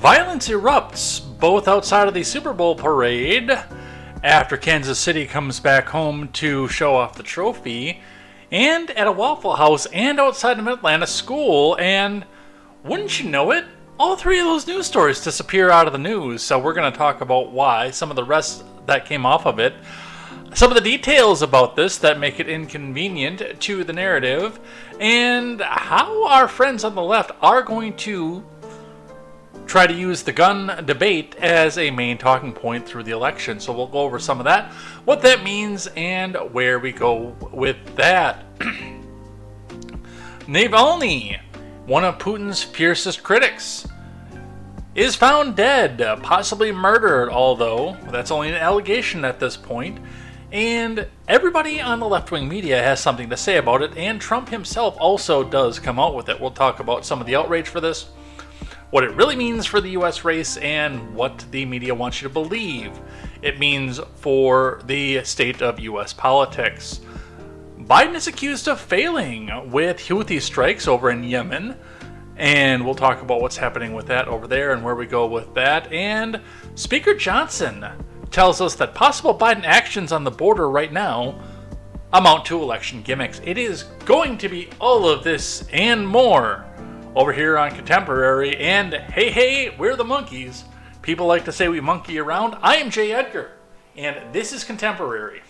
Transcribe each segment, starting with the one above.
Violence erupts both outside of the Super Bowl parade after Kansas City comes back home to show off the trophy, and at a Waffle House and outside of Atlanta school, and wouldn't you know it, all three of those news stories disappear out of the news. So we're going to talk about why, some of the rest that came off of it, some of the details about this that make it inconvenient to the narrative, and how our friends on the left are going to try to use the gun debate as a main talking point through the election. So we'll go over some of that, what that means, and where we go with that. Navalny, one of Putin's fiercest critics, is found dead, possibly murdered, although that's only an allegation at this point. And everybody on the left-wing media has something to say about it, and Trump himself also does come out with it. We'll talk about some of the outrage for this, what it really means for the U.S. race, and what the media wants you to believe it means for the state of U.S. politics. Biden is accused of failing with Houthi strikes over in Yemen, and we'll talk about what's happening with that over there and where we go with that. And Speaker Johnson tells us that possible Biden actions on the border right now amount to election gimmicks. It is going to be all of this and more over here on Contemporary. And hey, we're the monkeys. People like to say we monkey around. I am Jay Edgar, and this is Contemporary.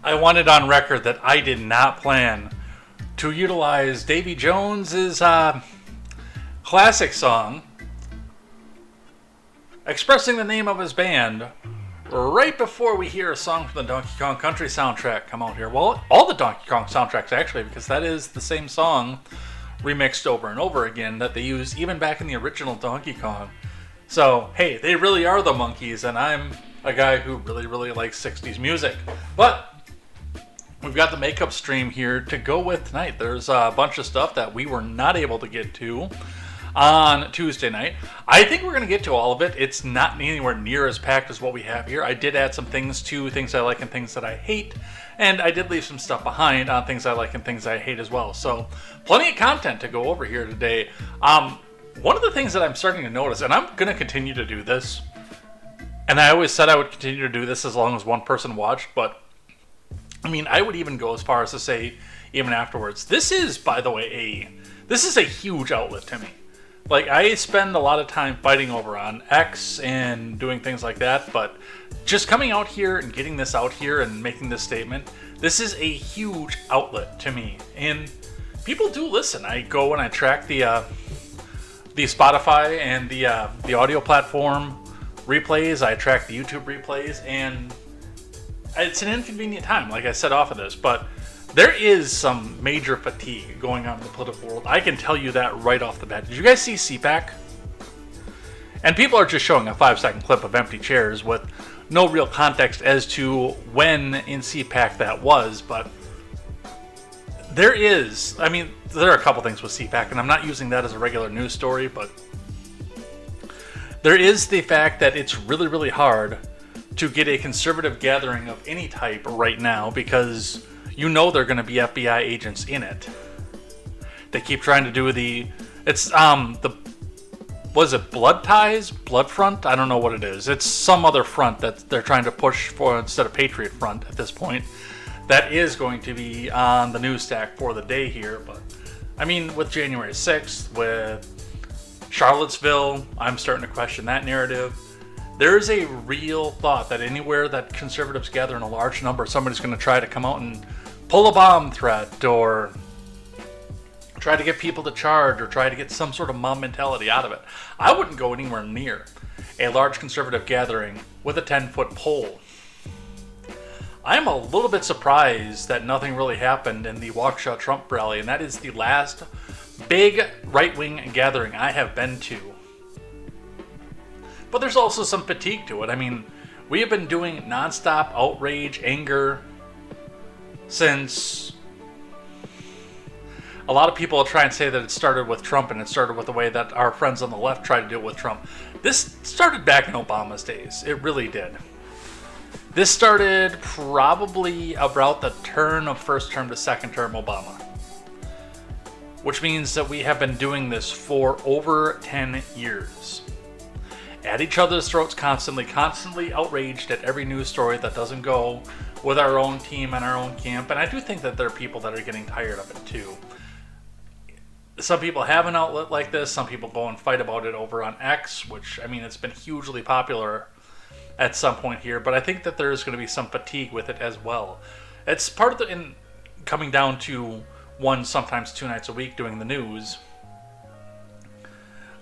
I want it on record that I did not plan to utilize Davy Jones's classic song, expressing the name of his band, right before we hear a song from the Donkey Kong Country soundtrack come out here. Well, all the Donkey Kong soundtracks, actually, because that is the same song remixed over and over again that they used even back in the original Donkey Kong. So, hey, they really are the monkeys, and I'm a guy who really likes 60s music. But we've got the makeup stream here to go with tonight. There's a bunch of stuff that we were not able to get to on Tuesday night. I think we're going to get to all of it. It's not anywhere near as packed as what we have here. I did add some things to things I like and things that I hate, and I did leave some stuff behind on things I like and things I hate as well. So plenty of content to go over here today. One of the things that I'm starting to notice, and I'm going to continue to do this, and I always said I would continue to do this as long as one person watched, but I mean, I would even go as far as to say, even afterwards, this is, by the way, this is a huge outlet to me. Like, I spend a lot of time fighting over on X and doing things like that, but just coming out here and getting this out here and making this statement, this is a huge outlet to me. And people do listen. I go and I track the Spotify and the audio platform replays. I track the YouTube replays, and it's an inconvenient time, like I said off of this, but there is some major fatigue going on in the political world. I can tell you that right off the bat. Did you guys see CPAC? And people are just showing a 5-second clip of empty chairs with no real context as to when in CPAC that was, but there are a couple things with CPAC, and I'm not using that as a regular news story, but there is the fact that it's really hard to get a conservative gathering of any type right now, because you know they're going to be FBI agents in it. They keep trying to do was it Blood Ties? Blood Front? I don't know what it is. It's some other front that they're trying to push for instead of Patriot Front at this point. that is going to be on the news stack for the day here. But I mean, with January 6th, with Charlottesville, I'm starting to question that narrative. There is a real thought that anywhere that conservatives gather in a large number, somebody's going to try to come out and pull a bomb threat, or try to get people to charge, or try to get some sort of mob mentality out of it. I wouldn't go anywhere near a large conservative gathering with a 10-foot pole. I'm a little bit surprised that nothing really happened in the Waukesha Trump rally, and that is the last big right-wing gathering I have been to. But there's also some fatigue to it. I mean, we have been doing nonstop outrage, anger, since a lot of people try and say that it started with Trump, and it started with the way that our friends on the left tried to do it with Trump. This started back in Obama's days. It really did. This started probably about the turn of first term to second term Obama, which means that we have been doing this for over 10 years. At each other's throats constantly outraged at every news story that doesn't go with our own team and our own camp. And I do think that there are people that are getting tired of it too. Some people have an outlet like this. Some people go and fight about it over on X, which, I mean, it's been hugely popular at some point here. But I think that there's going to be some fatigue with it as well. It's part of the coming down to one, sometimes 2 nights a week doing the news.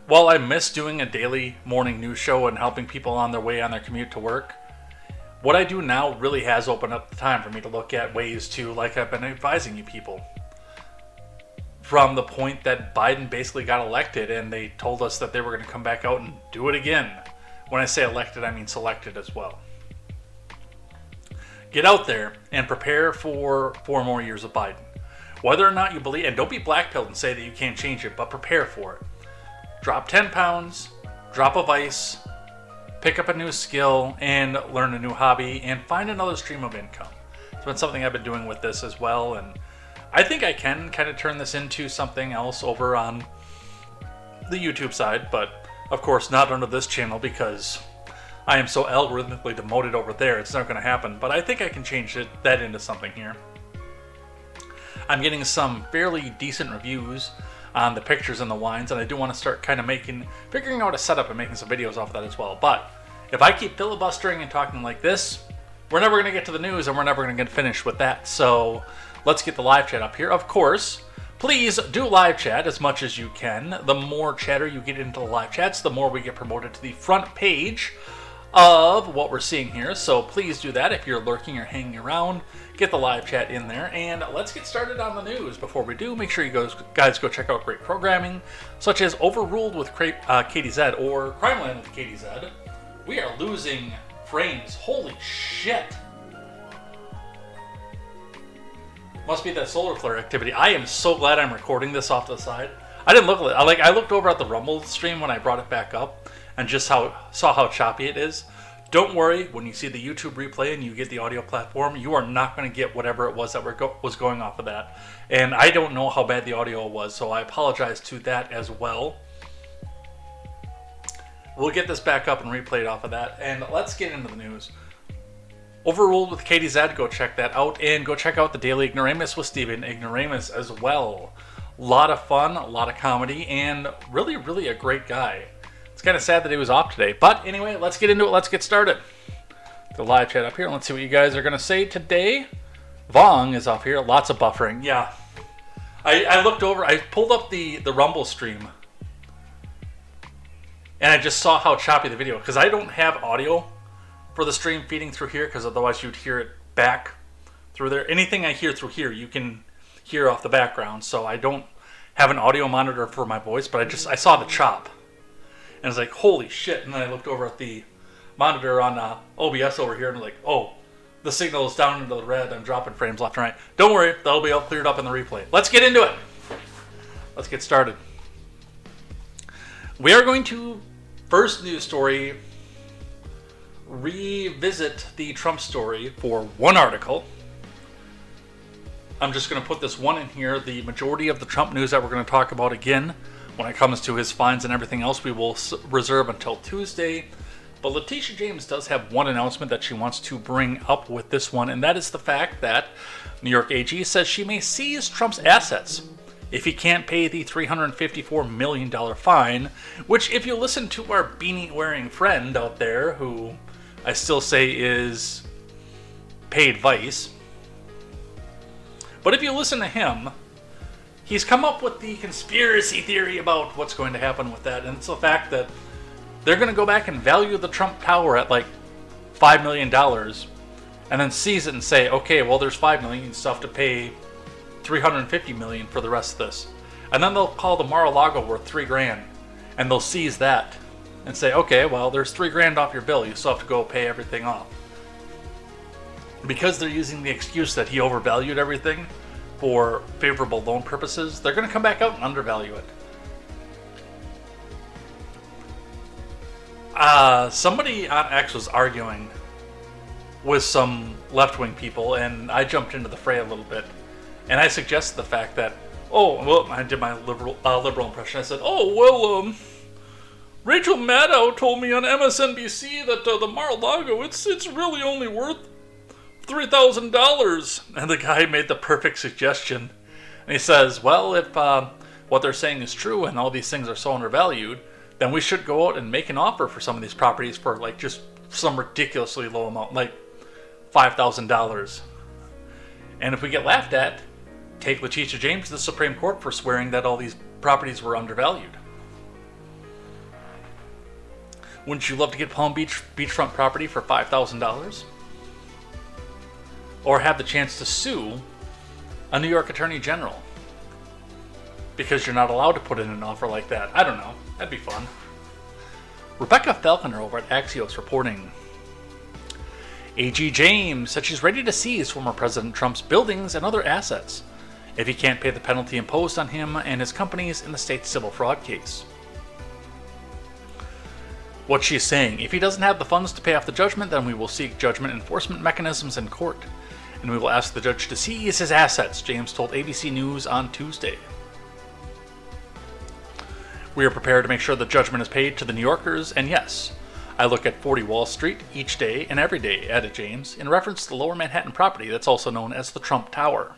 While I miss doing a daily morning news show and helping people on their way on their commute to work, what I do now really has opened up the time for me to look at ways to, like I've been advising you people, from the point that Biden basically got elected and they told us that they were going to come back out and do it again. When I say elected, I mean selected as well. Get out there and prepare for 4 more years of Biden. Whether or not you believe, and don't be blackpilled and say that you can't change it, but prepare for it. Drop 10 pounds, drop a vice, pick up a new skill, and learn a new hobby, and find another stream of income. It's been something I've been doing with this as well, and I think I can kind of turn this into something else over on the YouTube side, but of course not under this channel because I am so algorithmically demoted over there. It's not going to happen, but I think I can change that into something here. I'm getting some fairly decent reviews on the pictures and the wines, and I do want to start kind of figuring out a setup and making some videos off of that as well. But if I keep filibustering and talking like this, we're never going to get to the news, and we're never going to get finished with that. So let's get the live chat up here. Of course, please do live chat as much as you can. The more chatter you get into the live chats, the more we get promoted to the front page of what we're seeing here. So please do that. If you're lurking or hanging around, get the live chat in there, and let's get started on the news. Before we do, make sure you guys go check out great programming such as Overruled with KTZed or Crimeland with KTZed. We are losing frames. Holy shit. Must be that solar flare activity. I am so glad I'm recording this off to the side. I didn't look at it. I looked over at the Rumble stream when I brought it back up and just saw how choppy it is. Don't worry, when you see the YouTube replay and you get the audio platform, you are not going to get whatever it was that was going off of that. And I don't know how bad the audio was, so I apologize to that as well. We'll get this back up and replay it off of that. And let's get into the news. Overruled with KTZed, go check that out. And go check out the Daily Ignoramus with Stephen Ignoramus as well. A lot of fun, a lot of comedy, and really, really a great guy. It's kind of sad that he was off today. But anyway, let's get into it. Let's get started. The live chat up here. Let's see what you guys are going to say today. Vong is up here. Lots of buffering. Yeah. I looked over. I pulled up the Rumble stream. And I just saw how choppy the video. Because I don't have audio for the stream feeding through here. Because otherwise you'd hear it back through there. Anything I hear through here, you can hear off the background. So I don't have an audio monitor for my voice. But I saw the chop. And I was like, holy shit. And then I looked over at the monitor on OBS over here and like, oh, the signal is down into the red. I'm dropping frames left and right. Don't worry, that'll be all cleared up in the replay. Let's get into it. Let's get started. We are going to, first news story, revisit the Trump story for one article. I'm just going to put this one in here. The majority of the Trump news that we're going to talk about again, when it comes to his fines and everything else, we will reserve until Tuesday. But Letitia James does have one announcement that she wants to bring up with this one, and that is the fact that New York AG says she may seize Trump's assets if he can't pay the $354 million fine, which, if you listen to our beanie-wearing friend out there, who I still say is paid vice, but if you listen to him, he's come up with the conspiracy theory about what's going to happen with that, and it's the fact that they're going to go back and value the Trump Tower at like $5 million, and then seize it and say, okay, well, there's $5 million, you still have to pay $350 million for the rest of this. And then they'll call the Mar-a-Lago worth $3,000, and they'll seize that and say, okay, well, there's $3,000 off your bill, you still have to go pay everything off. Because they're using the excuse that he overvalued everything for favorable loan purposes, they're going to come back out and undervalue it. Somebody on X was arguing with some left-wing people, and I jumped into the fray a little bit, and I suggested the fact that, I did my liberal impression. I said, Rachel Maddow told me on MSNBC that the Mar-a-Lago, it's really only worth $3,000. And the guy made the perfect suggestion. And he says, well, if what they're saying is true and all these things are so undervalued, then we should go out and make an offer for some of these properties for like just some ridiculously low amount, like $5,000. And if we get laughed at, take Letitia James to the Supreme Court for swearing that all these properties were undervalued. Wouldn't you love to get Palm Beach beachfront property for $5,000? Or have the chance to sue a New York Attorney General because you're not allowed to put in an offer like that? I don't know. That'd be fun. Rebecca Falconer over at Axios reporting. AG James said she's ready to seize former President Trump's buildings and other assets if he can't pay the penalty imposed on him and his companies in the state's civil fraud case. What she's saying, if he doesn't have the funds to pay off the judgment, then we will seek judgment enforcement mechanisms in court, and we will ask the judge to seize his assets, James told ABC News on Tuesday. We are prepared to make sure the judgment is paid to the New Yorkers, and yes, I look at 40 Wall Street each day and every day, added James, in reference to the Lower Manhattan property that's also known as the Trump Tower.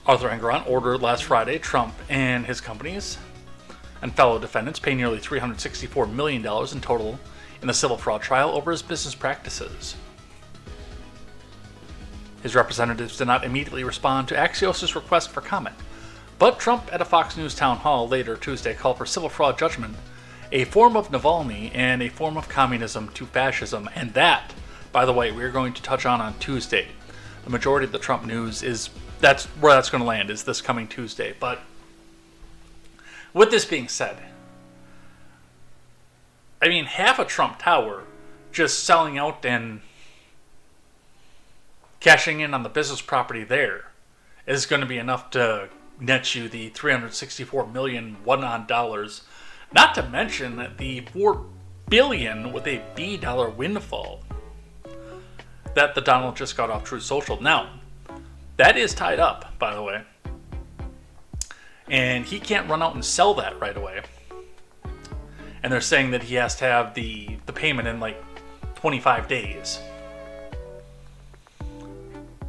Arthur Engoron ordered last Friday Trump and his companies and fellow defendants pay nearly $364 million in total in the civil fraud trial over his business practices. His representatives did not immediately respond to Axios' request for comment, but Trump at a Fox News town hall later Tuesday called for civil fraud judgment a form of Navalny and a form of communism to fascism, and that, by the way, we're going to touch on Tuesday. The majority of the Trump news that's where that's going to land, is this coming Tuesday. But with this being said, I mean, half a Trump Tower just selling out and cashing in on the business property there is going to be enough to net you the $364 million dollars, not to mention the $4 billion with a B dollar windfall that the Donald just got off Truth Social. Now, that is tied up, by the way, and he can't run out and sell that right away. And they're saying that he has to have the payment in like 25 days.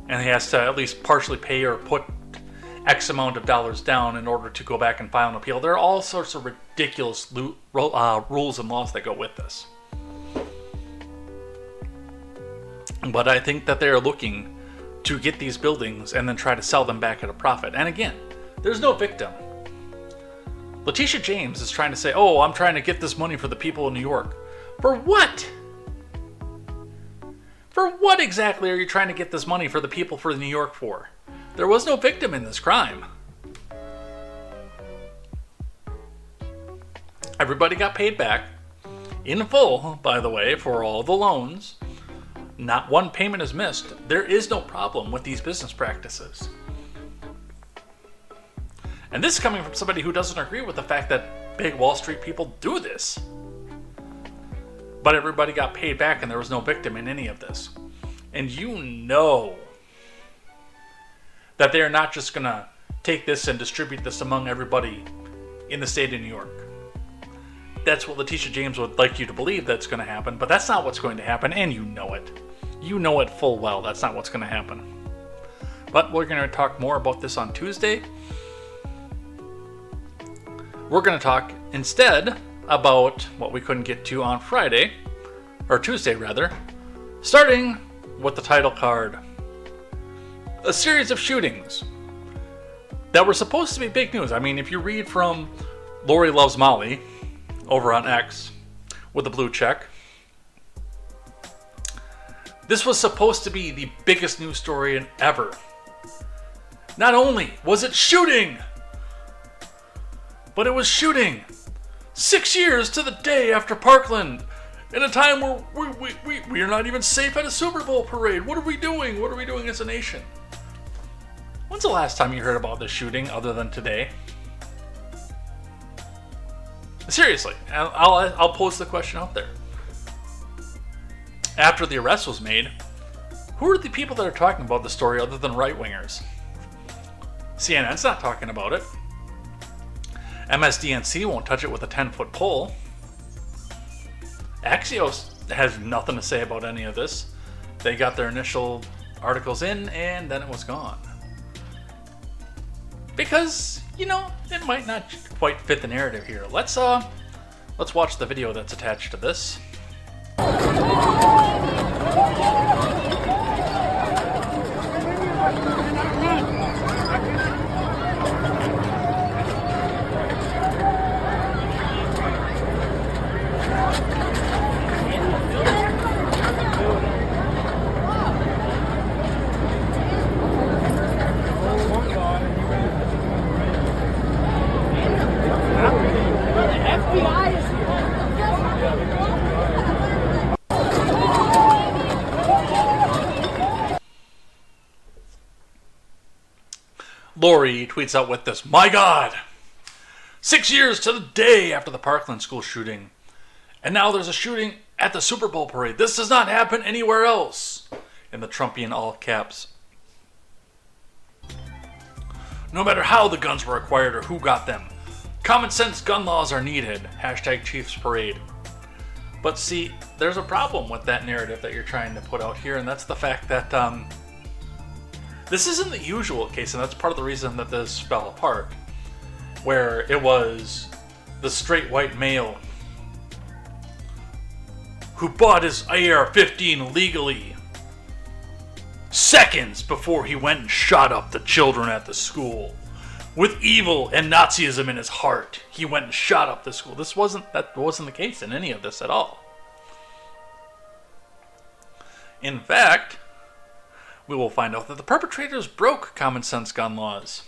And he has to at least partially pay or put X amount of dollars down in order to go back and file an appeal. There are all sorts of ridiculous rules and laws that go with this. But I think that they are looking to get these buildings and then try to sell them back at a profit. And again, there's no victim. Letitia James is trying to say, I'm trying to get this money for the people of New York. For what? For what exactly are you trying to get this money for the people for New York for? There was no victim in this crime. Everybody got paid back in full, by the way, for all the loans. Not one payment is missed. There is no problem with these business practices. And this is coming from somebody who doesn't agree with the fact that big Wall Street people do this. But everybody got paid back and there was no victim in any of this. And you know that they are not just going to take this and distribute this among everybody in the state of New York. that's what Letitia James would like you to believe that's going to happen, but that's not what's going to happen, and you know it. You know it full well. That's not what's going to happen. But we're going to talk more about this on Tuesday. We're going to talk instead about what we couldn't get to on Friday, or Tuesday rather, starting with the title card. A series of shootings that were supposed to be big news. I mean, if you read from Lori Loves Molly over on X with the blue check, this was supposed to be the biggest news story in ever. Not only was it shooting, but it was shooting 6 years to the day after Parkland, in a time where we are not even safe at a Super Bowl parade. What are we doing? What are we doing as a nation? When's the last time you heard about this shooting other than today? Seriously, I'll pose the question out there. After the arrest was made, who are the people that are talking about the story other than right-wingers? CNN's not talking about it. MSDNC won't touch it with a 10-foot pole. Axios has nothing to say about any of this. They got their initial articles in, and then it was gone. Because, you know, it might not quite fit the narrative here. Let's watch the video that's attached to this. Lori tweets out with this, "My God! 6 years to the day after the Parkland school shooting. And now there's a shooting at the Super Bowl parade. This does not happen anywhere else." In the Trumpian all caps. "No matter how the guns were acquired or who got them, common sense gun laws are needed. Hashtag Chiefs Parade." But see, there's a problem with that narrative that you're trying to put out here, and that's the fact that this isn't the usual case, and that's part of the reason that this fell apart, where it was the straight white male who bought his AR-15 legally seconds before he went and shot up the children at the school. With evil and Nazism in his heart, he went and shot up the school. That wasn't the case in any of this at all. In fact, we will find out that the perpetrators broke common sense gun laws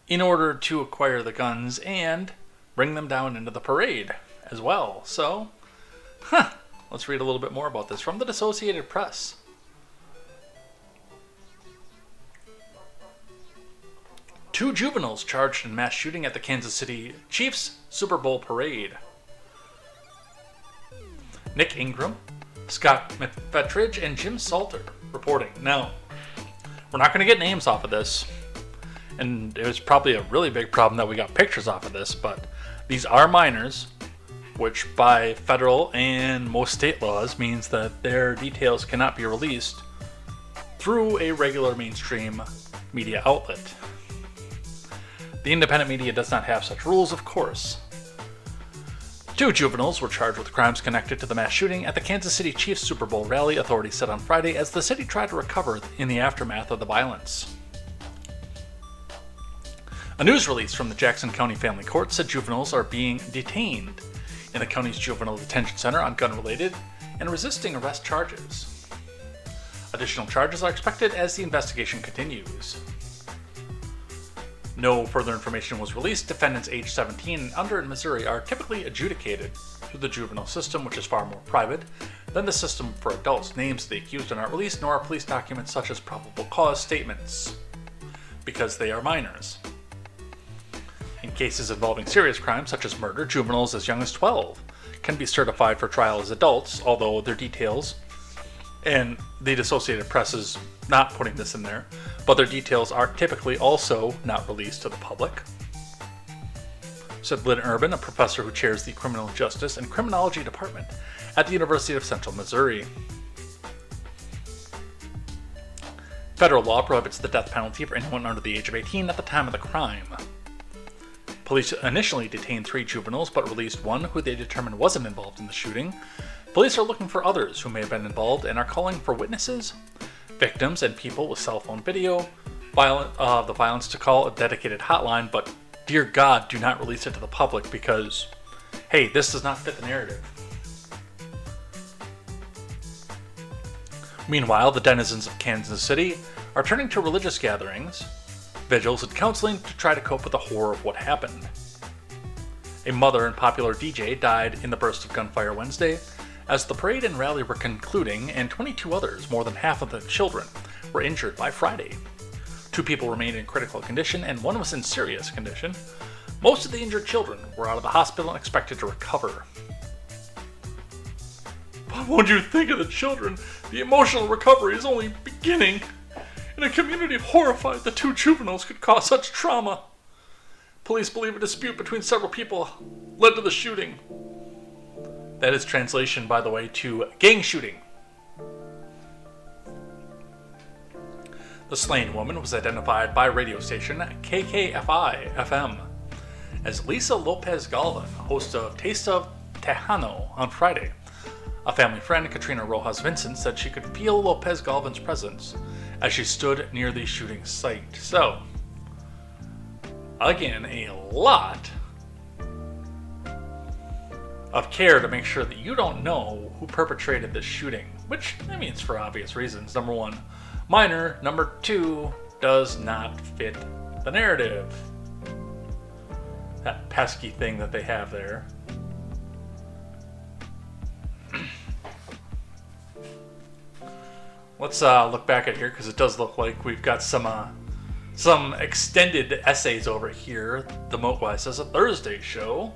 in order to acquire the guns and bring them down into the parade as well. So, let's read a little bit more about this from the Associated Press. Two juveniles charged in mass shooting at the Kansas City Chiefs Super Bowl parade. Nick Ingram, Scott McFetridge, and Jim Salter reporting. Now, we're not going to get names off of this, and it was probably a really big problem that we got pictures off of this, but these are minors, which by federal and most state laws means that their details cannot be released through a regular mainstream media outlet. The independent media does not have such rules, of course. Two juveniles were charged with crimes connected to the mass shooting at the Kansas City Chiefs Super Bowl rally, authorities said on Friday, as the city tried to recover in the aftermath of the violence. A news release from the Jackson County Family Court said juveniles are being detained in the county's juvenile detention center on gun-related and resisting arrest charges. Additional charges are expected as the investigation continues. No further information was released. Defendants aged 17 and under in Missouri are typically adjudicated through the juvenile system, which is far more private than the system for adults. Names of the accused are not released, nor are police documents such as probable cause statements, because they are minors. In cases involving serious crimes, such as murder, juveniles as young as 12 can be certified for trial as adults, although their details, and the Associated Press is not putting this in there, but their details are typically also not released to the public. said Lynn Urban, a professor who chairs the Criminal Justice and Criminology Department at the University of Central Missouri. Federal law prohibits the death penalty for anyone under the age of 18 at the time of the crime. Police initially detained 3 juveniles, but released one who they determined wasn't involved in the shooting. Police are looking for others who may have been involved and are calling for witnesses, victims, and people with cell phone video of the violence to call a dedicated hotline, but dear God, do not release it to the public because, hey, this does not fit the narrative. Meanwhile, the denizens of Kansas City are turning to religious gatherings, vigils, and counseling to try to cope with the horror of what happened. A mother and popular DJ died in the burst of gunfire Wednesday as the parade and rally were concluding, and 22 others, more than half of the children, were injured by Friday. 2 people remained in critical condition and 1 was in serious condition. Most of the injured children were out of the hospital and expected to recover. But won't you think of the children? The emotional recovery is only beginning. In a community horrified that 2 juveniles could cause such trauma. Police believe a dispute between several people led to the shooting. That is translation, by the way, to gang shooting. The slain woman was identified by radio station KKFI-FM as Lisa Lopez Galvin, host of Taste of Tejano on Friday. A family friend, Katrina Rojas Vincent, said she could feel Lopez Galvin's presence as she stood near the shooting site. So, again, a lot of care to make sure that you don't know who perpetrated this shooting, which, I mean, it's for obvious reasons. Number 1, minor. Number 2, does not fit the narrative. That pesky thing that they have there. Let's look back at here, because it does look like we've got some extended essays over here. The Mogwai says a Thursday show.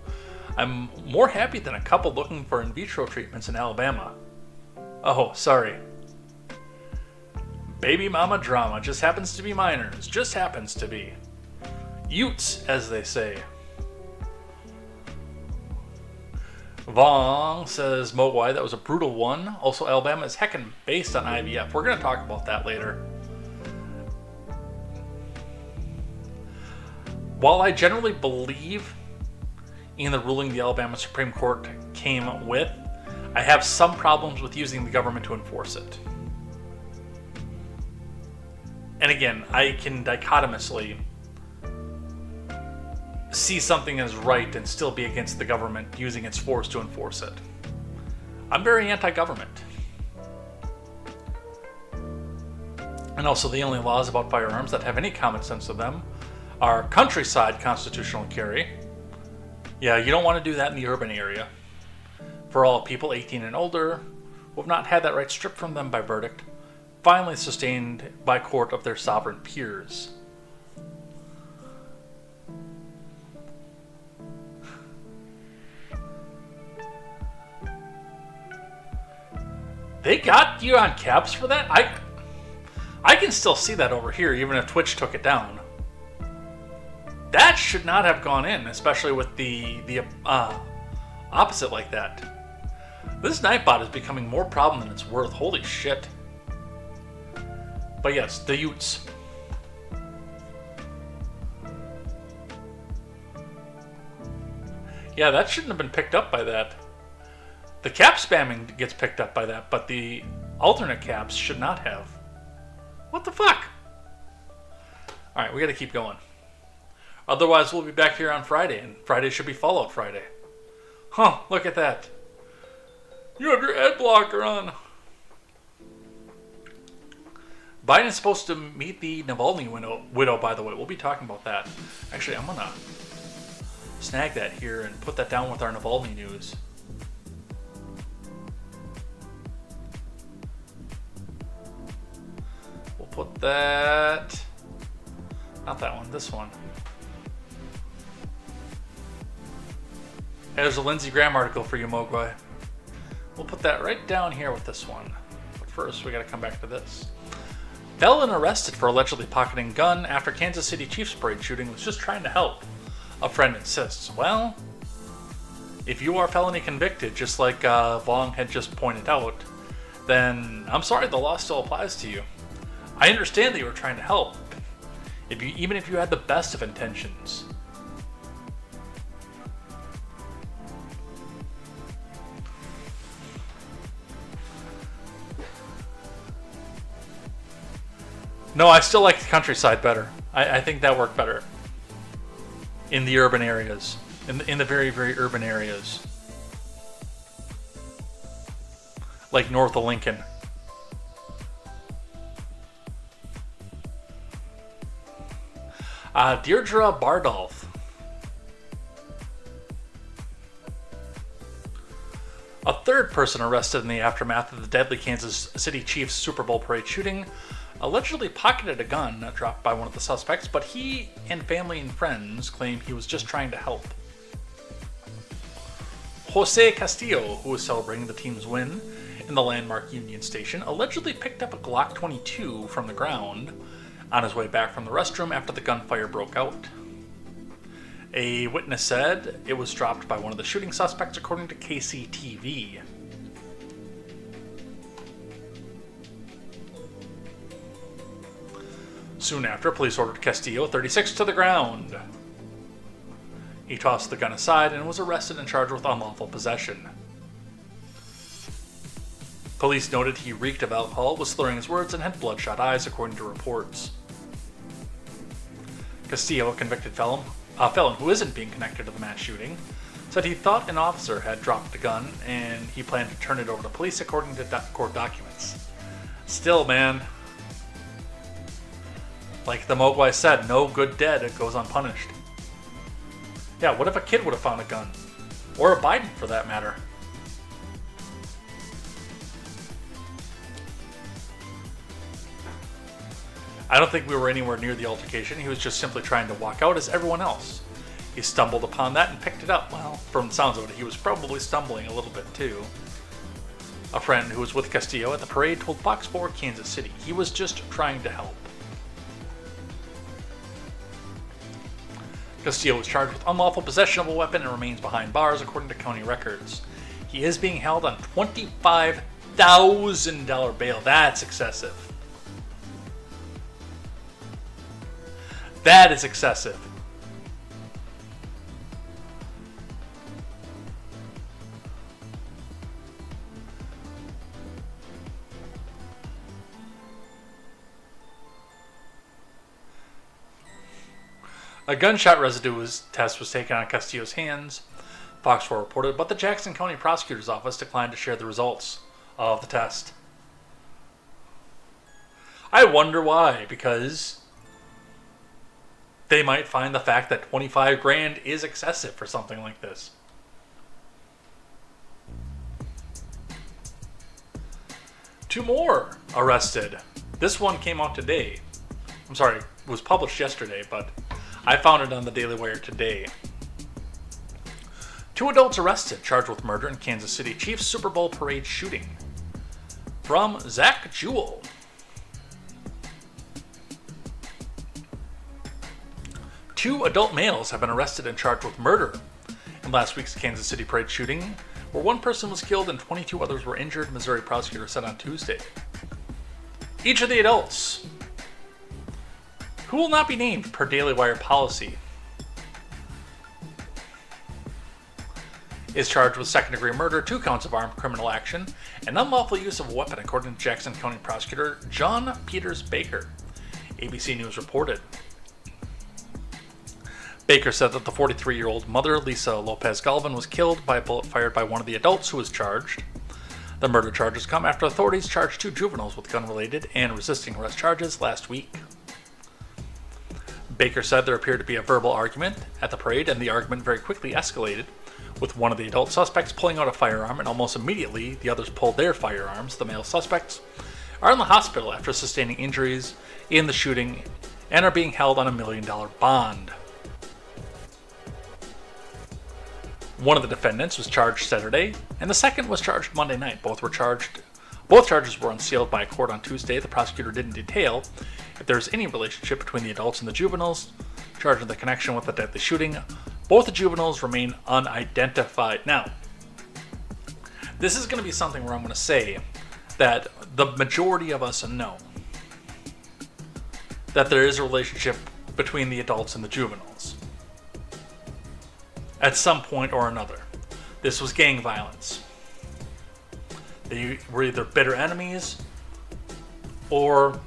I'm more happy than a couple looking for in vitro treatments in Alabama. Oh, sorry. Baby mama drama just happens to be minors. Just happens to be. Utes, as they say. Vong says, Mogwai, that was a brutal one. Also, Alabama is heckin' based on IVF. We're going to talk about that later. While I generally believe in the ruling the Alabama Supreme Court came with, I have some problems with using the government to enforce it. And again, I can dichotomously see something as right and still be against the government using its force to enforce it. I'm very anti-government. And also, the only laws about firearms that have any common sense to them are countryside constitutional carry. Yeah, you don't want to do that in the urban area. For all people 18 and older who have not had that right stripped from them by verdict, finally sustained by court of their sovereign peers. They got you on caps for that? I can still see that over here, even if Twitch took it down. That should not have gone in, especially with the opposite like that. This Nightbot is becoming more problem than it's worth. Holy shit. But yes, the Utes. Yeah, that shouldn't have been picked up by that. The cap spamming gets picked up by that, but the alternate caps should not have. What the fuck? Alright, we gotta keep going. Otherwise, we'll be back here on Friday, and Friday should be Fallout Friday. Huh, look at that. You have your ad blocker on. Biden's supposed to meet the Navalny widow, by the way. We'll be talking about that. Actually, I'm gonna snag that here and put that down with our Navalny news. We'll put that... Not that one, this one. There's a Lindsey Graham article for you, Mogwai. We'll put that right down here with this one. But first, we gotta come back to this. Felon arrested for allegedly pocketing gun after Kansas City Chiefs parade shooting was just trying to help. A friend insists, well, if you are felony convicted, just like Vong had just pointed out, then I'm sorry, the law still applies to you. I understand that you were trying to help, even if you had the best of intentions. No, I still like the countryside better. I think that worked better in the urban areas, in the very, very urban areas, like north of Lincoln. Deirdre Bardolph. A third person arrested in the aftermath of the deadly Kansas City Chiefs Super Bowl parade shooting allegedly pocketed a gun dropped by one of the suspects, but he and family and friends claim he was just trying to help. Jose Castillo, who was celebrating the team's win in the landmark Union Station, allegedly picked up a Glock 22 from the ground on his way back from the restroom after the gunfire broke out. A witness said it was dropped by one of the shooting suspects, according to KCTV. Soon after, police ordered Castillo, 36, to the ground. He tossed the gun aside and was arrested and charged with unlawful possession. Police noted he reeked of alcohol, was slurring his words, and had bloodshot eyes, according to reports. Castillo, a convicted felon who isn't being connected to the mass shooting, said he thought an officer had dropped the gun and he planned to turn it over to police, according to court documents. Still, man, like the Mogwai said, no good deed goes unpunished. Yeah, what if a kid would have found a gun? Or a Biden, for that matter. I don't think we were anywhere near the altercation. He was just simply trying to walk out as everyone else. He stumbled upon that and picked it up. Well, from the sounds of it, he was probably stumbling a little bit too. A friend who was with Castillo at the parade told Fox 4 Kansas City he was just trying to help. Castillo was charged with unlawful possession of a weapon and remains behind bars, according to county records. He is being held on $25,000 bail. That's excessive. That is excessive. A gunshot residue test was taken on Castillo's hands, Fox 4 reported, but the Jackson County Prosecutor's Office declined to share the results of the test. I wonder why, because they might find the fact that $25,000 is excessive for something like this. Two more arrested. This one came out today. I'm sorry, it was published yesterday, but I found it on the Daily Wire today. Two adults arrested, charged with murder in Kansas City Chiefs Super Bowl parade shooting. From Zach Jewell. Two adult males have been arrested and charged with murder in last week's Kansas City parade shooting, where one person was killed and 22 others were injured, Missouri prosecutors said on Tuesday. Each of the adults, who will not be named per Daily Wire policy, is charged with second-degree murder, 2 counts of armed criminal action, and unlawful use of a weapon, according to Jackson County Prosecutor John Peters Baker. ABC News reported. Baker said that the 43-year-old mother, Lisa Lopez Galvin, was killed by a bullet fired by one of the adults who was charged. The murder charges come after authorities charged 2 juveniles with gun-related and resisting arrest charges last week. Baker said there appeared to be a verbal argument at the parade, and the argument very quickly escalated, with one of the adult suspects pulling out a firearm, and almost immediately the others pulled their firearms. The male suspects are in the hospital after sustaining injuries in the shooting and are being held on a $1 million bond. One of the defendants was charged Saturday, and the second was charged Monday night. Both charges were unsealed by a court on Tuesday. The prosecutor didn't detail if there is any relationship between the adults and the juveniles charged in the connection with the deadly shooting, Both the juveniles remain unidentified. Now, this is going to be something where I'm going to say that the majority of us know that there is a relationship between the adults and the juveniles at some point or another. This was gang violence. They were either bitter enemies, or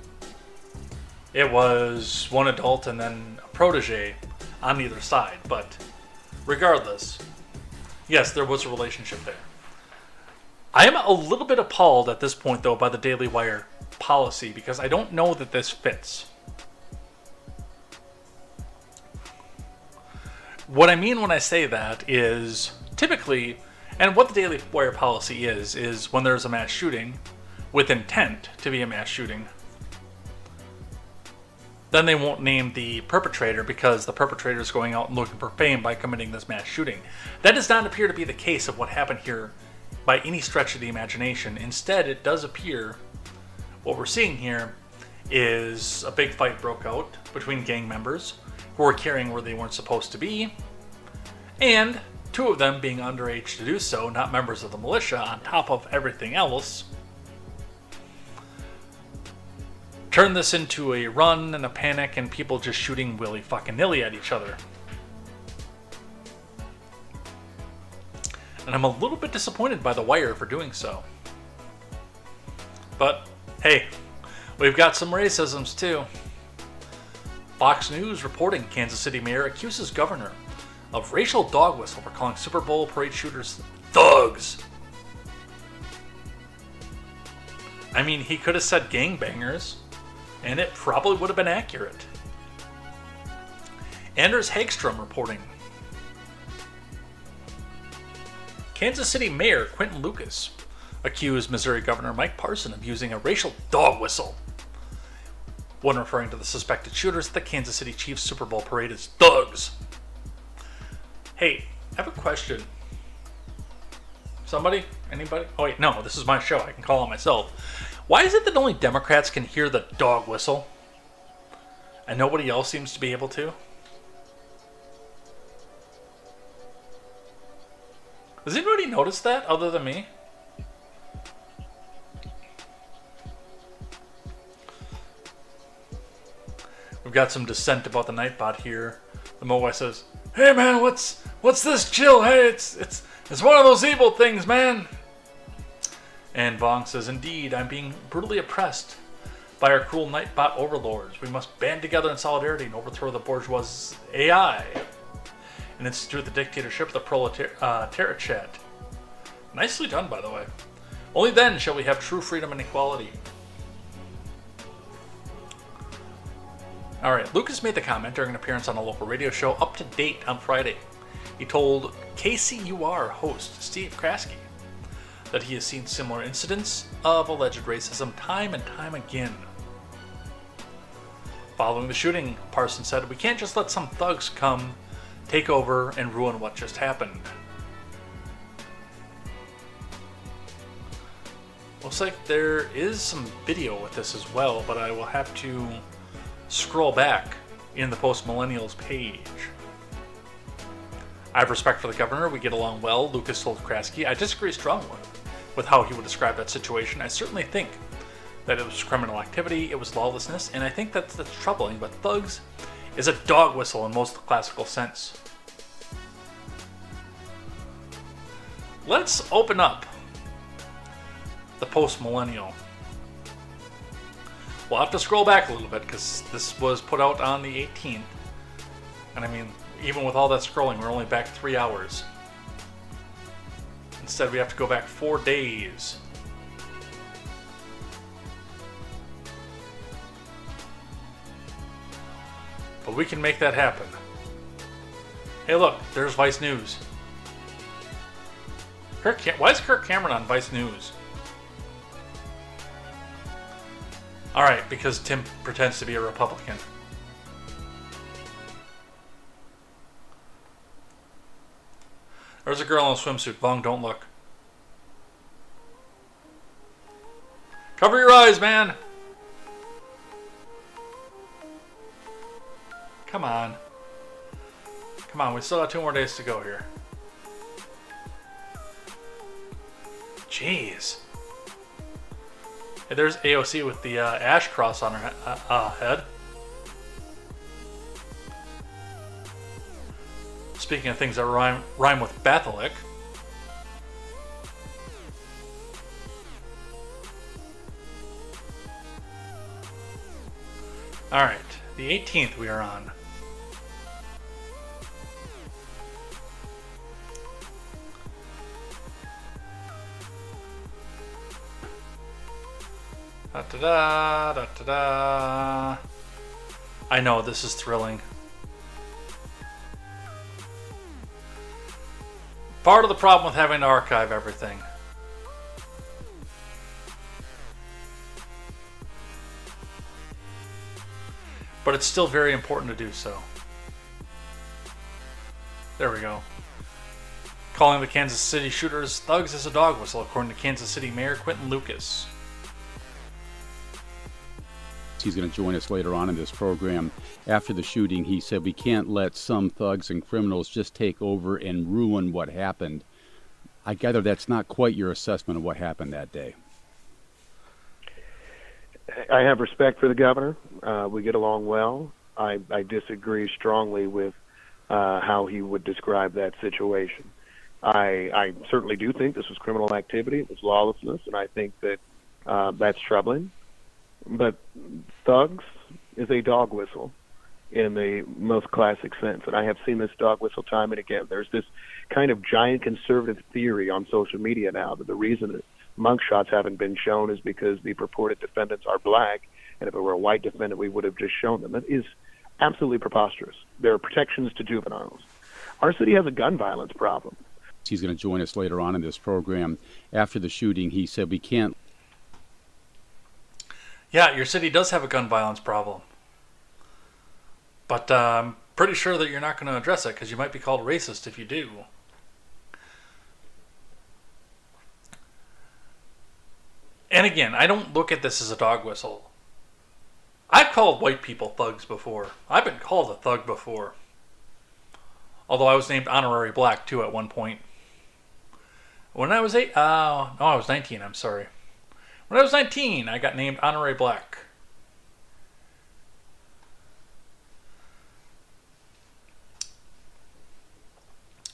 it was one adult and then a protege on either side. But regardless, yes, there was a relationship there. I am a little bit appalled at this point, though, by the Daily Wire policy, because I don't know that this fits. What I mean when I say that is typically, and what the Daily Wire policy is when there's a mass shooting with intent to be a mass shooting, then they won't name the perpetrator because the perpetrator is going out and looking for fame by committing this mass shooting. That does not appear to be the case of what happened here by any stretch of the imagination. Instead, it does appear what we're seeing here is a big fight broke out between gang members who were carrying where they weren't supposed to be, and two of them being underage to do so, not members of the militia, on top of everything else, turned this into a run and a panic and people just shooting willy-fucking-nilly at each other. And I'm a little bit disappointed by The Wire for doing so. But, hey, we've got some racisms too. Fox News reporting Kansas City mayor accuses governor of racial dog whistle for calling Super Bowl parade shooters thugs. I mean, he could have said gangbangers, and it probably would have been accurate. Anders Hagstrom reporting Kansas City Mayor Quentin Lucas accused Missouri Governor Mike Parson of using a racial dog whistle when referring to the suspected shooters at the Kansas City Chiefs Super Bowl parade as thugs. Hey, I have a question. Somebody? Anybody? Oh wait, no, this is my show. I can call on myself. Why is it that only Democrats can hear the dog whistle and nobody else seems to be able to? Has anybody noticed that other than me? We've got some dissent about the Nightbot here. The Mogwai says, "Hey man, what's this chill? Hey, it's one of those evil things, man." And Vong says, "Indeed, I'm being brutally oppressed by our cruel Nightbot overlords. We must band together in solidarity and overthrow the bourgeois AI and institute the dictatorship of the proletariat." Nicely done, by the way. Only then shall we have true freedom and equality. Alright, Lucas made the comment during an appearance on a local radio show Up to Date on Friday. He told KCUR host Steve Kraske that he has seen similar incidents of alleged racism time and time again. Following the shooting, Parson said, "We can't just let some thugs come, take over, and ruin what just happened." Looks like there is some video with this as well, but I will have to scroll back in the Post Millennials page. "I have respect for the governor. We get along well," Lucas told Kraske. "I disagree strongly with how he would describe that situation. I certainly think that it was criminal activity, it was lawlessness, and I think that's troubling, but thugs is a dog whistle in most classical sense." Let's open up the Post Millennial. We'll have to scroll back a little bit because this was put out on the 18th. And I mean, even with all that scrolling, we're only back 3 hours. Instead, we have to go back 4 days. But we can make that happen. Hey look, there's Vice News. Why is Kirk Cameron on Vice News? Alright, because Tim pretends to be a Republican. There's a girl in a swimsuit. Vong, don't look. Cover your eyes, man! Come on. Come on, we still got 2 more days to go here. Jeez. Hey, there's AOC with the ash cross on her head. Speaking of things that rhyme with Batholic. Alright, the 18th we are on. Da-da-da, da-da-da. I know, this is thrilling. Part of the problem with having to archive everything. But it's still very important to do so. There we go. Calling the Kansas City shooters thugs is a dog whistle, according to Kansas City Mayor Quentin Lucas. He's going to join us later on in this program. After the shooting, he said, we can't let some thugs and criminals just take over and ruin what happened. I gather that's not quite your assessment of what happened that day. I have respect for the governor. We get along well. I disagree strongly with how he would describe that situation. I certainly do think this was criminal activity. It was lawlessness, and I think that that's troubling. But thugs is a dog whistle in the most classic sense. And I have seen this dog whistle time and again. There's this kind of giant conservative theory on social media now that the reason that mugshots haven't been shown is because the purported defendants are black. And if it were a white defendant, we would have just shown them. That is absolutely preposterous. There are protections to juveniles. Our city has a gun violence problem. He's going to join us later on in this program. After the shooting, he said, we can't. Yeah, your city does have a gun violence problem. But I'm pretty sure that you're not going to address it because you might be called racist if you do. And again, I don't look at this as a dog whistle. I've called white people thugs before. I've been called a thug before. Although I was named honorary black too at one point. When I was I was 19, I'm sorry. When I was 19, I got named honorary black.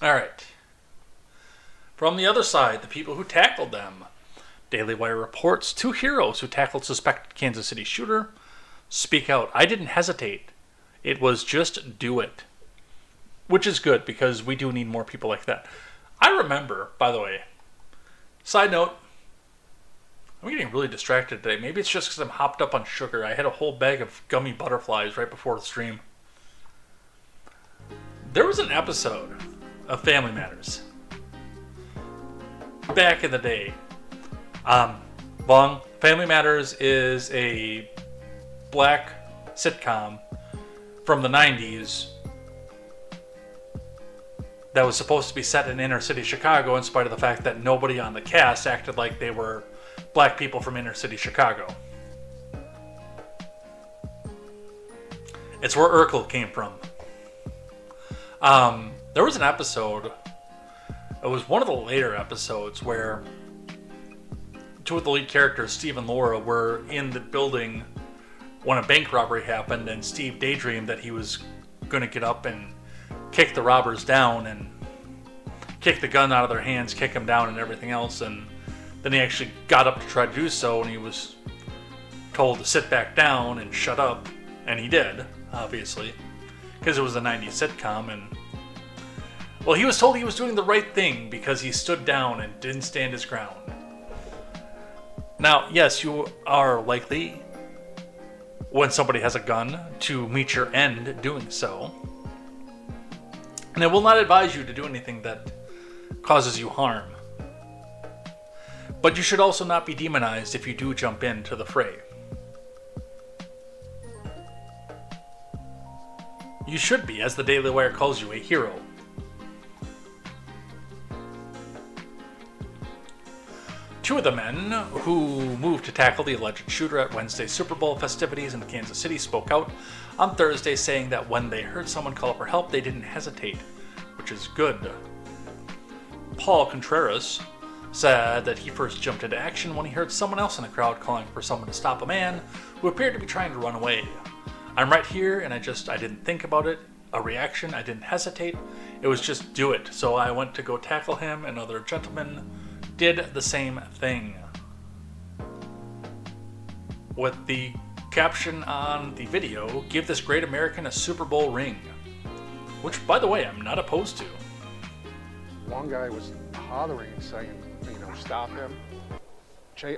Alright. From the other side, the people who tackled them. Daily Wire reports 2 heroes who tackled suspected Kansas City shooter speak out. I didn't hesitate. It was just do it. Which is good because we do need more people like that. I remember, by the way, side note, I'm getting really distracted today. Maybe it's just because I'm hopped up on sugar. I had a whole bag of gummy butterflies right before the stream. There was an episode of Family Matters back in the day. Family Matters is a black sitcom from the 90s that was supposed to be set in inner city Chicago in spite of the fact that nobody on the cast acted like they were black people from inner city Chicago. It's where Urkel came from. There was an episode, it was one of the later episodes where 2 of the lead characters, Steve and Laura, were in the building when a bank robbery happened, and Steve daydreamed that he was going to get up and kick the robbers down and kick the gun out of their hands, kick them down and everything else, and then he actually got up to try to do so, and he was told to sit back down and shut up, and he did, obviously, because it was a 90s sitcom, and well, he was told he was doing the right thing because he stood down and didn't stand his ground. Now, yes, you are likely, when somebody has a gun, to meet your end doing so. And I will not advise you to do anything that causes you harm. But you should also not be demonized if you do jump into the fray. You should be, as the Daily Wire calls you, a hero. Two of the men who moved to tackle the alleged shooter at Wednesday's Super Bowl festivities in Kansas City spoke out on Thursday, saying that when they heard someone call for help, they didn't hesitate, which is good. Paul Contreras said that he first jumped into action when he heard someone else in the crowd calling for someone to stop a man who appeared to be trying to run away. I'm right here, and I didn't think about it. A reaction, I didn't hesitate. It was just do it. So I went to go tackle him, and other gentlemen did the same thing. With the caption on the video, give this great American a Super Bowl ring. Which, by the way, I'm not opposed to. One guy was hollering and saying, stop him,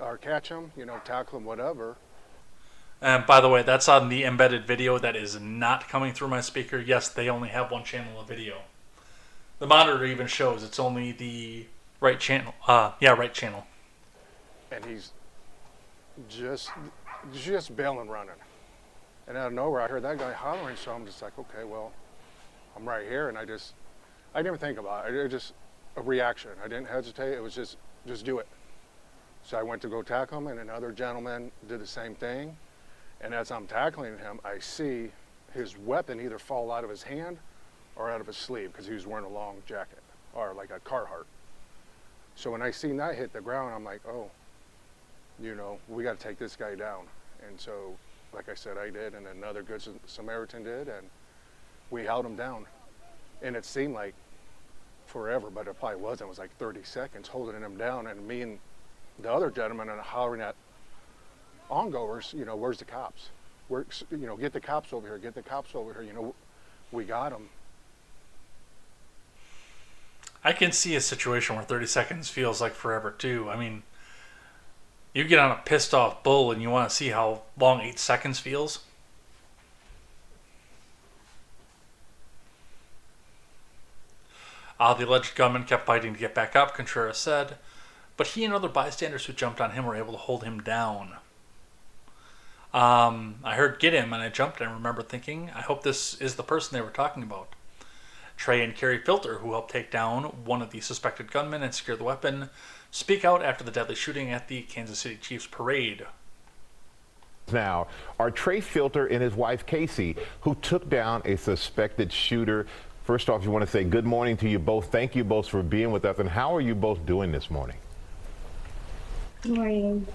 or catch him, tackle him, whatever. And by the way, that's on the embedded video that is not coming through my speaker. Yes, they only have one channel of video. The monitor even shows it's only the right channel. Right channel. And he's just bailing running. And out of nowhere, I heard that guy hollering, so I'm just like, okay, well, I'm right here. And I didn't even think about it. It just a reaction. I didn't hesitate. It was just do it. So I went to go tackle him, and another gentleman did the same thing. And as I'm tackling him, I see his weapon either fall out of his hand or out of his sleeve, because he was wearing a long jacket, or like a Carhartt. So when I seen that hit the ground, I'm like, oh, we got to take this guy down. And so, like I said, I did, and another good Samaritan did, and we held him down. And it seemed like forever, but it probably wasn't. It was like 30 seconds holding him down, and me and the other gentleman are hollering at ongoers, where's the cops? Get the cops over here, get the cops over here, we got them. I can see a situation where 30 seconds feels like forever too. I mean, you get on a pissed off bull and you want to see how long 8 seconds feels. The alleged gunman kept fighting to get back up, Contreras said, but he and other bystanders who jumped on him were able to hold him down. I heard get him and I jumped and I remember thinking, I hope this is the person they were talking about. Trey and Carrie Filter, who helped take down one of the suspected gunmen and secure the weapon, speak out after the deadly shooting at the Kansas City Chiefs parade. Now are Trey Filter and his wife Casey, who took down a suspected shooter. First off, you want to say good morning to you both. Thank you both for being with us. And how are you both doing this morning? Good morning.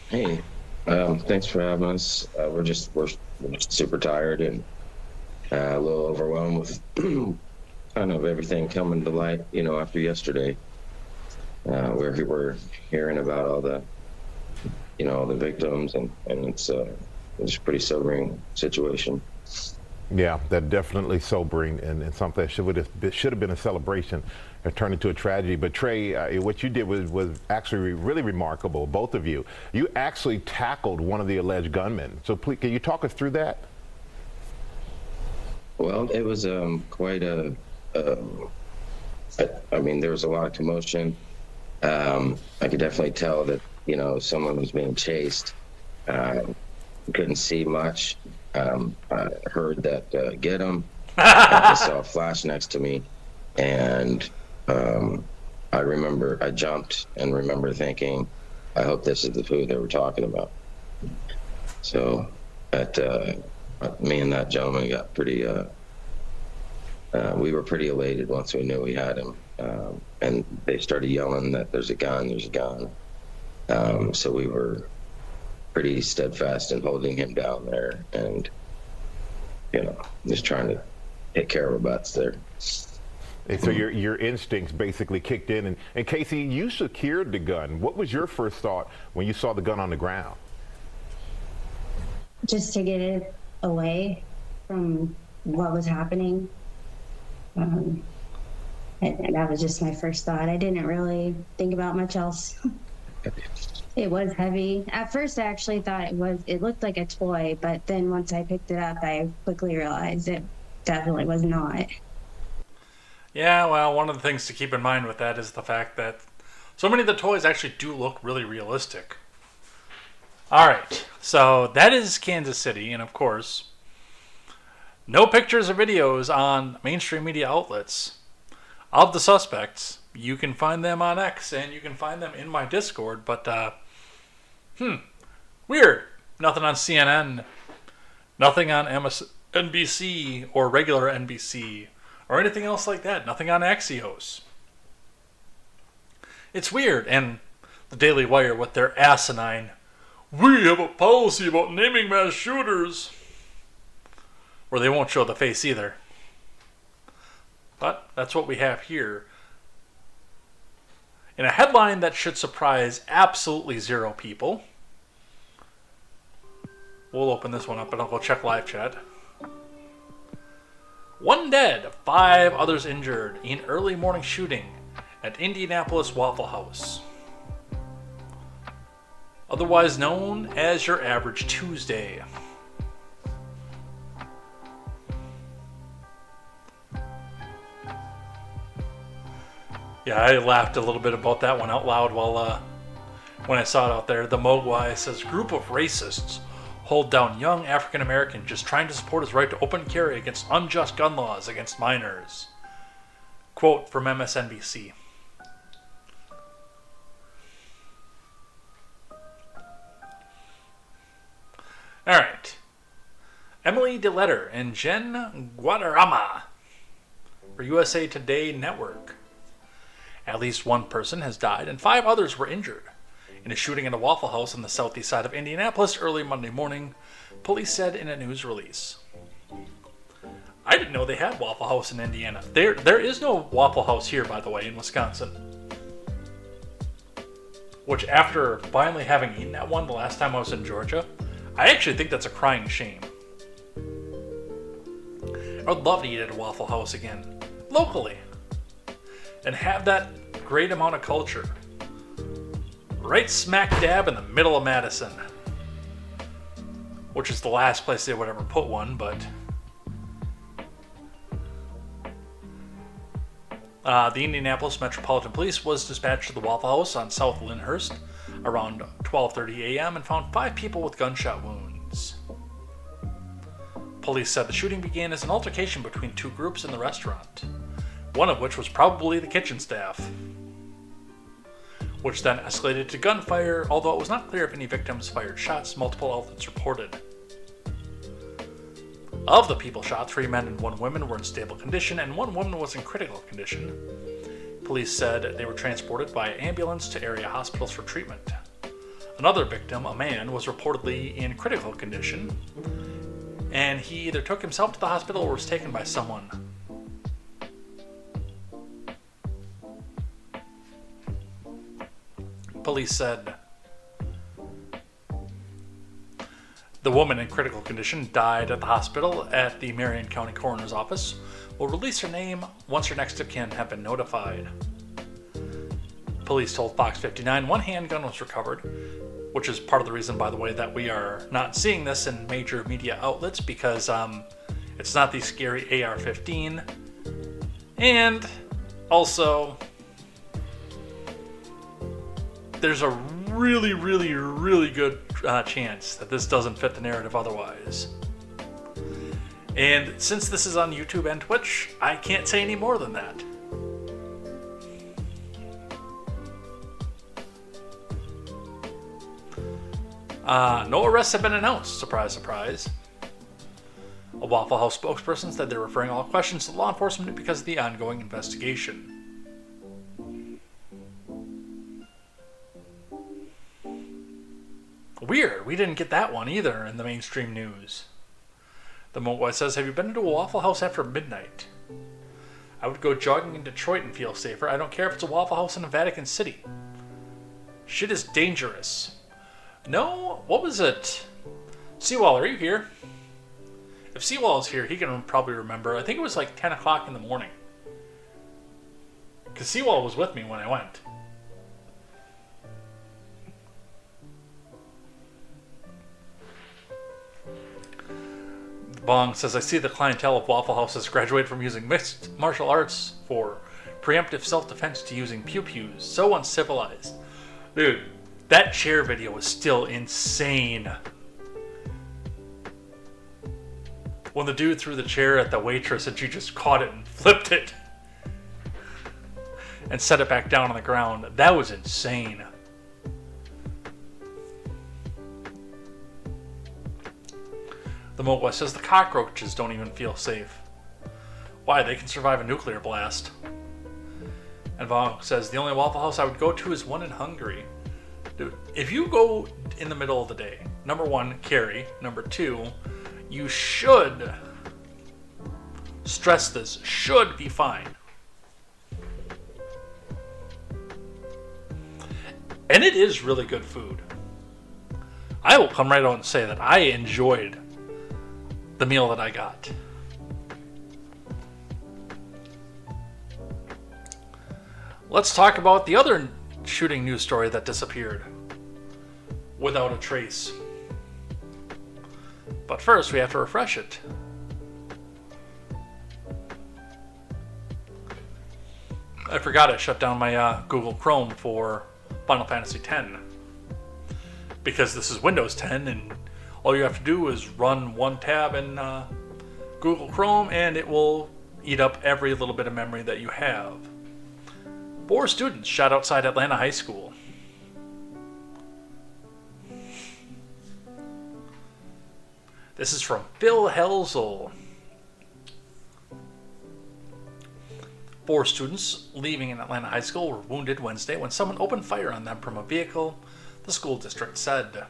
Hey, thanks for having us. We're just super tired and a little overwhelmed with kind of everything coming to light, after yesterday. We're hearing about all the, all the victims, and it's a pretty sobering situation. Yeah, that definitely sobering, and something that should have been a celebration and turned into a tragedy. But Trey, what you did was actually really remarkable, both of you. You actually tackled one of the alleged gunmen. So please, can you talk us through that? Well, it was quite a. There was a lot of commotion. I could definitely tell that someone was being chased. Couldn't see much. I heard that get him. I saw a flash next to me, and I remember I jumped and remember thinking, I hope this is the food they were talking about. So me and that gentleman got pretty. We were pretty elated once we knew we had him, and they started yelling that there's a gun. So we were pretty steadfast in holding him down there, and just trying to take care of our butts there. And so your instincts basically kicked in, and Casey, you secured the gun. What was your first thought when you saw the gun on the ground? Just to get it away from what was happening. And that was just my first thought. I didn't really think about much else. It was heavy. At first, I actually thought it looked like a toy, but then once I picked it up, I quickly realized it definitely was not. Yeah, well, one of the things to keep in mind with that is the fact that so many of the toys actually do look really realistic. All right, so that is Kansas City, and of course, no pictures or videos on mainstream media outlets of the suspects You can find them on X, and you can find them in my Discord, but, weird. Nothing on CNN, nothing on MSNBC or regular NBC, or anything else like that. Nothing on Axios. It's weird, and the Daily Wire with their asinine, "We have a policy about naming mass shooters," where they won't show the face either. But that's what we have here. In a headline that should surprise absolutely zero people. We'll open this one up and I'll go check live chat. 1 dead, 5 others injured in early morning shooting at Indianapolis Waffle House. Otherwise known as your average Tuesday. Yeah, I laughed a little bit about that one out loud while when I saw it out there. The Mogwai says, "Group of racists hold down young African American just trying to support his right to open carry against unjust gun laws against minors." Quote from MSNBC. All right. Emily DeLetter and Jen Guadarrama for USA Today Network. At least one person has died and 5 others were injured in a shooting at a Waffle House on the southeast side of Indianapolis early Monday morning, police said in a news release. I didn't know they had Waffle House in Indiana. There is no Waffle House here, by the way, in Wisconsin. Which, after finally having eaten at one the last time I was in Georgia, I actually think that's a crying shame. I would love to eat at a Waffle House again, locally, and have that great amount of culture. Right smack dab in the middle of Madison. Which is the last place they would ever put one, but... the Indianapolis Metropolitan Police was dispatched to the Waffle House on South Lyndhurst around 12:30 a.m. and found 5 people with gunshot wounds. Police said the shooting began as an altercation between 2 groups in the restaurant, one of which was probably the kitchen staff, which then escalated to gunfire, although it was not clear if any victims fired shots, multiple outlets reported. Of the people shot, 3 men and 1 woman were in stable condition, and 1 woman was in critical condition. Police said they were transported by ambulance to area hospitals for treatment. Another victim, a man, was reportedly in critical condition, and he either took himself to the hospital or was taken by someone. Police said the woman in critical condition died at the hospital at the Marion County Coroner's Office. Will release her name once her next of kin have been notified. Police told Fox 59 1 handgun was recovered, which is part of the reason, by the way, that we are not seeing this in major media outlets, because it's not the scary AR-15. And also, there's a really, really, really good chance that this doesn't fit the narrative otherwise. And since this is on YouTube and Twitch, I can't say any more than that. No arrests have been announced, surprise, surprise. A Waffle House spokesperson said they're referring all questions to law enforcement because of the ongoing investigation. Weird, we didn't get that one either in the mainstream news. The Mogwai says, have you been to a Waffle House after midnight? I would go jogging in Detroit and feel safer. I don't care if it's a Waffle House in a Vatican City. Shit is dangerous. No, what was it? Seawall, are you here? If Seawall is here, he can probably remember. I think it was like 10 o'clock in the morning. Because Seawall was with me when I went. Bong says, I see the clientele of Waffle Houses graduated from using mixed martial arts for preemptive self-defense to using pew-pews. So uncivilized. Dude, that chair video was still insane. When the dude threw the chair at the waitress and she just caught it and flipped it. and set it back down on the ground. That was insane. The Mogwai says the cockroaches don't even feel safe. Why? They can survive a nuclear blast. And Vaughn says the only Waffle House I would go to is one in Hungary. Dude, if you go in the middle of the day, number one, carry. Number two, you should, stress this, should be fine. And it is really good food. I will come right out and say that I enjoyed the meal that I got. Let's talk about the other shooting news story that disappeared without a trace. But first, we have to refresh it. I forgot I shut down my Google Chrome for Final Fantasy X. Because this is Windows 10, and all you have to do is run one tab in Google Chrome, and it will eat up every little bit of memory that you have. 4 students shot outside Atlanta High School. This is from Phil Helzel. 4 students leaving an Atlanta high school were wounded Wednesday when someone opened fire on them from a vehicle, the school district said.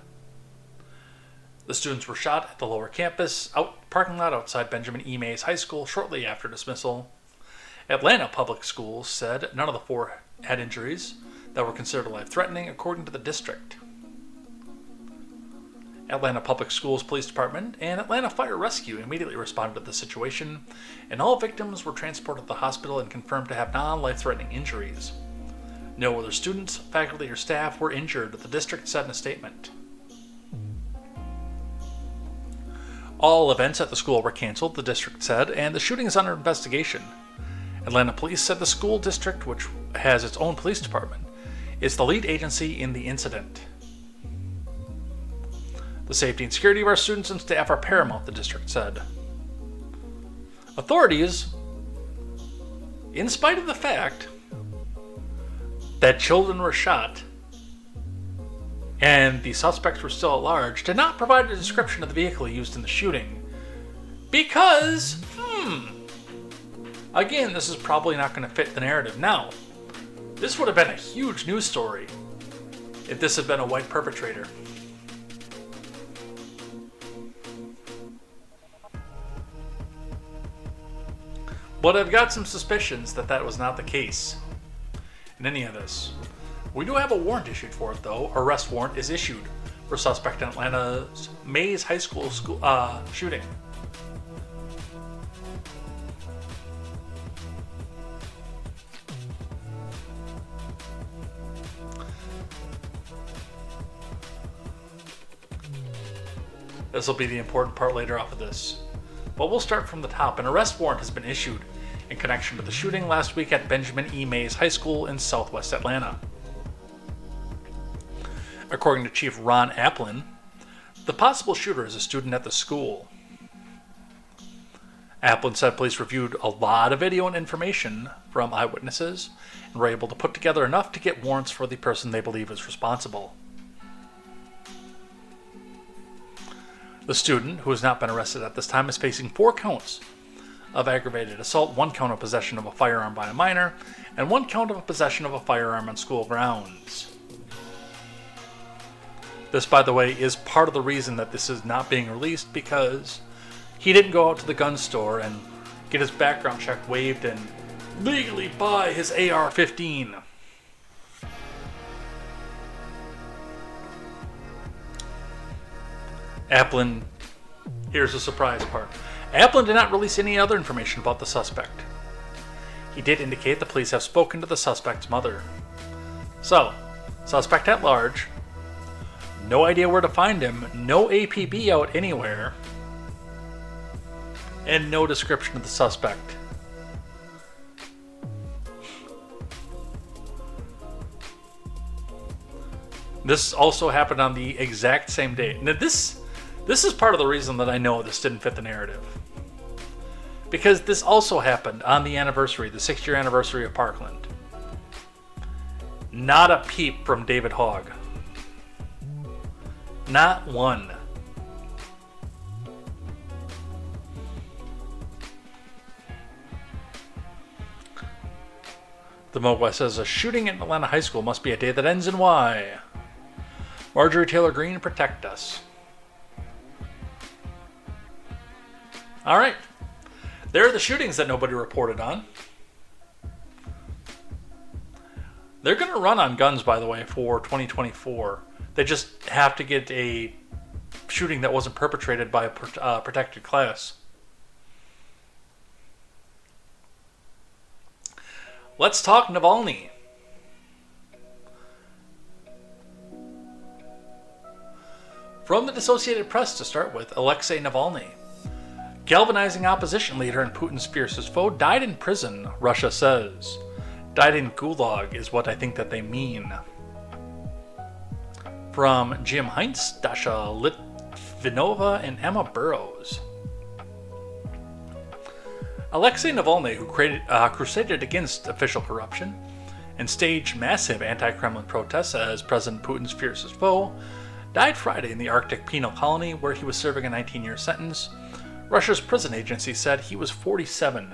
The students were shot at the lower campus parking lot outside Benjamin E. Mays High School shortly after dismissal. Atlanta Public Schools said none of the 4 had injuries that were considered life-threatening, according to the district. Atlanta Public Schools Police Department and Atlanta Fire Rescue immediately responded to the situation, and all victims were transported to the hospital and confirmed to have non-life-threatening injuries. No other students, faculty, or staff were injured, the district said in a statement. All events at the school were canceled, the district said, and the shooting is under investigation. Atlanta police said the school district, which has its own police department, is the lead agency in the incident. The safety and security of our students and staff are paramount, the district said. Authorities, in spite of the fact that children were shot and the suspects were still at large, did not provide a description of the vehicle used in the shooting. Because, again, this is probably not going to fit the narrative. Now, this would have been a huge news story if this had been a white perpetrator. But I've got some suspicions that that was not the case in any of this. We do have a warrant issued for it, though. Arrest warrant is issued for suspect in Atlanta's Mays High School shooting. This will be the important part later off of this. But we'll start from the top. An arrest warrant has been issued in connection to the shooting last week at Benjamin E. Mays High School in southwest Atlanta. According to Chief Ron Applin, the possible shooter is a student at the school. Applin said police reviewed a lot of video and information from eyewitnesses and were able to put together enough to get warrants for the person they believe is responsible. The student, who has not been arrested at this time, is facing 4 counts of aggravated assault, 1 count of possession of a firearm by a minor, and 1 count of possession of a firearm on school grounds. This, by the way, is part of the reason that this is not being released, because he didn't go out to the gun store and get his background check waived and legally buy his AR-15. Applin, here's the surprise part. Applin did not release any other information about the suspect. He did indicate the police have spoken to the suspect's mother. So, suspect at large, no idea where to find him, no APB out anywhere, and no description of the suspect. This also happened on the exact same day. Now this is part of the reason that I know this didn't fit the narrative. Because this also happened on the anniversary, the 6-year anniversary of Parkland. Not a peep from David Hogg. Not one. The Mogwai says a shooting at Atlanta High School must be a day that ends in Y. Marjorie Taylor Greene, protect us. All right. There are the shootings that nobody reported on. They're going to run on guns, by the way, for 2024. They just have to get a shooting that wasn't perpetrated by a protected class. Let's talk Navalny. From the Associated Press to start with, Alexei Navalny, galvanizing opposition leader and Putin's fiercest foe, died in prison, Russia says. Died in Gulag is what I think that they mean. From Jim Heinz, Dasha Litvinova, and Emma Burrows. Alexei Navalny, who crusaded against official corruption and staged massive anti-Kremlin protests as President Putin's fiercest foe, died Friday in the Arctic penal colony where he was serving a 19-year sentence. Russia's prison agency said he was 47.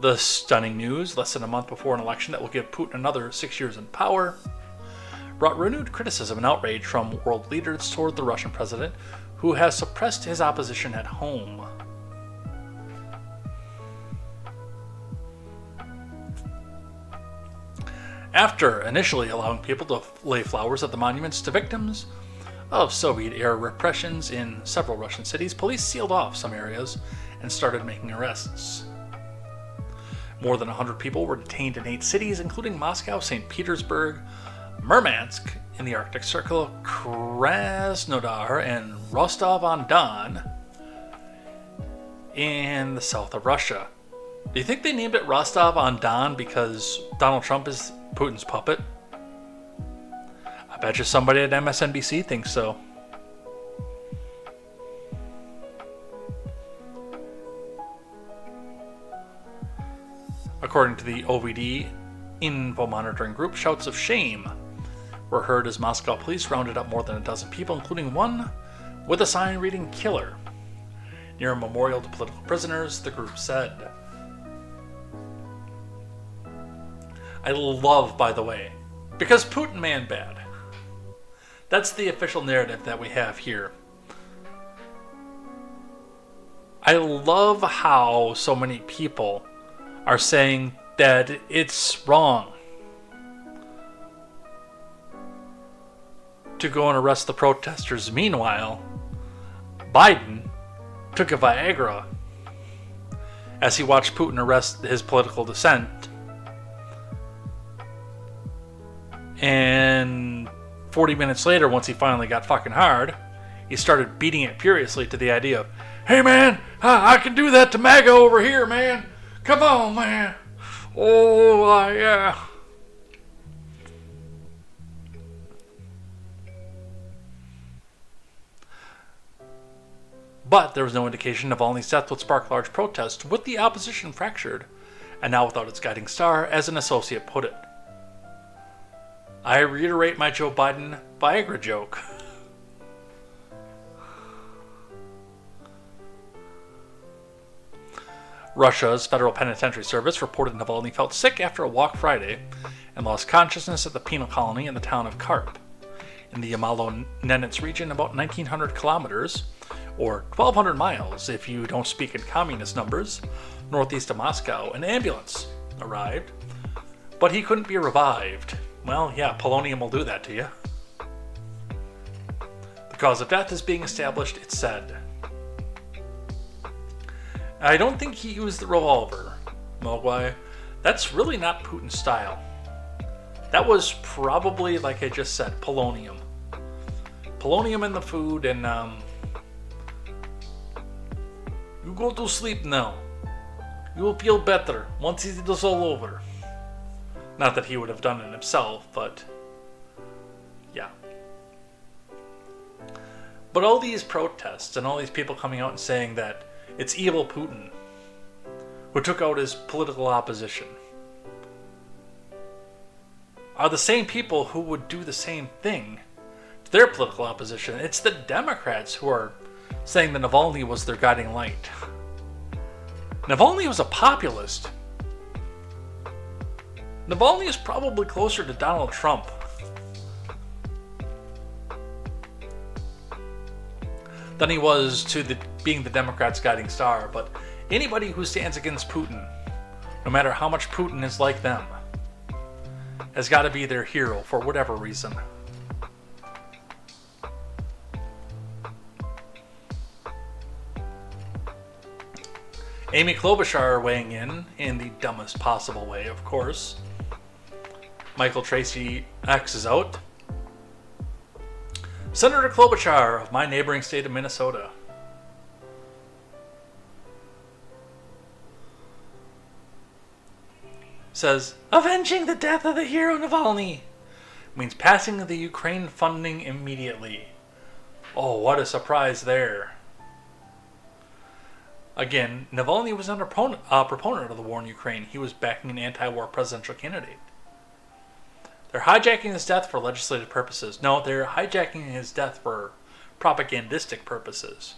The stunning news, less than a month before an election that will give Putin another 6 years in power, brought renewed criticism and outrage from world leaders toward the Russian president, who has suppressed his opposition at home. After initially allowing people to lay flowers at the monuments to victims of Soviet-era repressions in several Russian cities, police sealed off some areas and started making arrests. More than 100 people were detained in 8 cities, including Moscow, St. Petersburg, Murmansk in the Arctic Circle, Krasnodar, and Rostov-on-Don in the south of Russia. Do you think they named it Rostov-on-Don because Donald Trump is Putin's puppet? I bet you somebody at MSNBC thinks so. According to the OVD info monitoring group, shouts of shame were heard as Moscow police rounded up more than a dozen people, including one with a sign reading "Killer" near a memorial to political prisoners, the group said. I love, by the way, because Putin man bad. That's the official narrative that we have here. I love how so many people are saying that it's wrong to go and arrest the protesters. Meanwhile, Biden took a Viagra as he watched Putin arrest his political dissent. And 40 minutes later, once he finally got fucking hard, he started beating it furiously to the idea of, hey man, I can do that to MAGA over here, man. Come on, man. Oh, yeah. But there was no indication Navalny's death would spark large protests, with the opposition fractured, and now without its guiding star, as an associate put it. I reiterate my Joe Biden Viagra joke. Russia's Federal Penitentiary Service reported Navalny felt sick after a walk Friday and lost consciousness at the penal colony in the town of Karp, in the Yamalo-Nenets region, about 1,900 kilometers, or 1,200 miles if you don't speak in communist numbers, northeast of Moscow. An ambulance arrived, but he couldn't be revived. Well, yeah, polonium will do that to you. The cause of death is being established, it said. I don't think he used the revolver, Mogwai. That's really not Putin's style. That was probably, like I just said, polonium. Polonium in the food, and you go to sleep now. You will feel better once it is all over. Not that he would have done it himself, but yeah. But all these protests and all these people coming out and saying that it's evil Putin. who took out his political opposition, are the same people who would do the same thing to their political opposition. It's the Democrats who are saying that Navalny was their guiding light. Navalny was a populist. Navalny is probably closer to Donald Trump than he was to being the Democrats' guiding star. But anybody who stands against Putin, no matter how much Putin is like them, has got to be their hero for whatever reason. Amy Klobuchar weighing in the dumbest possible way, of course. Michael Tracy X is out. Senator Klobuchar of my neighboring state of Minnesota says, avenging the death of the hero Navalny means passing the Ukraine funding immediately. Oh, what a surprise there. Again, Navalny was not a proponent of the war in Ukraine. He was backing an anti-war presidential candidate. They're hijacking his death for legislative purposes. No, they're hijacking his death for propagandistic purposes.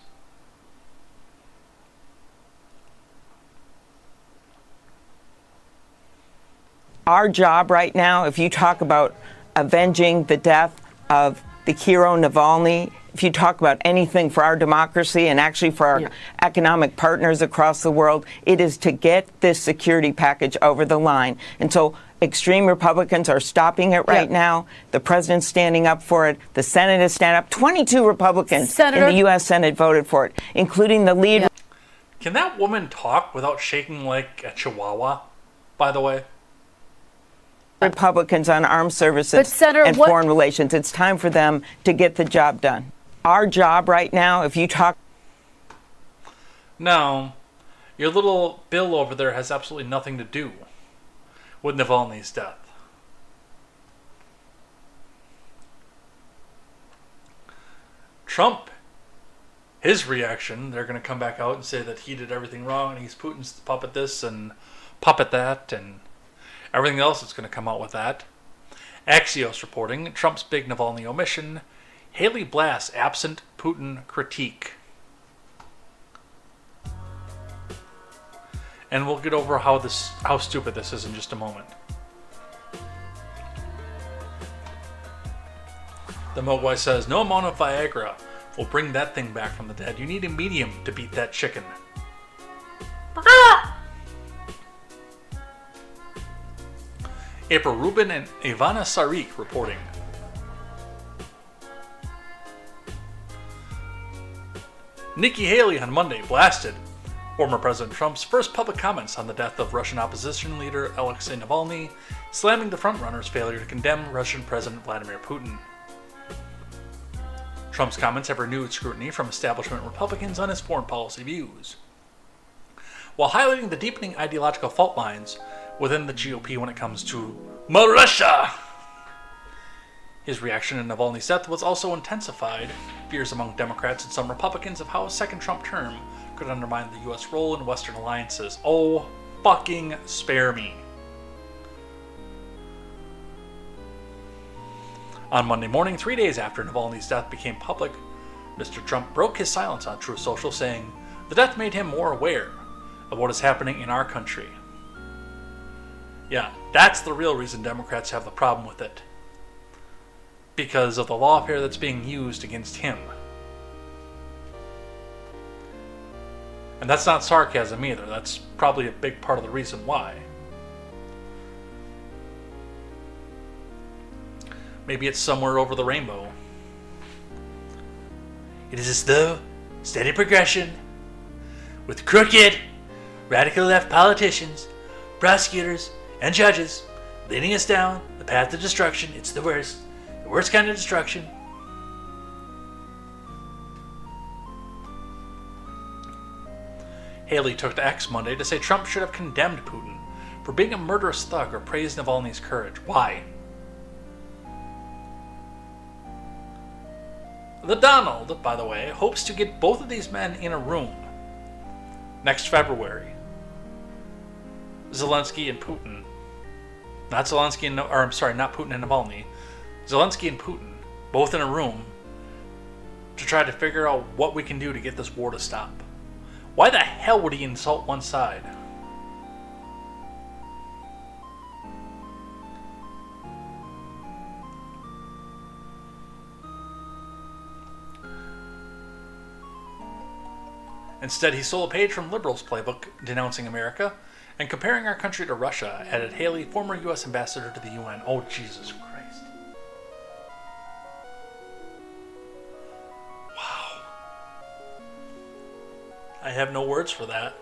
Our job right now, if you talk about avenging the death of the hero Navalny, if you talk about anything for our democracy and actually for our economic partners across the world, it is to get this security package over the line. And so extreme Republicans are stopping it right now. The president's standing up for it. The Senate is standing up. 22 Republicans in the U.S. Senate voted for it, including the lead. Can that woman talk without shaking like a chihuahua, by the way? Republicans on armed services and foreign relations. It's time for them to get the job done. Our job right now, if you talk... No, your little bill over there has absolutely nothing to do with Navalny's death. Trump, his reaction, they're going to come back out and say that he did everything wrong and he's Putin's puppet this and puppet that and everything else that's going to come out with that. Axios reporting, Trump's big Navalny omission, Haley blasts absent Putin critique. And we'll get over how stupid this is in just a moment. The Mogwai says, no amount of Viagra will bring that thing back from the dead. You need a medium to beat that chicken. April Rubin and Ivana Sarik reporting. Nikki Haley on Monday blasted former President Trump's first public comments on the death of Russian opposition leader Alexei Navalny, slamming the frontrunner's failure to condemn Russian President Vladimir Putin. Trump's comments have renewed scrutiny from establishment Republicans on his foreign policy views, while highlighting the deepening ideological fault lines within the GOP when it comes to Russia. His reaction to Navalny's death was also intensified fears among Democrats and some Republicans of how a second Trump term could undermine the U.S. role in Western alliances. Oh, fucking spare me. On Monday morning, 3 days after Navalny's death became public, Mr. Trump broke his silence on Truth Social, saying the death made him more aware of what is happening in our country. Yeah, that's the real reason Democrats have the problem with it. Because of the lawfare that's being used against him. And that's not sarcasm either. That's probably a big part of the reason why. Maybe it's somewhere over the rainbow. It is a slow, steady progression with crooked, radical left politicians, prosecutors, and judges leading us down the path to destruction. It's the worst kind of destruction. Haley took to X Monday to say Trump should have condemned Putin for being a murderous thug or praised Navalny's courage. Why? The Donald, by the way, hopes to get both of these men in a room next February Zelensky and Putin, not Zelensky and, or I'm sorry, not Putin and Navalny, Zelensky and Putin, both in a room to try to figure out what we can do to get this war to stop. Why the hell would he insult one side? Instead, he stole a page from Liberals' playbook denouncing America and comparing our country to Russia, added Haley, former U.S. ambassador to the UN. Oh, Jesus Christ. Wow. I have no words for that.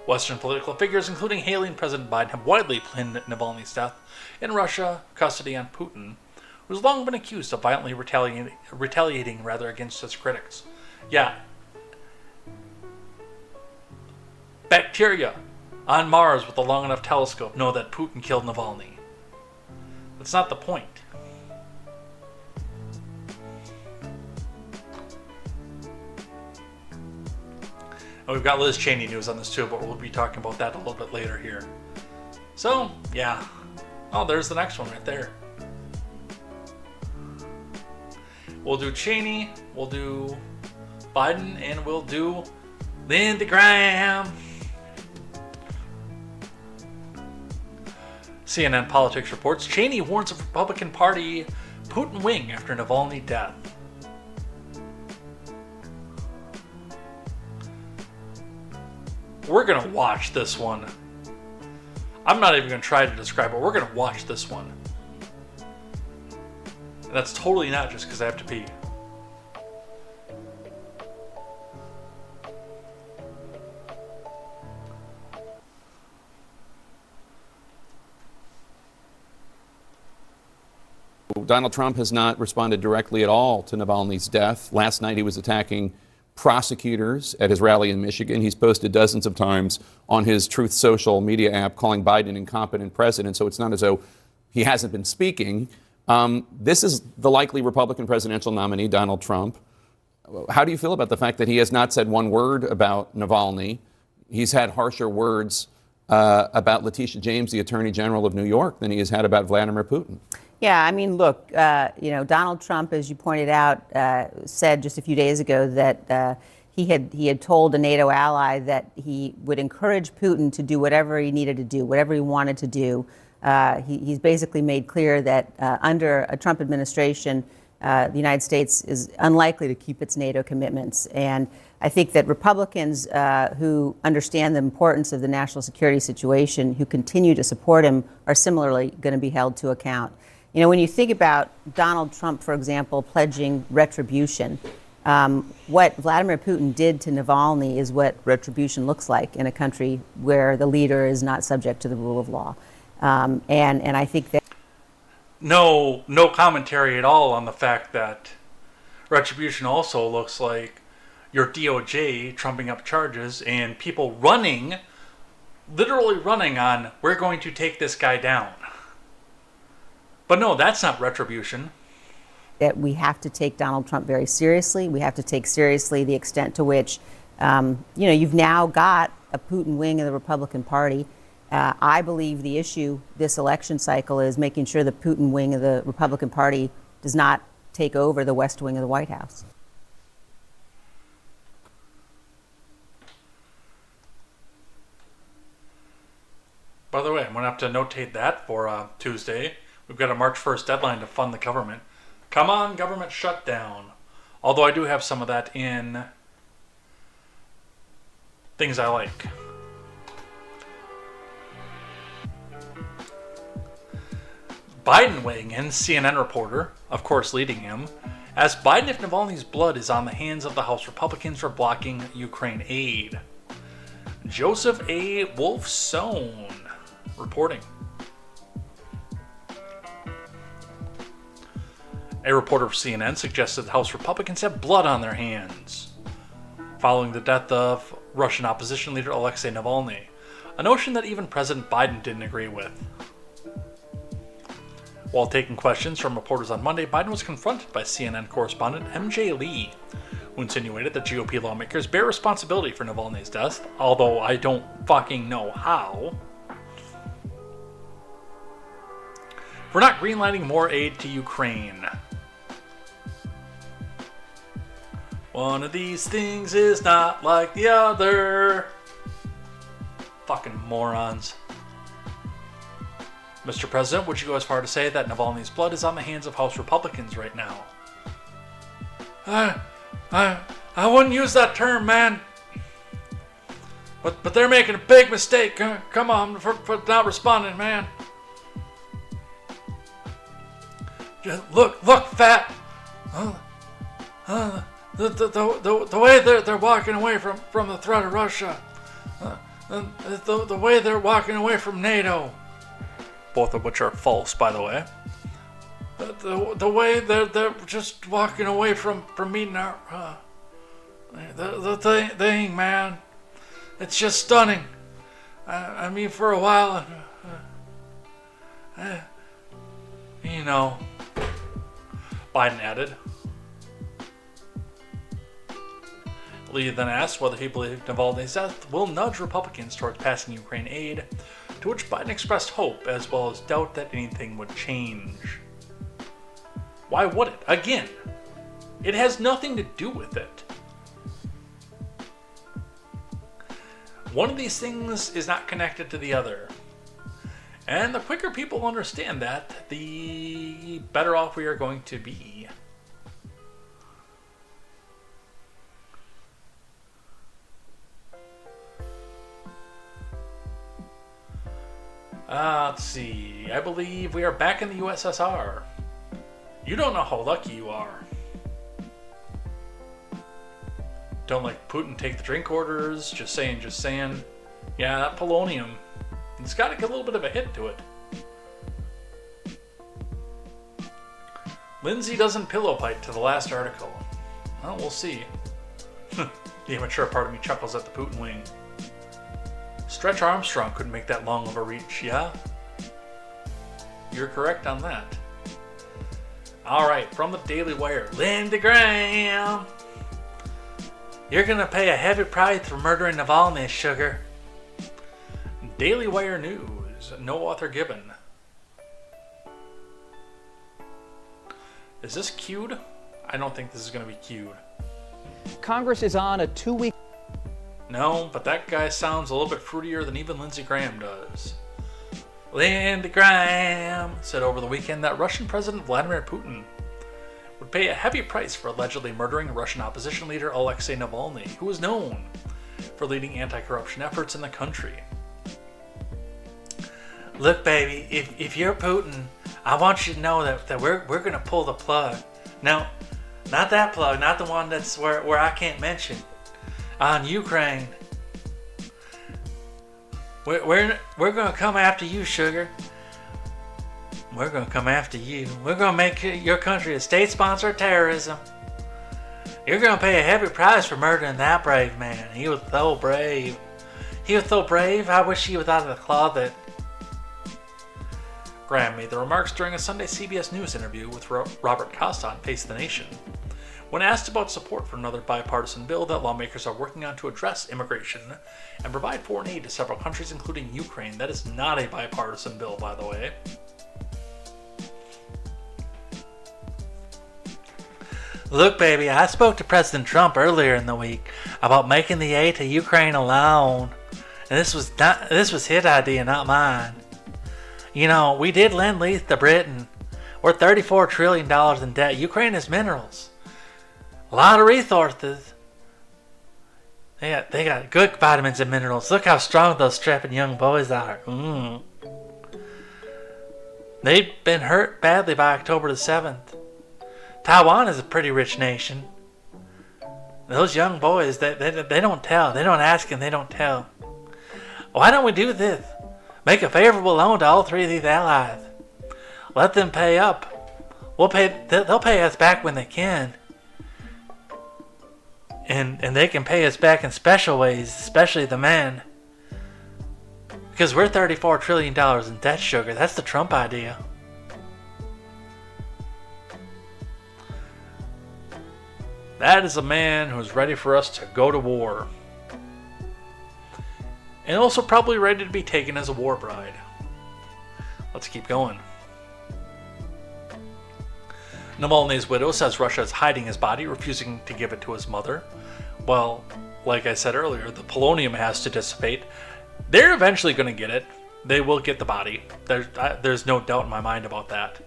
Western political figures, including Haley and President Biden, have widely pinned Navalny's death in Russia custody on Putin, who has long been accused of violently retaliating against his critics. Yeah. Bacteria on Mars with a long enough telescope know that Putin killed Navalny. That's not the point. And we've got Liz Cheney news on this too, but we'll be talking about that a little bit later here. So, yeah. Oh, there's the next one right there. We'll do Cheney, we'll do Biden, and we'll do Lindsey Graham. CNN Politics reports Cheney warns of Republican Party Putin wing after Navalny death. We're going to watch this one. I'm not even going to try to describe it. We're going to watch this one. And that's totally not just because I have to pee. Donald Trump has not responded directly at all to Navalny's death. Last night he was attacking prosecutors at his rally in Michigan. He's posted dozens of times on his Truth Social media app calling Biden an incompetent president, so it's not as though he hasn't been speaking. This is the likely Republican presidential nominee, Donald Trump. How do you feel about the fact that he has not said one word about Navalny? He's had harsher words about Letitia James, the Attorney General of New York, than he has had about Vladimir Putin. Yeah, I mean, look, Donald Trump, as you pointed out, said just a few days ago that he had told a NATO ally that he would encourage Putin to do whatever he needed to do, whatever he wanted to do. He's basically made clear that under a Trump administration, the United States is unlikely to keep its NATO commitments. And I think that Republicans who understand the importance of the national security situation, who continue to support him, are similarly going to be held to account. You know, when you think about Donald Trump, for example, pledging retribution, what Vladimir Putin did to Navalny is what retribution looks like in a country where the leader is not subject to the rule of law. And I think that no commentary at all on the fact that retribution also looks like your DOJ trumping up charges and people literally running on, we're going to take this guy down. But no, that's not retribution. That we have to take Donald Trump very seriously. We have to take seriously the extent to which, you've now got a Putin wing of the Republican Party. I believe the issue this election cycle is making sure the Putin wing of the Republican Party does not take over the West Wing of the White House. By the way, I'm going to have to notate that for Tuesday. We've got a March 1st deadline to fund the government. Come on, government shutdown. Although I do have some of that in things I like. Biden weighing in, CNN reporter, of course leading him, asked Biden if Navalny's blood is on the hands of the House Republicans for blocking Ukraine aid. Joseph A. Wolfson reporting. A reporter for CNN suggested the House Republicans have blood on their hands following the death of Russian opposition leader Alexei Navalny, a notion that even President Biden didn't agree with. While taking questions from reporters on Monday, Biden was confronted by CNN correspondent MJ Lee, who insinuated that GOP lawmakers bear responsibility for Navalny's death, although I don't fucking know how. For not greenlighting more aid to Ukraine. One of these things is not like the other. Fucking morons. Mr. President, would you go as far to say that Navalny's blood is on the hands of House Republicans right now? I wouldn't use that term, man. But they're making a big mistake. Come on, for not responding, man. Just look, fat. The way they're walking away from the threat of Russia. The way they're walking away from NATO. Both of which are false, by the way. The way they're just walking away from meeting our the thing, man. It's just stunning. I mean, for a while, you know. Biden added. Lee then asked whether he believed Navalny's death will nudge Republicans towards passing Ukraine aid, to which Biden expressed hope as well as doubt that anything would change. Why would it? Again, it has nothing to do with it. One of these things is not connected to the other. And the quicker people understand that, the better off we are going to be. Let's see. I believe we are back in the USSR. You don't know how lucky you are. Don't like Putin take the drink orders. Just saying. Yeah, that polonium. It's got to get a little bit of a hit to it. Lindsay doesn't pillow fight to the last article. Well, we'll see. The immature part of me chuckles at the Putin wing. Stretch Armstrong couldn't make that long of a reach, yeah? You're correct on that. Alright, from the Daily Wire, Linda Graham! You're gonna pay a heavy price for murdering Navalny, sugar. Daily Wire News, no author given. Is this cued? I don't think this is gonna be cued. Congress is on a 2-week... No, but that guy sounds a little bit fruitier than even Lindsey Graham does. Lindsey Graham said over the weekend that Russian President Vladimir Putin would pay a heavy price for allegedly murdering Russian opposition leader Alexei Navalny, who is known for leading anti-corruption efforts in the country. Look, baby, if you're Putin, I want you to know that we're going to pull the plug. No, not that plug, not the one that's where I can't mention. On Ukraine. We're going to come after you, sugar. We're going to come after you. We're going to make your country a state sponsor of terrorism. You're going to pay a heavy price for murdering that brave man. He was so brave. He was so brave, I wish he was out of the closet. Graham made the remarks during a Sunday CBS News interview with Robert Costa on Face the Nation. When asked about support for another bipartisan bill that lawmakers are working on to address immigration and provide foreign aid to several countries, including Ukraine, that is not a bipartisan bill, by the way. Look, baby, I spoke to President Trump earlier in the week about making the aid to Ukraine alone. And this was his idea, not mine. You know, we did lend lease to Britain. We're $34 trillion in debt. Ukraine has minerals. A lot of resources. They got good vitamins and minerals. Look how strong those strapping young boys are. They've been hurt badly by October the 7th. Taiwan is a pretty rich nation. Those young boys, they don't tell. They don't ask and they don't tell. Why don't we do this? Make a favorable loan to all three of these allies. Let them pay up. They'll pay us back when they can. And they can pay us back in special ways, especially the men. Because we're $34 trillion in debt, sugar. That's the Trump idea. That is a man who's ready for us to go to war. And also probably ready to be taken as a war bride. Let's keep going. Navalny's widow says Russia is hiding his body, refusing to give it to his mother. Well, like I said earlier, the polonium has to dissipate. They're eventually going to get it. They will get the body. There's no doubt in my mind about that.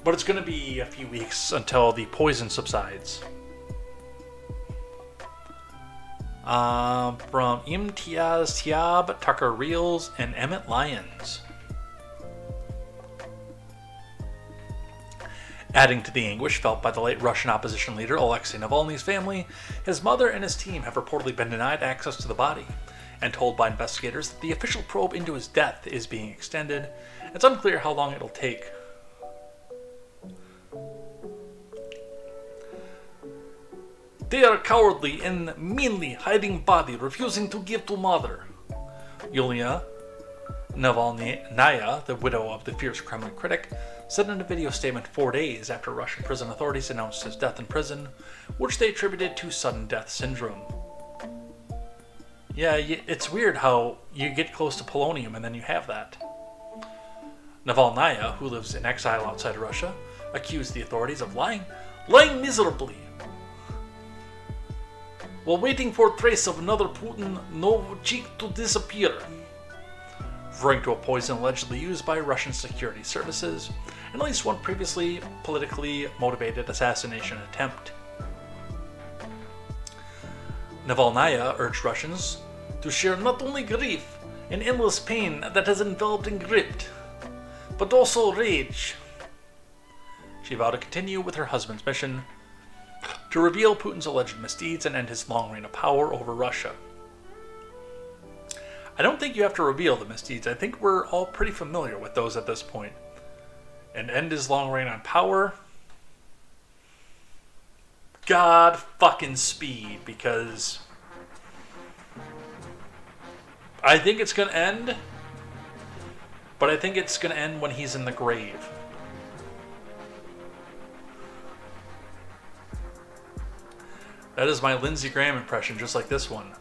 But it's going to be a few weeks until the poison subsides. From Imtiaz Tiab, Tucker Reels, and Emmett Lyons. Adding to the anguish felt by the late Russian opposition leader Alexei Navalny's family, his mother and his team have reportedly been denied access to the body, and told by investigators that the official probe into his death is being extended. It's unclear how long it'll take. They are cowardly and meanly hiding body, refusing to give to mother. Yulia Navalnaya, the widow of the fierce Kremlin critic, said in a video statement 4 days after Russian prison authorities announced his death in prison, which they attributed to sudden death syndrome. Yeah, it's weird how you get close to polonium and then you have that. Navalnaya, who lives in exile outside Russia, accused the authorities of lying miserably while waiting for a trace of another Putin Novichok to disappear, referring to a poison allegedly used by Russian security services in at least one previously politically motivated assassination attempt. Navalnaya urged Russians to share not only grief and endless pain that has enveloped and gripped, but also rage. She vowed to continue with her husband's mission to reveal Putin's alleged misdeeds and end his long reign of power over Russia. I don't think you have to reveal the misdeeds. I think we're all pretty familiar with those at this point. And end his long reign on power? God fucking speed, because I think it's going to end, but I think it's going to end when he's in the grave. That is my Lindsey Graham impression, just like this one.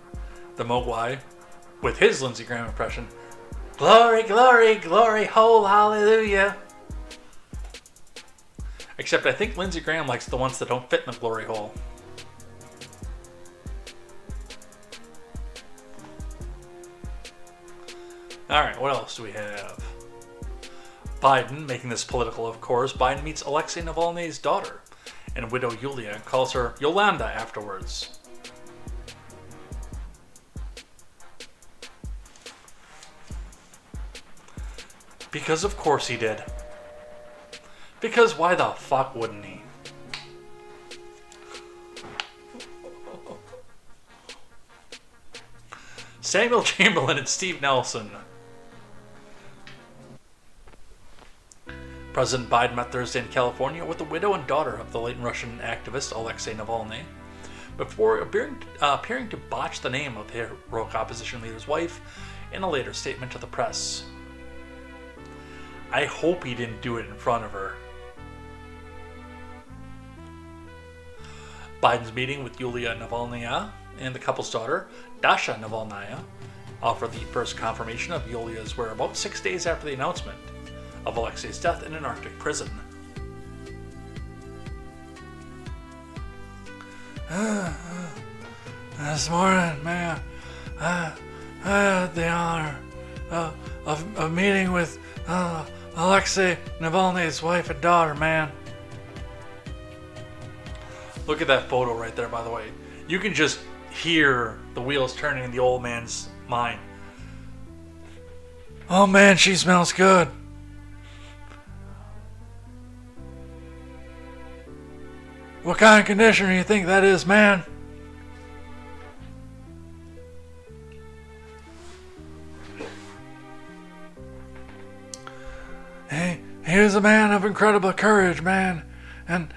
The Mogwai, with his Lindsey Graham impression. Glory, glory, glory, hole, hallelujah. Except I think Lindsey Graham likes the ones that don't fit in the glory hole. Alright, what else do we have? Biden, making this political of course, Biden meets Alexei Navalny's daughter, and widow Yulia calls her Yolanda afterwards. Because of course he did. Because why the fuck wouldn't he? Samuel Chamberlain and Steve Nelson. President Biden met Thursday in California with the widow and daughter of the late Russian activist Alexei Navalny, before appearing to botch the name of the heroic opposition leader's wife in a later statement to the press. I hope he didn't do it in front of her. Biden's meeting with Yulia Navalnaya and the couple's daughter, Dasha Navalnaya, offered the first confirmation of Yulia's whereabouts 6 days after the announcement of Alexei's death in an Arctic prison. This morning, man, I had the honor of meeting with Alexei Navalny's wife and daughter, man. Look at that photo right there, by the way. You can just hear the wheels turning in the old man's mind. Oh man, she smells good. What kind of conditioner do you think that is, man? He was a man of incredible courage, man. And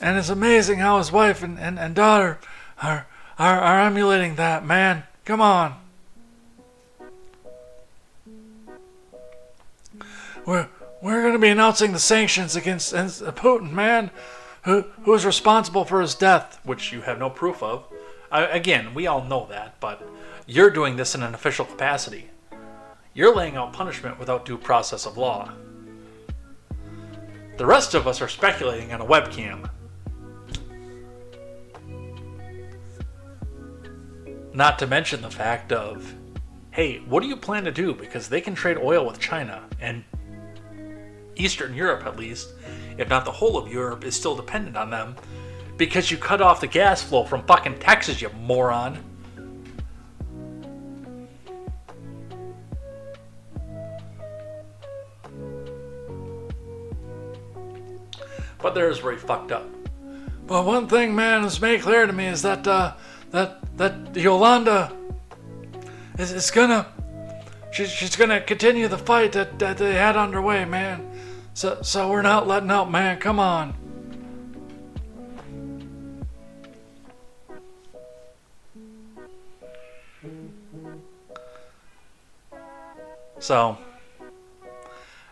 it's amazing how his wife and daughter are emulating that, man. Come on. We're going to be announcing the sanctions against Putin, man. who's responsible for his death, which you have no proof of. Again, we all know that, but you're doing this in an official capacity. You're laying out punishment without due process of law. The rest of us are speculating on a webcam. Not to mention the fact of, hey, what do you plan to do? Because they can trade oil with China, and Eastern Europe at least, if not the whole of Europe, is still dependent on them because you cut off the gas flow from fucking Texas, you moron. But there's where he fucked up. But one thing, man, is made clear to me is that Yolanda is gonna she's gonna continue the fight that they had underway, man. So we're not letting up, man. Come on. So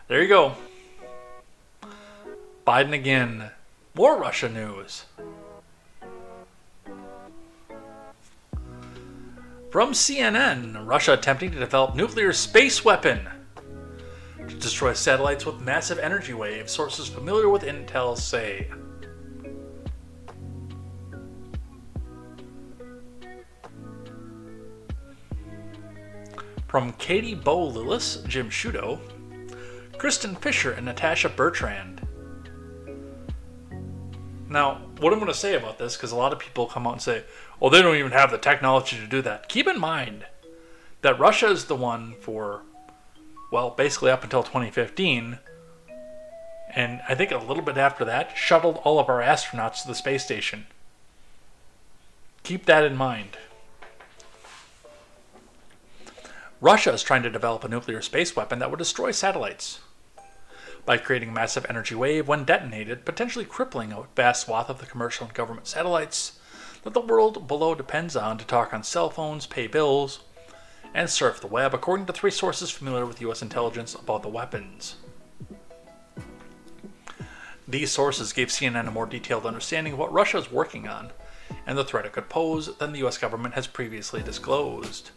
there you go. Biden again. More Russia news. From CNN, Russia attempting to develop nuclear space weapon to destroy satellites with massive energy waves, sources familiar with intel say. From Katie Bo Lillis, Jim Shudo, Kristen Fisher, and Natasha Bertrand. Now, what I'm going to say about this, because a lot of people come out and say, oh, they don't even have the technology to do that. Keep in mind that Russia is the one for, well, basically up until 2015, and I think a little bit after that, shuttled all of our astronauts to the space station. Keep that in mind. Russia is trying to develop a nuclear space weapon that would destroy satellites by creating a massive energy wave when detonated, potentially crippling a vast swath of the commercial and government satellites that the world below depends on to talk on cell phones, pay bills, and surf the web, according to 3 sources familiar with U.S. intelligence about the weapons. These sources gave CNN a more detailed understanding of what Russia is working on and the threat it could pose than the U.S. government has previously disclosed.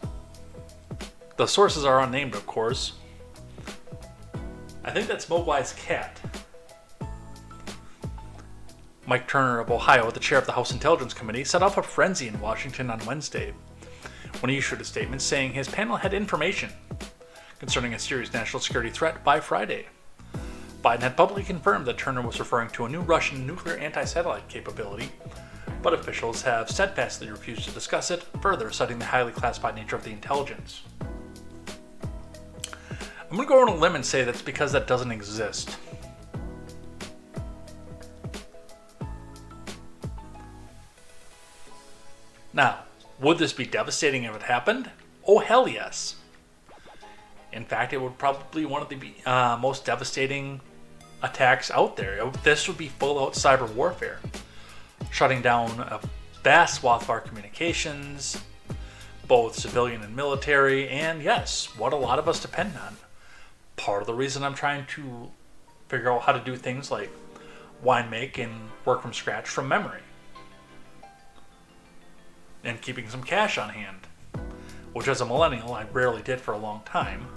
The sources are unnamed, of course. I think that's Mogwai's cat. Mike Turner of Ohio, the chair of the House Intelligence Committee, set off a frenzy in Washington on Wednesday when he issued a statement saying his panel had information concerning a serious national security threat by Friday. Biden had publicly confirmed that Turner was referring to a new Russian nuclear anti-satellite capability, but officials have steadfastly refused to discuss it, further citing the highly classified nature of the intelligence. I'm going to go on a limb and say that's because that doesn't exist. Now, would this be devastating if it happened? Oh, hell yes. In fact, it would probably be one of the most devastating attacks out there. This would be full-out cyber warfare, shutting down a vast swath of our communications, both civilian and military, and yes, what a lot of us depend on. Part of the reason I'm trying to figure out how to do things like wine make and work from scratch from memory. And keeping some cash on hand, which as a millennial I rarely did for a long time.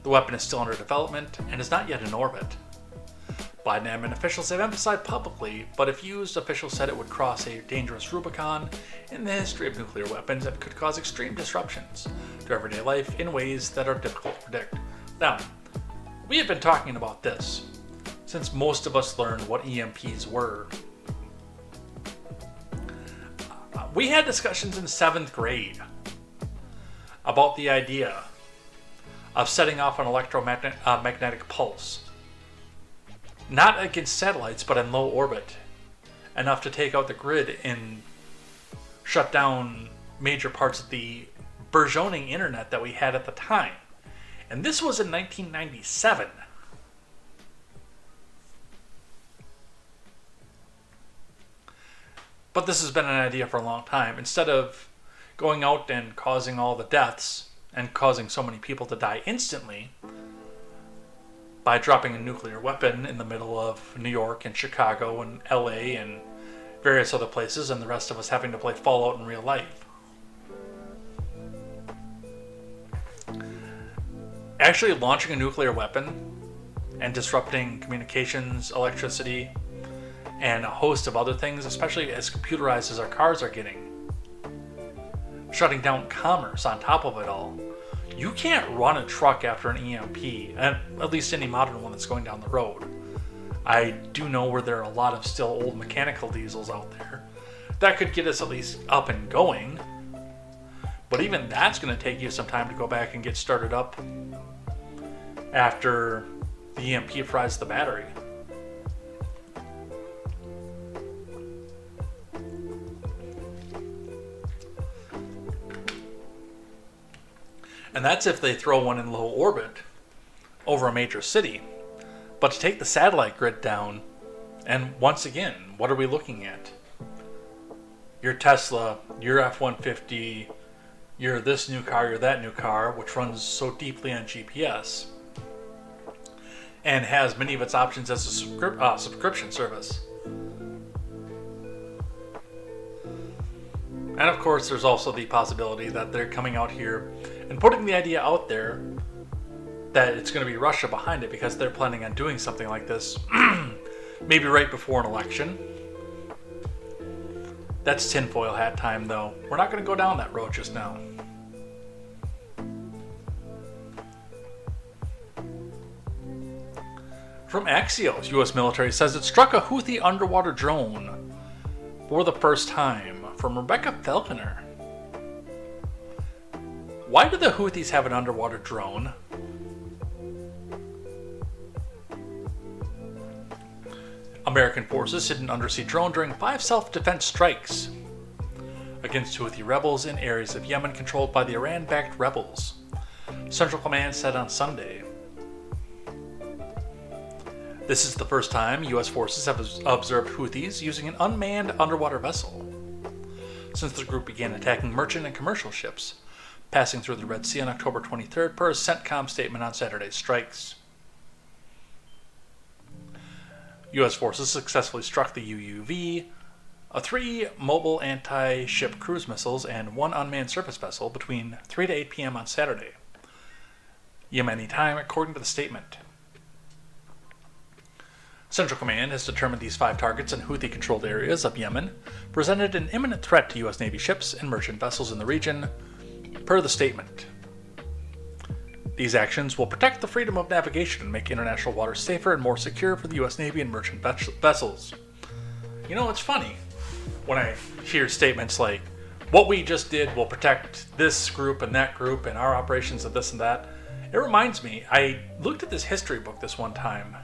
The weapon is still under development and is not yet in orbit. Biden admin officials have emphasized publicly, but if used, officials said it would cross a dangerous Rubicon in the history of nuclear weapons and could cause extreme disruptions to everyday life in ways that are difficult to predict. Now, we have been talking about this since most of us learned what EMPs were. We had discussions in 7th grade about the idea of setting off an electromagnetic pulse. Not against satellites, but in low orbit, enough to take out the grid and shut down major parts of the burgeoning internet that we had at the time. And this was in 1997. But this has been an idea for a long time. Instead of going out and causing all the deaths and causing so many people to die instantly by dropping a nuclear weapon in the middle of New York and Chicago and LA and various other places, and the rest of us having to play Fallout in real life. Actually launching a nuclear weapon and disrupting communications, electricity, and a host of other things, especially as computerized as our cars are getting. Shutting down commerce on top of it all. You can't run a truck after an EMP, at least any modern one that's going down the road. I do know where there are a lot of still old mechanical diesels out there. That could get us at least up and going. But even that's going to take you some time to go back and get started up after the EMP fries the battery. And that's if they throw one in low orbit over a major city. But to take the satellite grid down, and once again, what are we looking at? Your Tesla, your F-150, your this new car, your that new car, which runs so deeply on GPS and has many of its options as a subscription service. And of course, there's also the possibility that they're coming out here and putting the idea out there that it's going to be Russia behind it because they're planning on doing something like this maybe right before an election. That's tinfoil hat time, though. We're not going to go down that road just now. From Axios, U.S. military says it struck a Houthi underwater drone for the first time. From Rebecca Falconer. Why do the Houthis have an underwater drone? American forces hit an undersea drone during 5 self-defense strikes against Houthi rebels in areas of Yemen controlled by the Iran-backed rebels, Central Command said on Sunday. This is the first time U.S. forces have observed Houthis using an unmanned underwater vessel since the group began attacking merchant and commercial ships passing through the Red Sea on October 23rd per a CENTCOM statement on Saturday's strikes. U.S. forces successfully struck the UUV, 3 mobile anti-ship cruise missiles, and 1 unmanned surface vessel between 3 to 8 p.m. on Saturday, Yemeni time, according to the statement. Central Command has determined these 5 targets in Houthi-controlled areas of Yemen presented an imminent threat to U.S. Navy ships and merchant vessels in the region, per the statement. These actions will protect the freedom of navigation and make international waters safer and more secure for the U.S. Navy and merchant vessels. You know, it's funny when I hear statements like, what we just did will protect this group and that group and our operations of this and that. It reminds me, I looked at this history book this one time,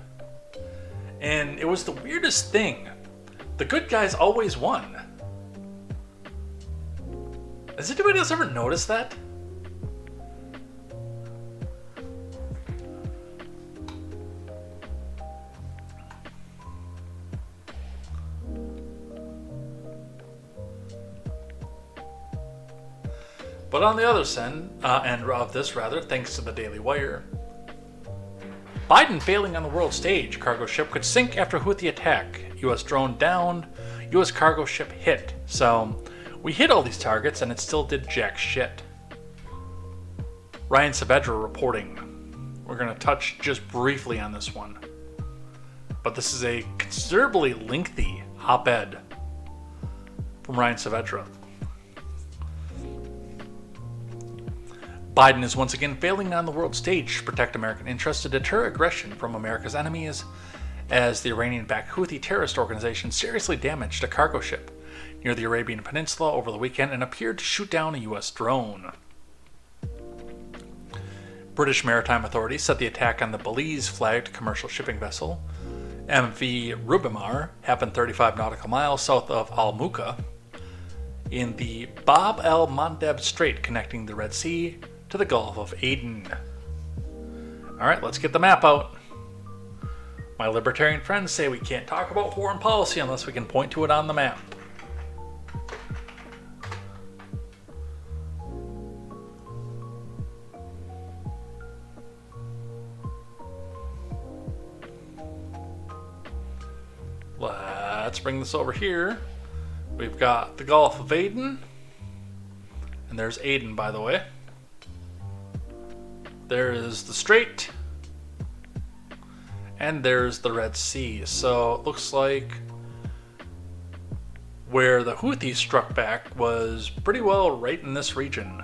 and it was the weirdest thing. The good guys always won. Has anybody else ever noticed that? But on the other end of this, thanks to the Daily Wire, Biden failing on the world stage. Cargo ship could sink after Houthi attack. U.S. drone downed. U.S. cargo ship hit. So, we hit all these targets and it still did jack shit. Ryan Saavedra reporting. We're going to touch just briefly on this one. But this is a considerably lengthy op-ed from Ryan Saavedra. Biden is once again failing on the world stage to protect American interests to deter aggression from America's enemies as the Iranian-backed Houthi terrorist organization seriously damaged a cargo ship near the Arabian Peninsula over the weekend and appeared to shoot down a U.S. drone. British maritime authorities said the attack on the Belize-flagged commercial shipping vessel MV Rubimar happened 35 nautical miles south of Al-Muka in the Bab el-Mandeb Strait connecting the Red Sea to the Gulf of Aden. Alright, let's get the map out. My libertarian friends say we can't talk about foreign policy unless we can point to it on the map. let's bring this over here. We've got the Gulf of Aden. And there's Aden, by the way. There is the Strait. And there's the Red Sea. So it looks like where the Houthis struck back was pretty well right in this region.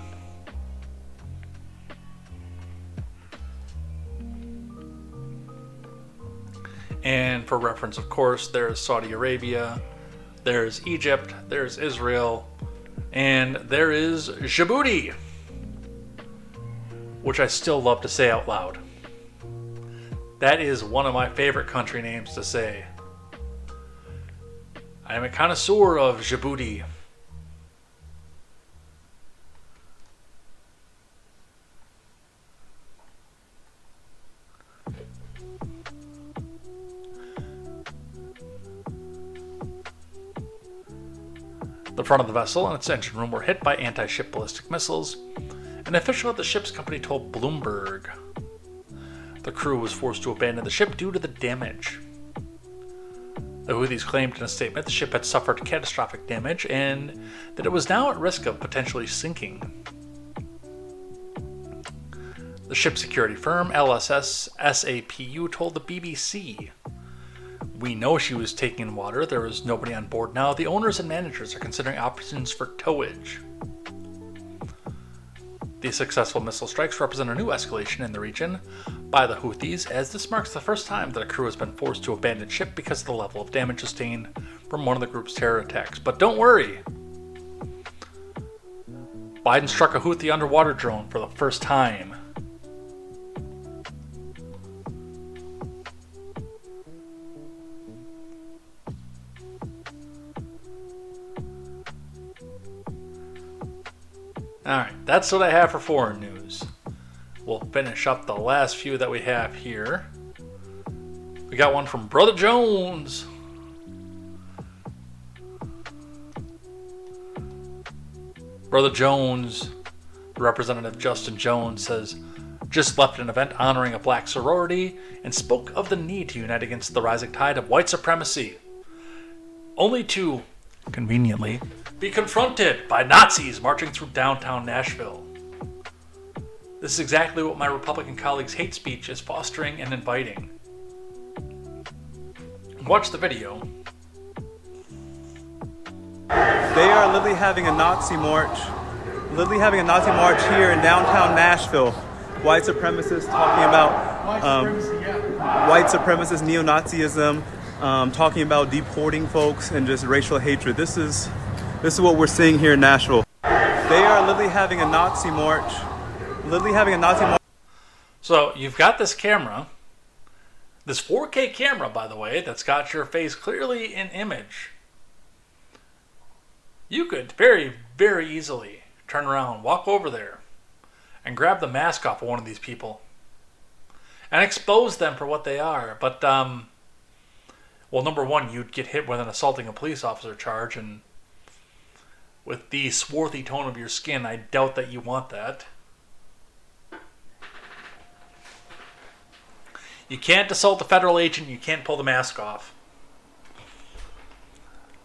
And for reference, of course, there's Saudi Arabia, there's Egypt, there's Israel, and there is Djibouti, which I still love to say out loud. That is one of my favorite country names to say. I am a connoisseur of Djibouti. The front of the vessel and its engine room were hit by anti-ship ballistic missiles. An official at the ship's company told Bloomberg. The crew was forced to abandon the ship due to the damage. The Houthis claimed in a statement the ship had suffered catastrophic damage and that it was now at risk of potentially sinking. The ship security firm LSS SAPU told the BBC, "We know she was taking in water. There is nobody on board now. The owners and managers are considering options for towage." These successful missile strikes represent a new escalation in the region by the Houthis, as this marks the first time that a crew has been forced to abandon ship because of the level of damage sustained from one of the group's terror attacks. But don't worry. Biden struck a Houthi underwater drone for the first time. Alright, that's what I have for foreign news. We'll finish up the last few that we have here. We got one from Brother Jones. Brother Jones, Representative Justin Jones, says, just left an event honoring a black sorority and spoke of the need to unite against the rising tide of white supremacy. Only to, conveniently, be confronted by Nazis marching through downtown Nashville. This is exactly what my Republican colleagues' hate speech is fostering and inviting. Watch the video. They are literally having a Nazi march. Here in downtown Nashville. White supremacists talking about white supremacist neo-Nazism, talking about deporting folks and just racial hatred. This is what we're seeing here in Nashville. They are literally having a Nazi march. So you've got this camera, this 4K camera, by the way, that's got your face clearly in image. You could very, very easily turn around, walk over there, and grab the mask off of one of these people and expose them for what they are. But, well, number one, you'd get hit with an assaulting a police officer charge, and with the swarthy tone of your skin, I doubt that you want that. You can't assault a federal agent, you can't pull the mask off.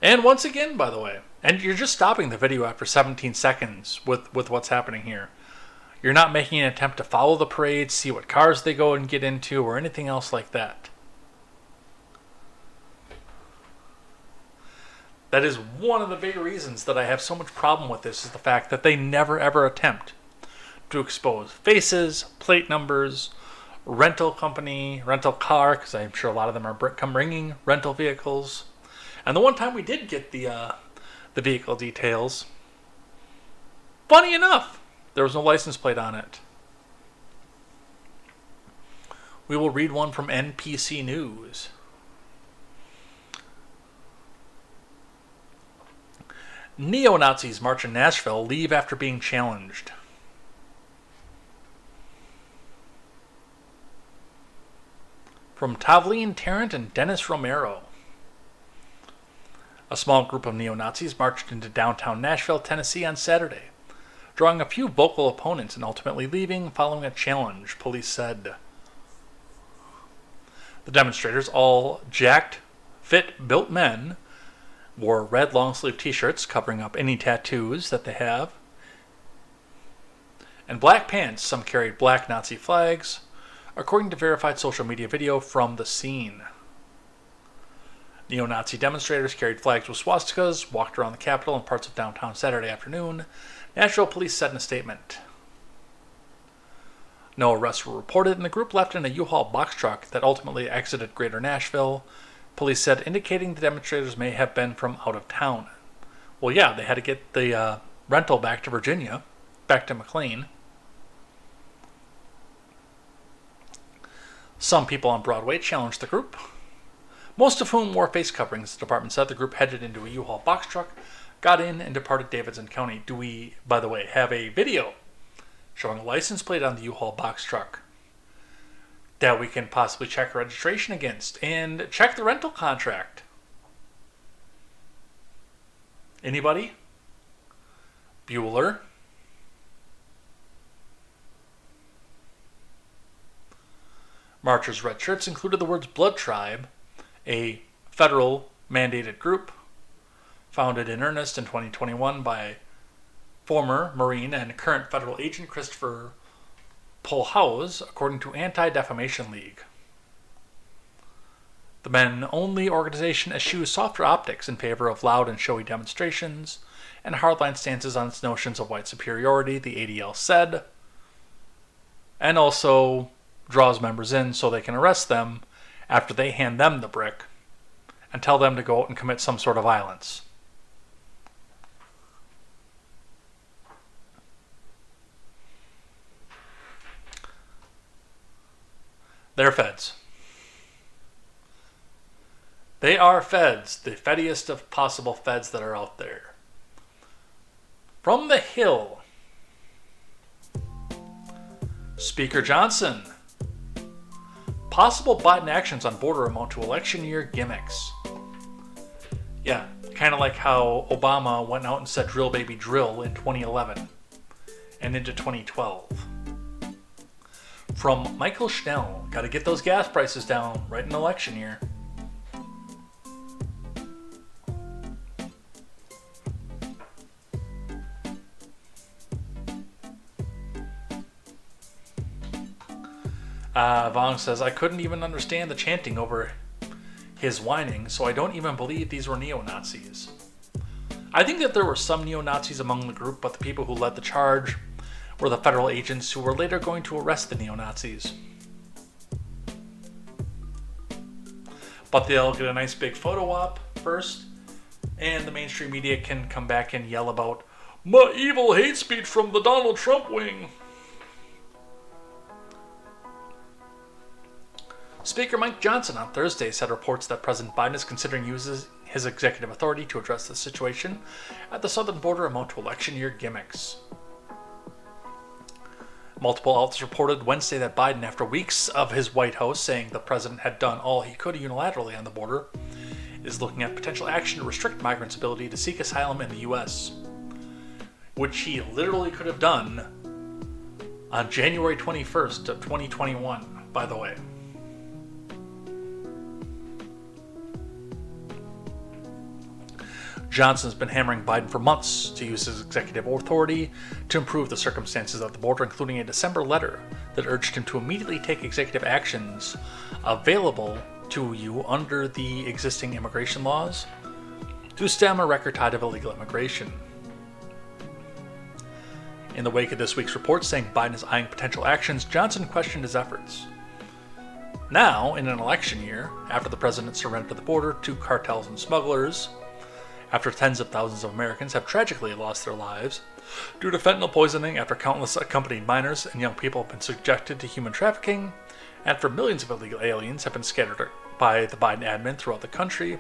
And once again, by the way, and you're just stopping the video after 17 seconds with what's happening here. You're not making an attempt to follow the parade, see what cars they go and get into, or anything else like that. That is one of the big reasons that I have so much problem with this, is the fact that they never ever attempt to expose faces, plate numbers, rental company, rental car, because I'm sure a lot of them are bringing rental vehicles. And the one time we did get the vehicle details, funny enough, there was no license plate on it. We will read one from NPC News. Neo-Nazis march in Nashville, leave after being challenged. From Tavleen Tarrant and Dennis Romero. A small group of neo-Nazis marched into downtown Nashville, Tennessee on Saturday, drawing a few vocal opponents and ultimately leaving following a challenge, police said. The demonstrators, all jacked, fit, built men, wore red long-sleeve t-shirts covering up any tattoos that they have, and black pants. Some carried black Nazi flags, according to verified social media video from the scene. Neo-Nazi demonstrators carried flags with swastikas, walked around the Capitol and parts of downtown Saturday afternoon, Nashville police said in a statement. No arrests were reported, and the group left in a U-Haul box truck that ultimately exited Greater Nashville, police said, indicating the demonstrators may have been from out of town. Well, yeah, they had to get the rental back to Virginia, back to McLean. Some people on Broadway challenged the group, most of whom wore face coverings. The department said the group headed into a U-Haul box truck, got in, and departed Davidson County. Do we, by the way, have a video showing a license plate on the U-Haul box truck that we can possibly check registration against and check the rental contract? Anybody? Bueller? Marchers' red shirts included the words Blood Tribe, a federal mandated group founded in earnest in 2021 by former Marine and current federal agent Christopher Polhaus, according to Anti-Defamation League. The men-only organization eschews softer optics in favor of loud and showy demonstrations and hardline stances on its notions of white superiority, the ADL said, and also draws members in so they can arrest them after they hand them the brick and tell them to go out and commit some sort of violence. They're feds. They are feds, the fediest of possible feds that are out there. From the Hill, Speaker Johnson. Possible Biden actions on border amount to election year gimmicks. Yeah, kind of like how Obama went out and said drill baby drill in 2011 and into 2012. From Michael Schnell, got to get those gas prices down right in election year. Vong says, I couldn't even understand the chanting over his whining, so I don't even believe these were neo-Nazis. I think that there were some neo-Nazis among the group, but the people who led the charge were the federal agents who were later going to arrest the neo-Nazis. But they'll get a nice big photo op first, and the mainstream media can come back and yell about my evil hate speech from the Donald Trump wing. Speaker Mike Johnson on Thursday said reports that President Biden is considering using his executive authority to address the situation at the southern border amount to election year gimmicks. Multiple outlets reported Wednesday that Biden, after weeks of his White House saying the president had done all he could unilaterally on the border, is looking at potential action to restrict migrants' ability to seek asylum in the U.S., which he literally could have done on January 21st of 2021, by the way. Johnson's been hammering Biden for months to use his executive authority to improve the circumstances at the border, including a December letter that urged him to immediately take executive actions available to you under the existing immigration laws to stem a record tide of illegal immigration. In the wake of this week's report saying Biden is eyeing potential actions, Johnson questioned his efforts. Now, in an election year, after the president surrendered the border to cartels and smugglers, after tens of thousands of Americans have tragically lost their lives due to fentanyl poisoning, after countless accompanied minors and young people have been subjected to human trafficking, and after millions of illegal aliens have been scattered by the Biden admin throughout the country,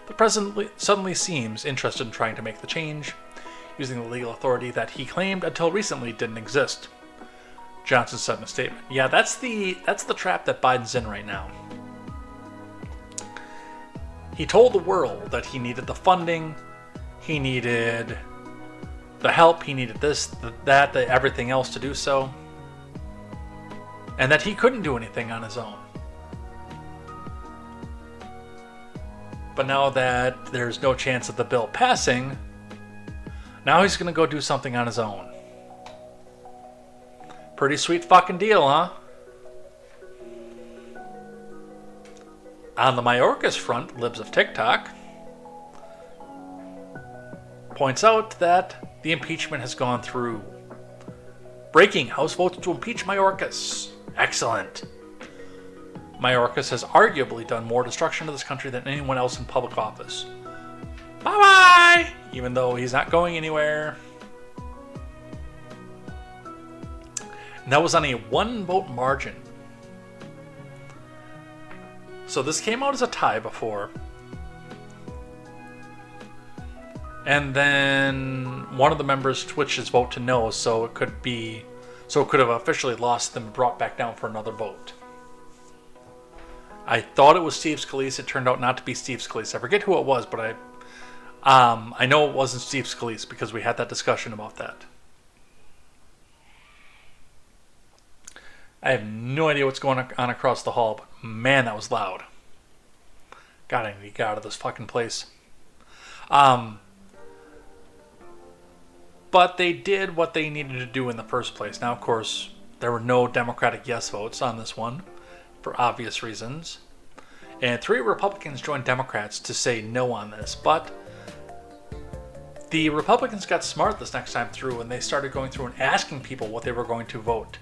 the president suddenly seems interested in trying to make the change, using the legal authority that he claimed until recently didn't exist. Johnson said in a statement, yeah, that's the trap that Biden's in right now. He told the world that he needed the funding, he needed the help, he needed this, that, everything else to do so, and that he couldn't do anything on his own. But now that there's no chance of the bill passing, now he's going to go do something on his own. Pretty sweet fucking deal, huh? On the Mayorkas front, Libs of TikTok points out that the impeachment has gone through. Breaking House votes to impeach Mayorkas. Excellent. Mayorkas has arguably done more destruction to this country than anyone else in public office. Bye-bye! Even though he's not going anywhere. And that was on a 1-vote margin. So this came out as a tie before. And then one of the members switched his vote to no, so it could have officially lost them and brought back down for another vote. I thought it was Steve Scalise. It turned out not to be Steve Scalise. I forget who it was, but I know it wasn't Steve Scalise because we had that discussion about that. I have no idea what's going on across the hall, but man, that was loud. God, I need to get out of this fucking place. But they did what they needed to do in the first place. Now, of course, there were no Democratic yes votes on this one, for obvious reasons. And 3 Republicans joined Democrats to say no on this, but the Republicans got smart this next time through, and they started going through and asking people what they were going to vote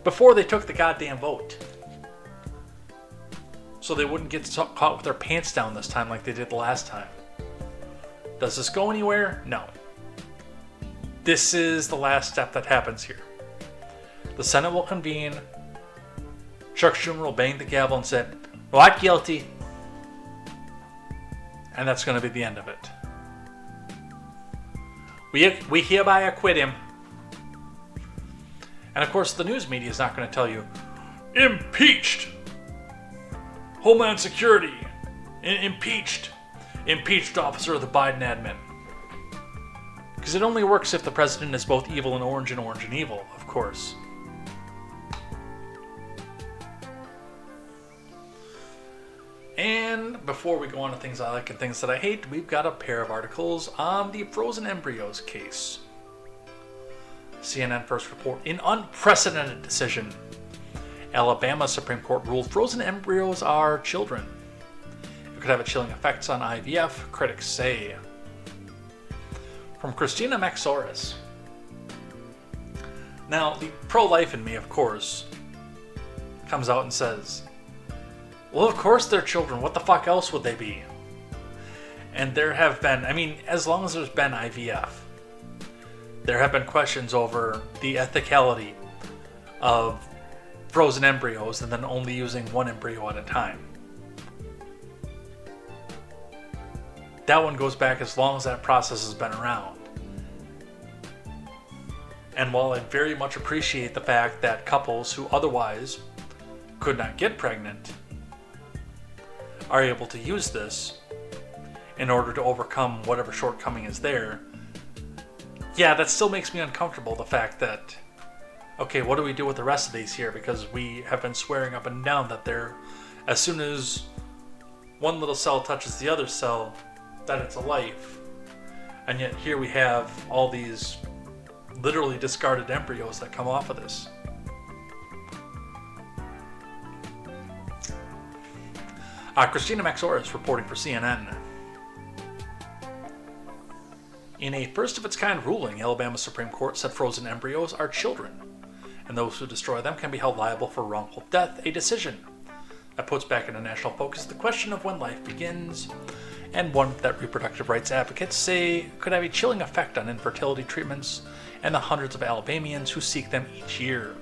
before they took the goddamn vote. So they wouldn't get caught with their pants down this time like they did the last time. Does this go anywhere? No. This is the last step that happens here. The Senate will convene. Chuck Schumer will bang the gavel and say, "Not guilty." And that's going to be the end of it. We hereby acquit him. And of course, the news media is not going to tell you, impeached. Homeland Security. Impeached. Impeached officer of the Biden admin. Because it only works if the president is both evil and orange and evil, of course. And before we go on to things I like and things that I hate, we've got a pair of articles on the frozen embryos case. CNN first report, in unprecedented decision, Alabama Supreme Court ruled frozen embryos are children. It could have a chilling effects on IVF, critics say. From Christina Maxoris. Now, the pro-life in me, of course, comes out and says, well, of course they're children. What the fuck else would they be? And there have been, as long as there's been IVF, there have been questions over the ethicality of frozen embryos and then only using one embryo at a time. That one goes back as long as that process has been around. And while I very much appreciate the fact that couples who otherwise could not get pregnant are able to use this in order to overcome whatever shortcoming is there, yeah, that still makes me uncomfortable, the fact that, okay, what do we do with the rest of these here? Because we have been swearing up and down that they're, as soon as one little cell touches the other cell, that it's a life. And yet here we have all these literally discarded embryos that come off of this. Christina Maxoris reporting for CNN. In a first-of-its-kind ruling, Alabama Supreme Court said frozen embryos are children, and those who destroy them can be held liable for wrongful death, a decision that puts back into national focus the question of when life begins, and one that reproductive rights advocates say could have a chilling effect on infertility treatments and the hundreds of Alabamians who seek them each year.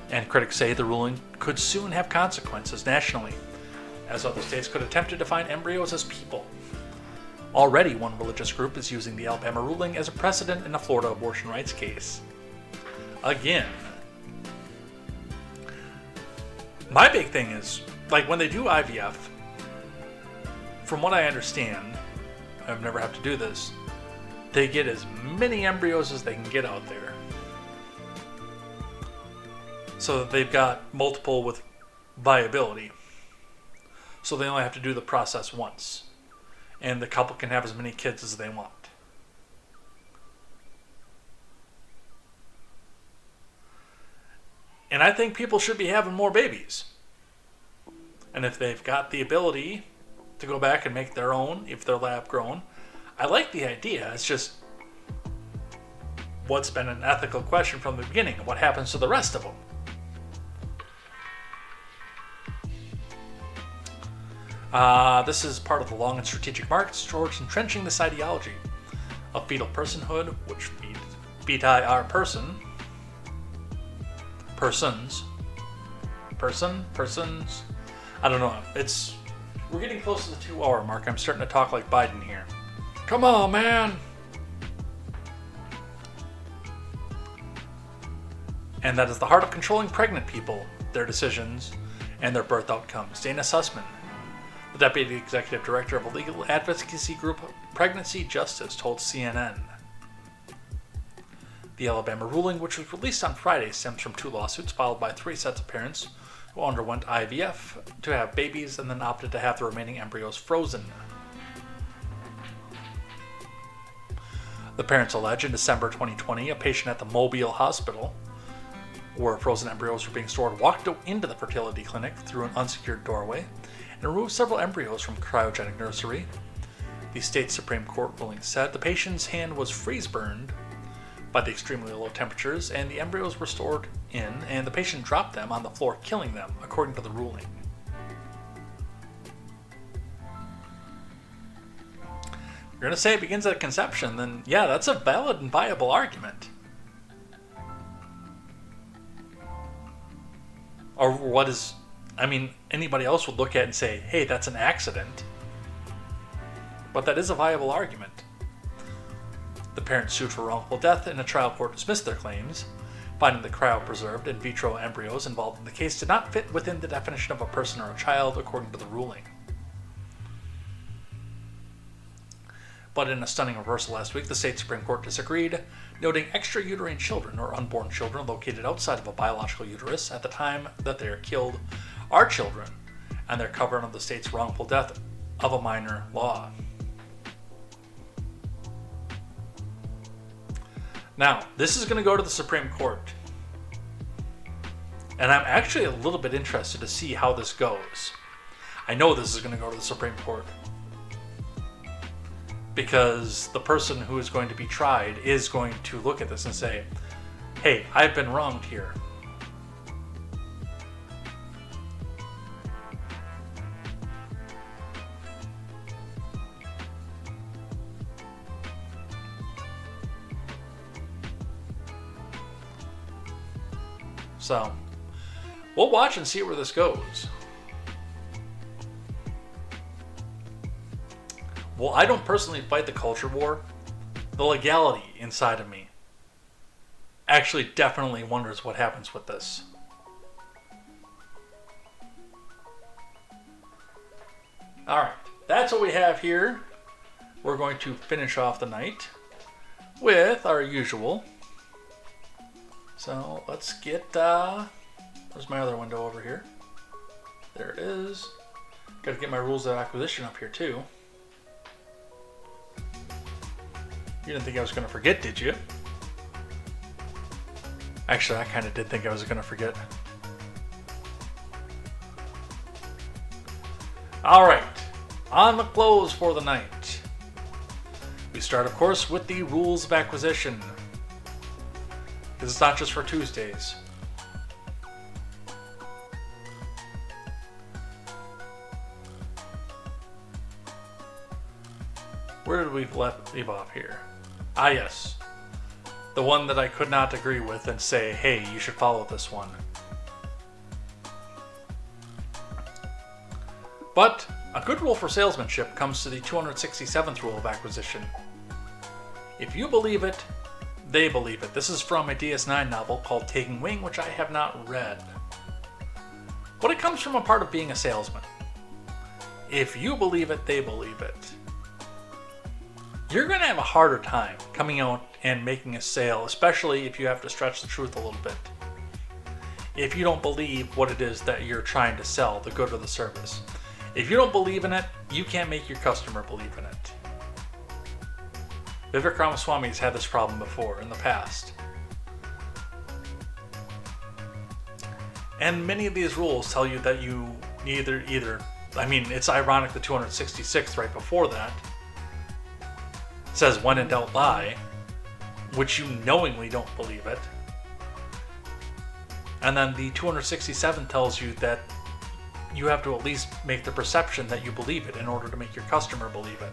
And critics say the ruling could soon have consequences nationally, as other states could attempt to define embryos as people. Already, one religious group is using the Alabama ruling as a precedent in a Florida abortion rights case. Again, my big thing is, like when they do IVF, from what I understand, I've never had to do this, they get as many embryos as they can get out there. So that they've got multiple with viability. So they only have to do the process once. And the couple can have as many kids as they want. And I think people should be having more babies. And if they've got the ability to go back and make their own, if they're lab grown, I like the idea. It's just what's been an ethical question from the beginning. What happens to the rest of them? This is part of the long and strategic march towards entrenching this ideology of fetal personhood, which feti are persons. I don't know. We're getting close to the 2-hour mark. I'm starting to talk like Biden here. Come on, man. And that is the heart of controlling pregnant people, their decisions, and their birth outcomes. Dana Sussman, the Deputy Executive Director of a legal advocacy group, Pregnancy Justice, told CNN. The Alabama ruling, which was released on Friday, stems from 2 lawsuits filed by 3 sets of parents who underwent IVF to have babies and then opted to have the remaining embryos frozen. The parents allege in December 2020, a patient at the Mobile Hospital, where frozen embryos were being stored, walked into the fertility clinic through an unsecured doorway and removed several embryos from cryogenic nursery. The state Supreme Court ruling said the patient's hand was freeze-burned by the extremely low temperatures, and the embryos were stored in, and the patient dropped them on the floor, killing them, according to the ruling. If you're going to say it begins at conception, then yeah, that's a valid and viable argument. Or what is... I mean, anybody else would look at it and say, hey, that's an accident. But that is a viable argument. The parents sued for wrongful death, and a trial court dismissed their claims, finding the cryopreserved in vitro embryos involved in the case did not fit within the definition of a person or a child, according to the ruling. But in a stunning reversal last week, the state Supreme Court disagreed, noting extrauterine children or unborn children located outside of a biological uterus at the time that they are killed are children, and they're covered under the state's wrongful death of a minor law. Now, this is going to go to the Supreme Court. And I'm actually a little bit interested to see how this goes. I know this is going to go to the Supreme Court. Because the person who is going to be tried is going to look at this and say, hey, I've been wronged here. So, we'll watch and see where this goes. Well, I don't personally fight the culture war. The legality inside of me actually definitely wonders what happens with this. Alright, that's what we have here. We're going to finish off the night with our usual. So let's get, where's my other window over here? There it is. Got to get my rules of acquisition up here too. You didn't think I was going to forget, did you? Actually, I kind of did think I was going to forget. Alright, on the close for the night. We start, of course, with the rules of acquisition. Because it's not just for Tuesdays. Where did we leave off here? Ah, yes. The one that I could not agree with and say, hey, you should follow this one. But a good rule for salesmanship comes to the 267th rule of acquisition. If you believe it, they believe it. This is from a DS9 novel called Taking Wing, which I have not read. But it comes from a part of being a salesman. If you believe it, they believe it. You're going to have a harder time coming out and making a sale, especially if you have to stretch the truth a little bit. If you don't believe what it is that you're trying to sell, the good or the service. If you don't believe in it, you can't make your customer believe in it. Vivek Ramaswamy has had this problem before in the past. And many of these rules tell you that you either, I mean, it's ironic the 266th right before that says when in doubt lie, which you knowingly don't believe it. And then the 267th tells you that you have to at least make the perception that you believe it in order to make your customer believe it.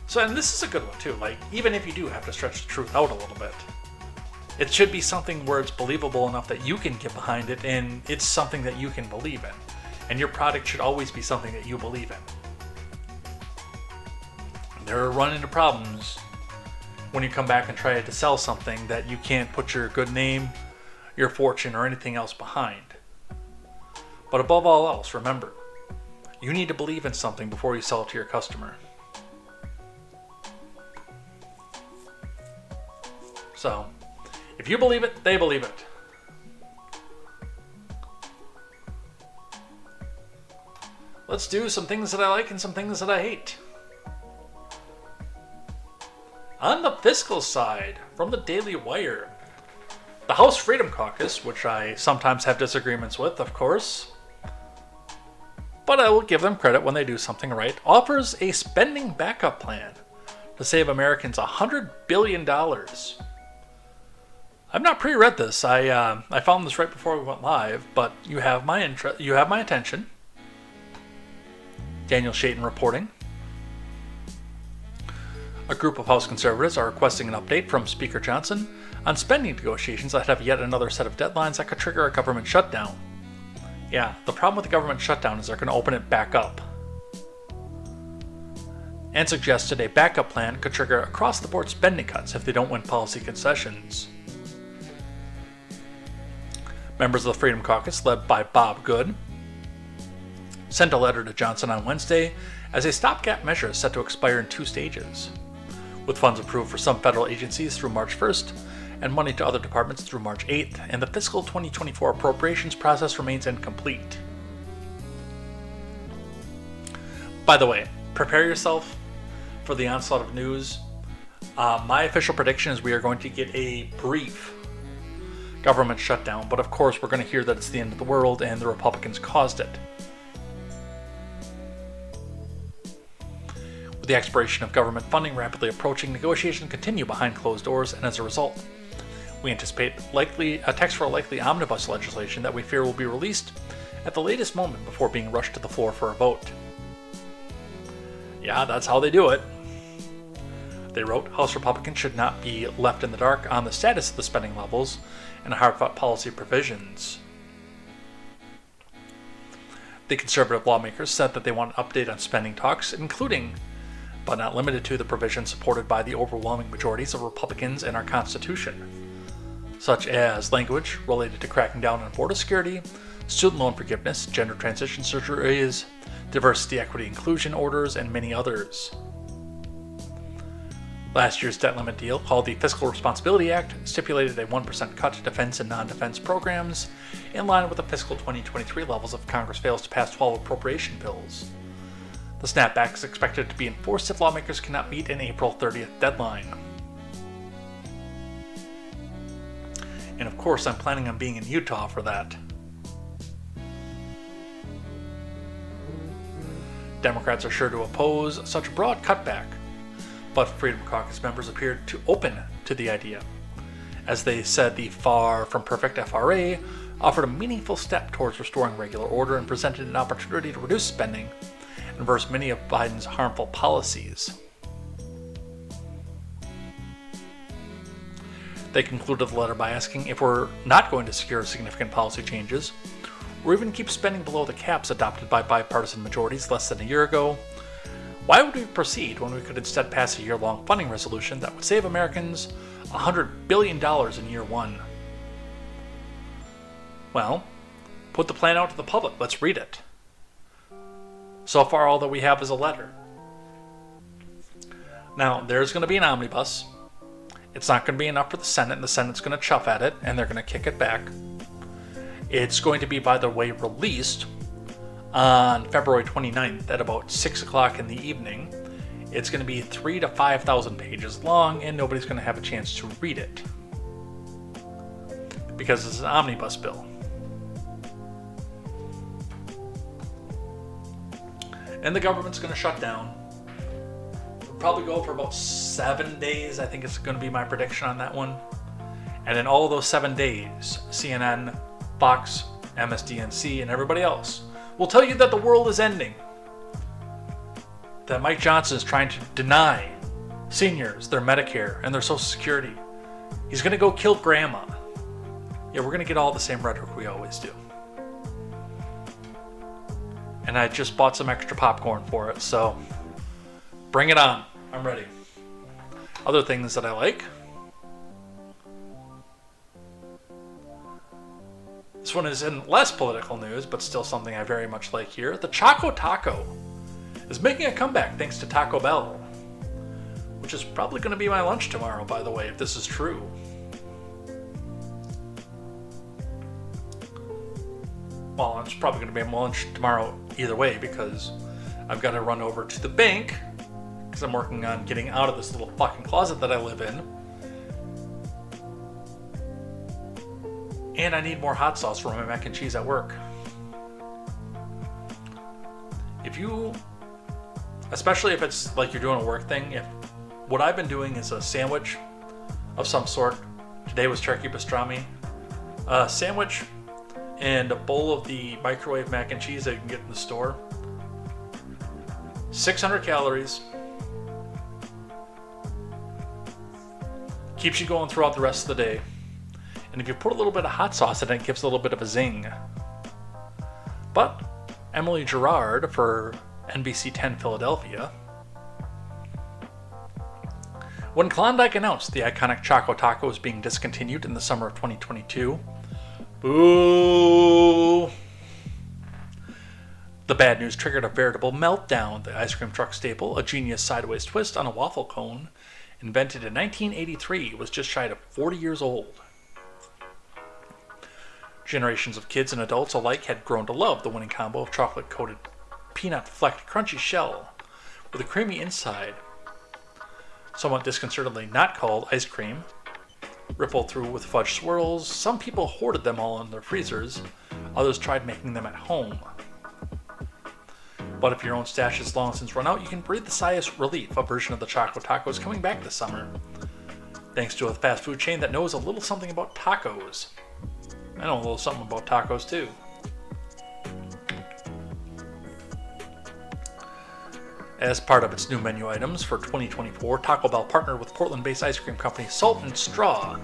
So, and this is a good one too, like, even if you do have to stretch the truth out a little bit, it should be something where it's believable enough that you can get behind it and it's something that you can believe in. And your product should always be something that you believe in. There are run into problems when you come back and try to sell something that you can't put your good name, your fortune, or anything else behind. But above all else, remember, you need to believe in something before you sell it to your customer. So, if you believe it, they believe it. Let's do some things that I like and some things that I hate. On the fiscal side, from the Daily Wire, the House Freedom Caucus, which I sometimes have disagreements with, of course, but I will give them credit when they do something right, offers a spending backup plan to save Americans $100 billion. I've not pre-read this. I found this right before we went live, but you have my attention. Daniel Shayton reporting. A group of House conservatives are requesting an update from Speaker Johnson on spending negotiations that have yet another set of deadlines that could trigger a government shutdown. Yeah, the problem with the government shutdown is they're going to open it back up. And suggested a backup plan could trigger across-the-board spending cuts if they don't win policy concessions. Members of the Freedom Caucus, led by Bob Good, sent a letter to Johnson on Wednesday as a stopgap measure is set to expire in 2 stages, with funds approved for some federal agencies through March 1st and money to other departments through March 8th, and the fiscal 2024 appropriations process remains incomplete. By the way, prepare yourself for the onslaught of news. My official prediction is we are going to get a brief government shutdown, but of course we're going to hear that it's the end of the world and the Republicans caused it. With the expiration of government funding rapidly approaching, negotiations continue behind closed doors, and as a result, we anticipate a text for a likely omnibus legislation that we fear will be released at the latest moment before being rushed to the floor for a vote. Yeah, that's how they do it. They wrote, House Republicans should not be left in the dark on the status of the spending levels and hard-fought policy provisions. The conservative lawmakers said that they want an update on spending talks, including, but not limited to, the provisions supported by the overwhelming majorities of Republicans in our Constitution, such as language related to cracking down on border security, student loan forgiveness, gender transition surgeries, diversity, equity, inclusion orders, and many others. Last year's debt limit deal, called the Fiscal Responsibility Act, stipulated a 1% cut to defense and non-defense programs, in line with the fiscal 2023 levels if Congress fails to pass 12 appropriation bills. The snapback is expected to be enforced if lawmakers cannot meet an April 30th deadline. And of course, I'm planning on being in Utah for that. Democrats are sure to oppose such a broad cutback, but Freedom Caucus members appeared to open to the idea. As they said, the far from perfect FRA offered a meaningful step towards restoring regular order and presented an opportunity to reduce spending and reverse many of Biden's harmful policies. They concluded the letter by asking if we're not going to secure significant policy changes, or even keep spending below the caps adopted by bipartisan majorities less than a year ago, why would we proceed when we could instead pass a year-long funding resolution that would save Americans $100 billion in year one? Well, put the plan out to the public. Let's read it. So far, all that we have is a letter. Now, there's going to be an omnibus. It's not going to be enough for the Senate, and the Senate's going to chuff at it, and they're going to kick it back. It's going to be, by the way, released on February 29th at about 6 o'clock in the evening. It's going to be 3,000 to 5,000 pages long, and nobody's going to have a chance to read it because it's an omnibus bill. And the government's going to shut down. It'll probably go for about 7 days. I think it's going to be my prediction on that one. And in all those 7 days, CNN, Fox, MSDNC, and everybody else will tell you that the world is ending. That Mike Johnson is trying to deny seniors their Medicare and their Social Security. He's going to go kill grandma. Yeah, we're going to get all the same rhetoric we always do. And I just bought some extra popcorn for it, so bring it on. I'm ready. Other things that I like. This one is in less political news, but still something I very much like here. The Choco Taco is making a comeback thanks to Taco Bell, which is probably going to be my lunch tomorrow, by the way, if this is true. Well, it's probably going to be my lunch tomorrow either way, because I've got to run over to the bank because I'm working on getting out of this little fucking closet that I live in. And I need more hot sauce for my mac and cheese at work. Especially if it's like you're doing a work thing, what I've been doing is a sandwich of some sort. Today was turkey pastrami. A sandwich and a bowl of the microwave mac and cheese that you can get in the store. 600 calories. Keeps you going throughout the rest of the day. And if you put a little bit of hot sauce in it, it gives a little bit of a zing. But Emily Gerard for NBC 10 Philadelphia. When Klondike announced the iconic Choco Taco was being discontinued in the summer of 2022, boo! The bad news triggered a veritable meltdown. The ice cream truck staple, a genius sideways twist on a waffle cone, invented in 1983, was just shy of 40 years old. Generations of kids and adults alike had grown to love the winning combo of chocolate-coated, peanut-flecked crunchy shell with a creamy inside, somewhat disconcertingly not called ice cream, rippled through with fudge swirls. Some people hoarded them all in their freezers, others tried making them at home. But if your own stash has long since run out, you can breathe the sigh of relief. A version of the Choco Taco is coming back this summer, thanks to a fast food chain that knows a little something about tacos. I know a little something about tacos too. As part of its new menu items for 2024, Taco Bell partnered with Portland-based ice cream company Salt and Straw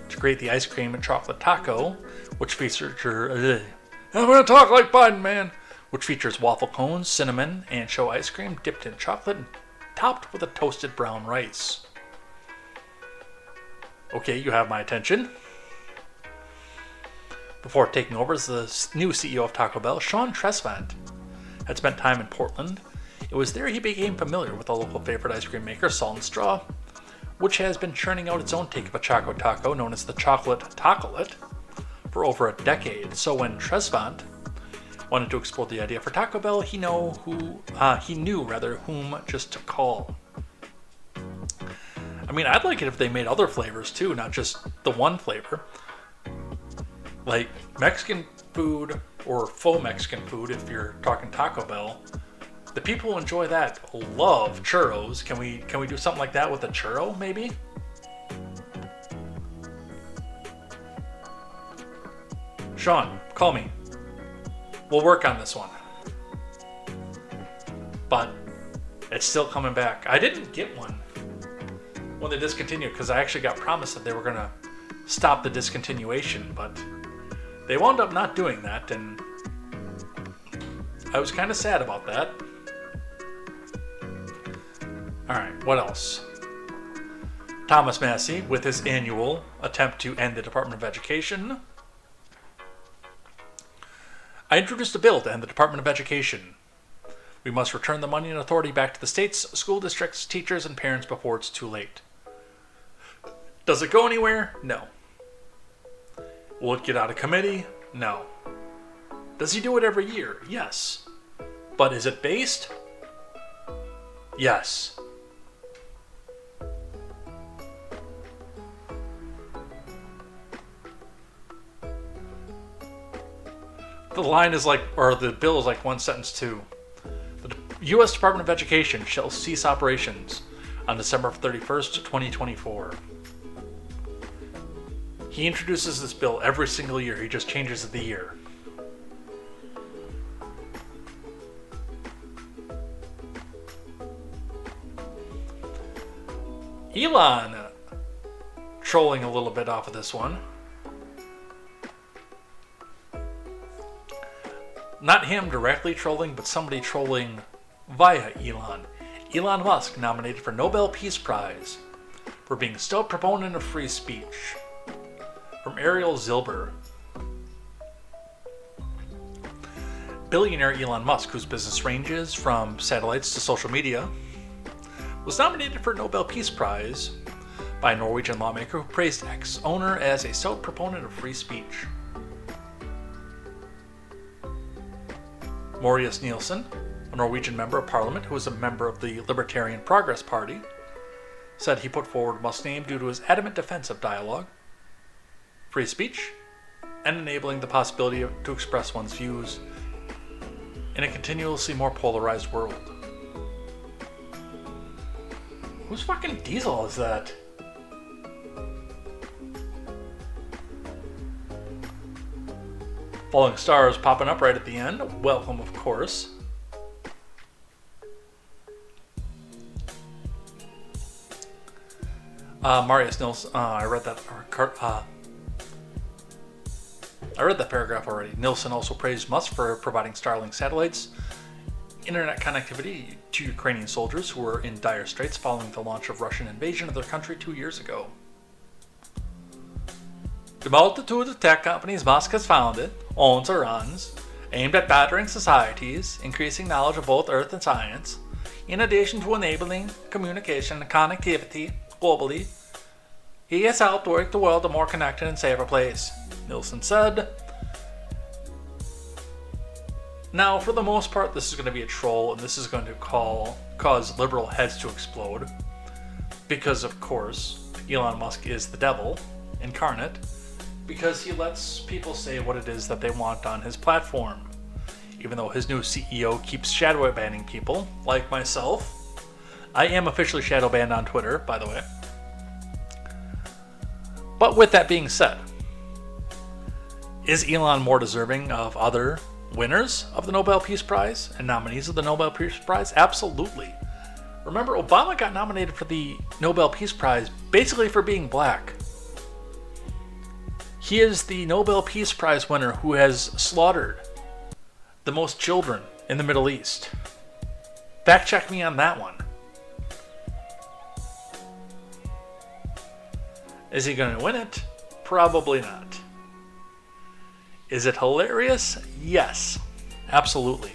to create the ice cream and chocolate taco, which features I'm gonna talk like Biden, man. Which features waffle cones, cinnamon, and show ice cream dipped in chocolate and topped with a toasted brown rice. Okay, you have my attention. Before taking over as the new CEO of Taco Bell, Sean Tresvant had spent time in Portland. It was there he became familiar with the local favorite ice cream maker, Salt and Straw, which has been churning out its own take of a Choco Taco known as the Chocolate Tacolet for over a decade. So when Tresvant wanted to explore the idea for Taco Bell, he knew whom just to call. I mean, I'd like it if they made other flavors too, not just the one flavor. Like Mexican food or faux Mexican food, if you're talking Taco Bell. The people who enjoy that love churros. Can we do something like that with a churro, maybe? Sean, call me. We'll work on this one. But it's still coming back. I didn't get one when they discontinued because I actually got promised that they were going to stop the discontinuation, but they wound up not doing that, and I was kind of sad about that. Alright, what else? Thomas Massie, with his annual attempt to end the Department of Education. I introduced a bill to end the Department of Education. We must return the money and authority back to the states, school districts, teachers, and parents before it's too late. Does it go anywhere? No. Will it get out of committee? No. Does he do it every year? Yes. But is it based? Yes. The line is like, or the bill is like one sentence too. The U.S. Department of Education shall cease operations on December 31st, 2024. He introduces this bill every single year. He just changes the year. Elon trolling a little bit off of this one. Not him directly trolling, but somebody trolling via Elon. Elon Musk nominated for Nobel Peace Prize for being stout proponent of free speech. From Ariel Zilber. Billionaire Elon Musk, whose business ranges from satellites to social media, was nominated for Nobel Peace Prize by a Norwegian lawmaker who praised ex-owner as a stout proponent of free speech. Marius Nielsen, a Norwegian member of parliament who is a member of the Libertarian Progress Party, said he put forward Musk's name due to his adamant defense of dialogue, free speech, and enabling the possibility to express one's views in a continuously more polarized world. Whose fucking diesel is that? Falling stars popping up right at the end. Welcome, of course. Marius Nilsson. I read that paragraph already. Nilsson also praised Musk for providing Starlink satellites, internet connectivity to Ukrainian soldiers who were in dire straits following the launch of Russian invasion of their country 2 years ago. The multitude of tech companies Musk has founded, owns or runs, aimed at bettering societies, increasing knowledge of both Earth and science, in addition to enabling communication and connectivity globally, he has helped make the world a more connected and safer place, Nilsson said. Now, for the most part, this is going to be a troll, and this is going to cause liberal heads to explode, because, of course, Elon Musk is the devil incarnate, because he lets people say what it is that they want on his platform. Even though his new CEO keeps shadow banning people, like myself. I am officially shadow banned on Twitter, by the way. But with that being said, is Elon more deserving of other winners of the Nobel Peace Prize and nominees of the Nobel Peace Prize? Absolutely. Remember, Obama got nominated for the Nobel Peace Prize basically for being black. He is the Nobel Peace Prize winner who has slaughtered the most children in the Middle East. Fact check me on that one. Is he going to win it? Probably not. Is it hilarious? Yes, absolutely.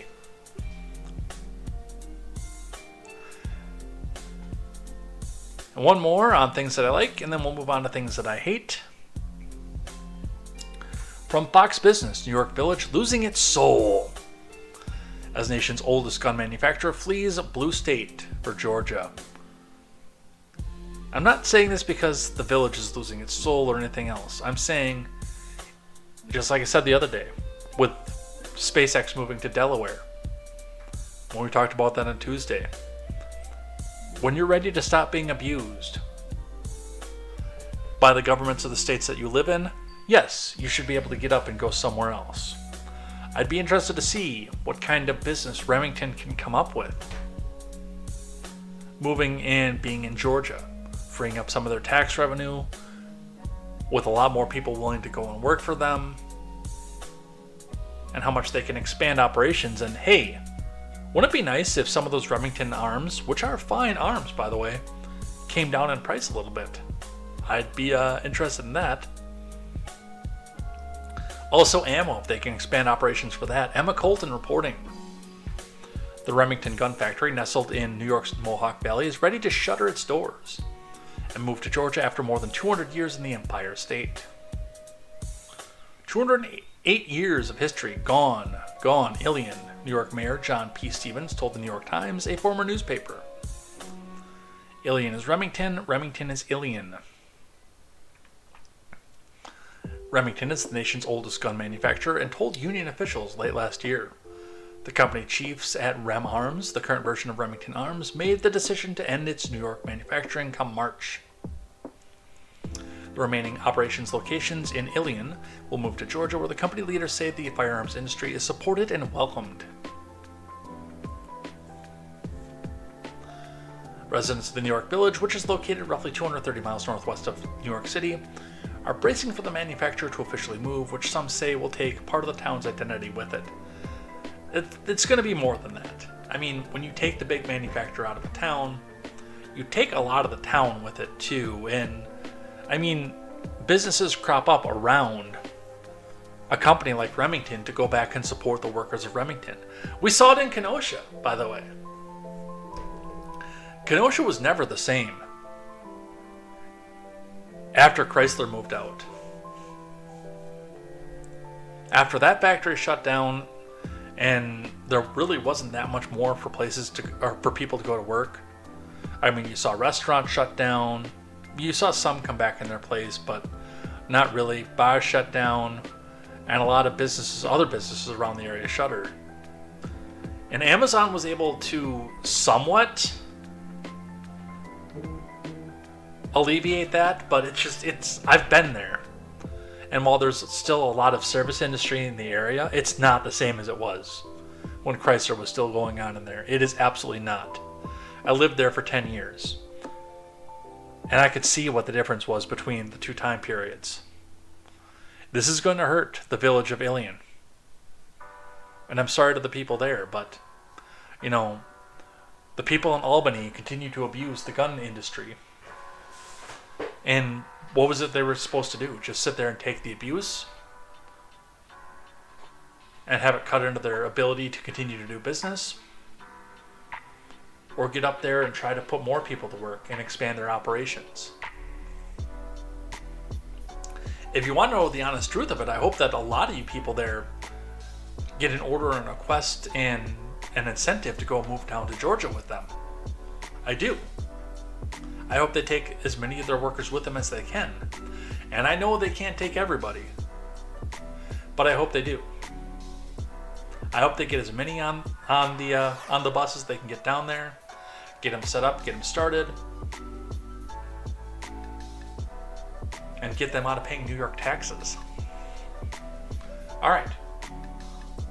And one more on things that I like, and then we'll move on to things that I hate. From Fox Business, New York Village losing its soul as nation's oldest gun manufacturer flees blue state for Georgia. I'm not saying this because the Village is losing its soul or anything else. I'm saying, just like I said the other day, with SpaceX moving to Delaware, when we talked about that on Tuesday, when you're ready to stop being abused by the governments of the states that you live in, yes, you should be able to get up and go somewhere else. I'd be interested to see what kind of business Remington can come up with. Moving and being in Georgia, freeing up some of their tax revenue, with a lot more people willing to go and work for them, and how much they can expand operations. And hey, wouldn't it be nice if some of those Remington arms, which are fine arms by the way, came down in price a little bit? I'd be interested in that. Also ammo, if they can expand operations for that. Emma Colton reporting. The Remington gun factory, nestled in New York's Mohawk Valley, is ready to shutter its doors and move to Georgia after more than 200 years in the Empire State. 8 years of history gone, gone, Ilion, New York Mayor John P. Stevens told the New York Times, a former newspaper. Ilion is Remington, Remington is Ilion. Remington is the nation's oldest gun manufacturer and told union officials late last year. The company chiefs at Rem Arms, the current version of Remington Arms, made the decision to end its New York manufacturing come March. The remaining operations locations in Ilion will move to Georgia, where the company leaders say the firearms industry is supported and welcomed. Residents of the New York Village, which is located roughly 230 miles northwest of New York City, are bracing for the manufacturer to officially move, which some say will take part of the town's identity with it. It's going to be more than that. I mean, when you take the big manufacturer out of a town, you take a lot of the town with it too, and I mean, businesses crop up around a company like Remington to go back and support the workers of Remington. We saw it in Kenosha, by the way. Kenosha was never the same after Chrysler moved out. After that factory shut down, and there really wasn't that much more for places to, or for people to go to work. I mean, you saw restaurants shut down. You saw some come back in their place, but not really. Bars shut down, and a lot of businesses, other businesses around the area shuttered. And Amazon was able to somewhat alleviate that, but I've been there. And while there's still a lot of service industry in the area, it's not the same as it was when Chrysler was still going on in there. It is absolutely not. I lived there for 10 years. And I could see what the difference was between the two time periods. This is going to hurt the village of Ilion. And I'm sorry to the people there, but, you know, the people in Albany continue to abuse the gun industry. And what was it they were supposed to do? Just sit there and take the abuse? And have it cut into their ability to continue to do business? Or get up there and try to put more people to work and expand their operations? If you want to know the honest truth of it, I hope that a lot of you people there get an order and a request and an incentive to go move down to Georgia with them. I do. I hope they take as many of their workers with them as they can. And I know they can't take everybody, but I hope they do. I hope they get as many on the buses they can get down there, get them set up, get them started, and get them out of paying New York taxes. All right,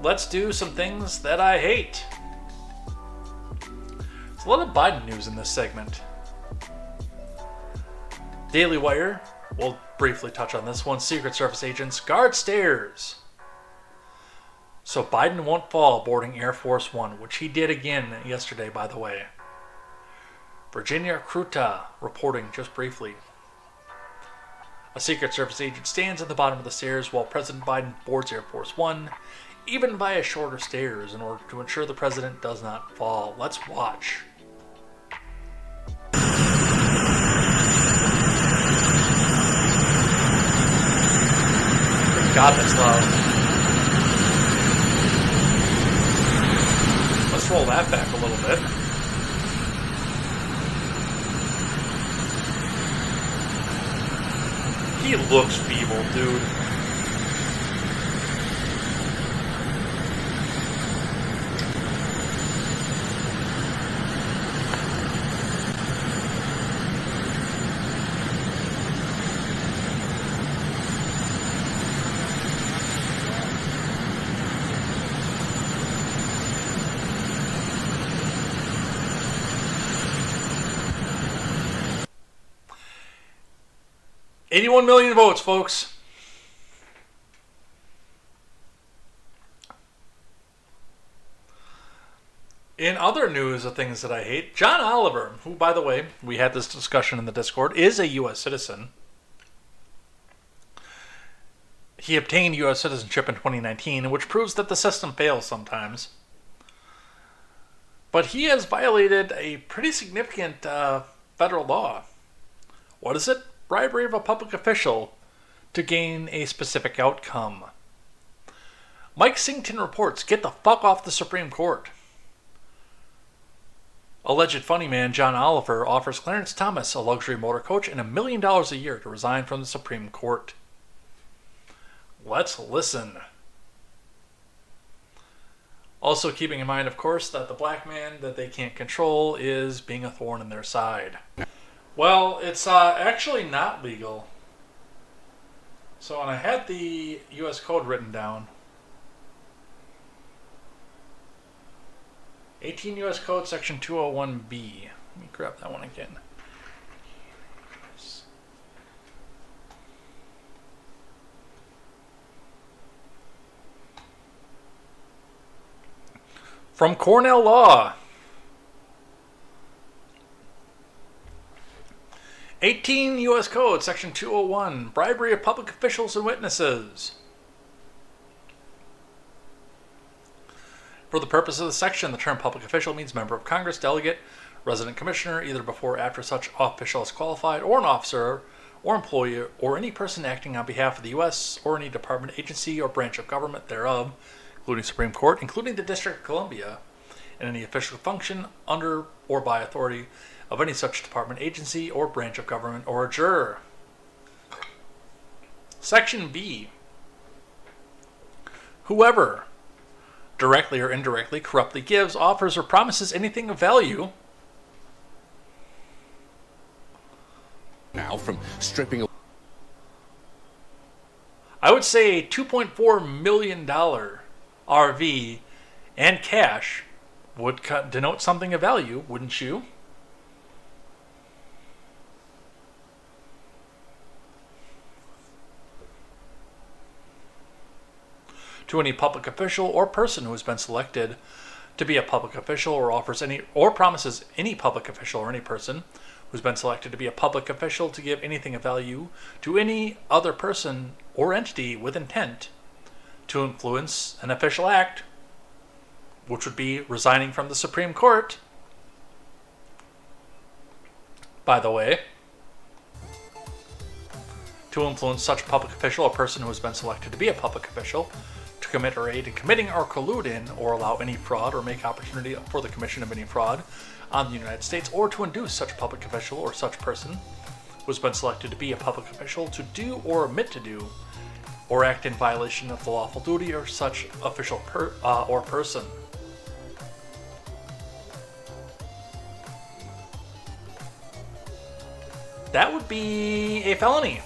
let's do some things that I hate. There's a lot of Biden news in this segment. Daily Wire, we'll briefly touch on this one. Secret Service agents guard stairs so Biden won't fall boarding Air Force One, which he did again yesterday, by the way. Virginia Kruta reporting just briefly. A Secret Service agent stands at the bottom of the stairs while President Biden boards Air Force One, even via shorter stairs, in order to ensure the president does not fall. Let's watch. God, that's loud. Let's roll that back a little bit. He looks feeble, dude. $81 million votes, folks. In other news of things that I hate, John Oliver, who, by the way, we had this discussion in the Discord, is a U.S. citizen. He obtained U.S. citizenship in 2019, which proves that the system fails sometimes. But he has violated a pretty significant federal law. What is it? Bribery of a public official to gain a specific outcome. Mike Singleton reports, get the fuck off the Supreme Court. Alleged funny man John Oliver offers Clarence Thomas a luxury motor coach and $1 million a year to resign from the Supreme Court. Let's listen. Also keeping in mind, of course, that the black man that they can't control is being a thorn in their side. Well, it's actually not legal. So when I had the U.S. Code written down, 18 U.S. Code Section 201B. Let me grab that one again. From Cornell Law. 18 U.S. Code Section 201. Bribery of public officials and witnesses. For the purpose of the section, the term public official means member of Congress, delegate, resident commissioner, either before or after such official is qualified, or an officer or employee, or any person acting on behalf of the U.S. or any department, agency, or branch of government thereof, including Supreme Court, including the District of Columbia, and any official function under or by authority of any such department, agency, or branch of government, or a juror. Section B. Whoever directly or indirectly corruptly gives, offers, or promises anything of value. Now from stripping. I would say $2.4 million RV and cash would denote something of value, wouldn't you? To any public official or person who has been selected to be a public official, or offers any or promises any public official or any person who's been selected to be a public official to give anything of value to any other person or entity with intent to influence an official act, which would be resigning from the Supreme Court. By the way, to influence such public official or person who has been selected to be a public official to commit or aid in committing or collude in or allow any fraud or make opportunity for the commission of any fraud on the United States, or to induce such public official or such person who has been selected to be a public official to do or omit to do or act in violation of the lawful duty of such official or person. That would be a felony.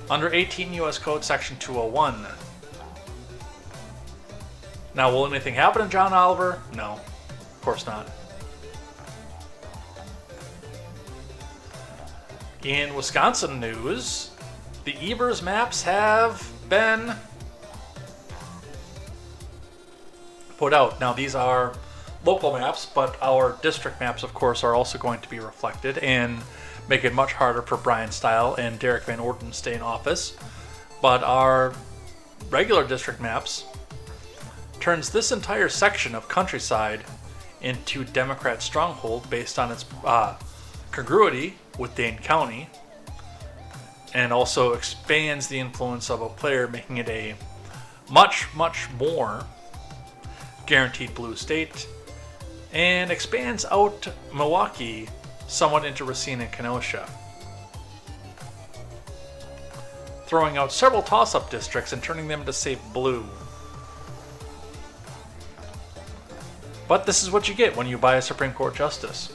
Under 18 U.S. Code Section 201. Now, will anything happen to John Oliver? No, of course not. In Wisconsin news, the Evers maps have been put out. Now, these are local maps, but our district maps, of course, are also going to be reflected and make it much harder for Brian Style and Derek Van Orden to stay in office. But our regular district maps turns this entire section of countryside into Democrat stronghold based on its congruity with Dane County, and also expands the influence of a player, making it a much, much more guaranteed blue state, and expands out Milwaukee somewhat into Racine and Kenosha, throwing out several toss-up districts and turning them to safe blue. But this is what you get when you buy a Supreme Court justice.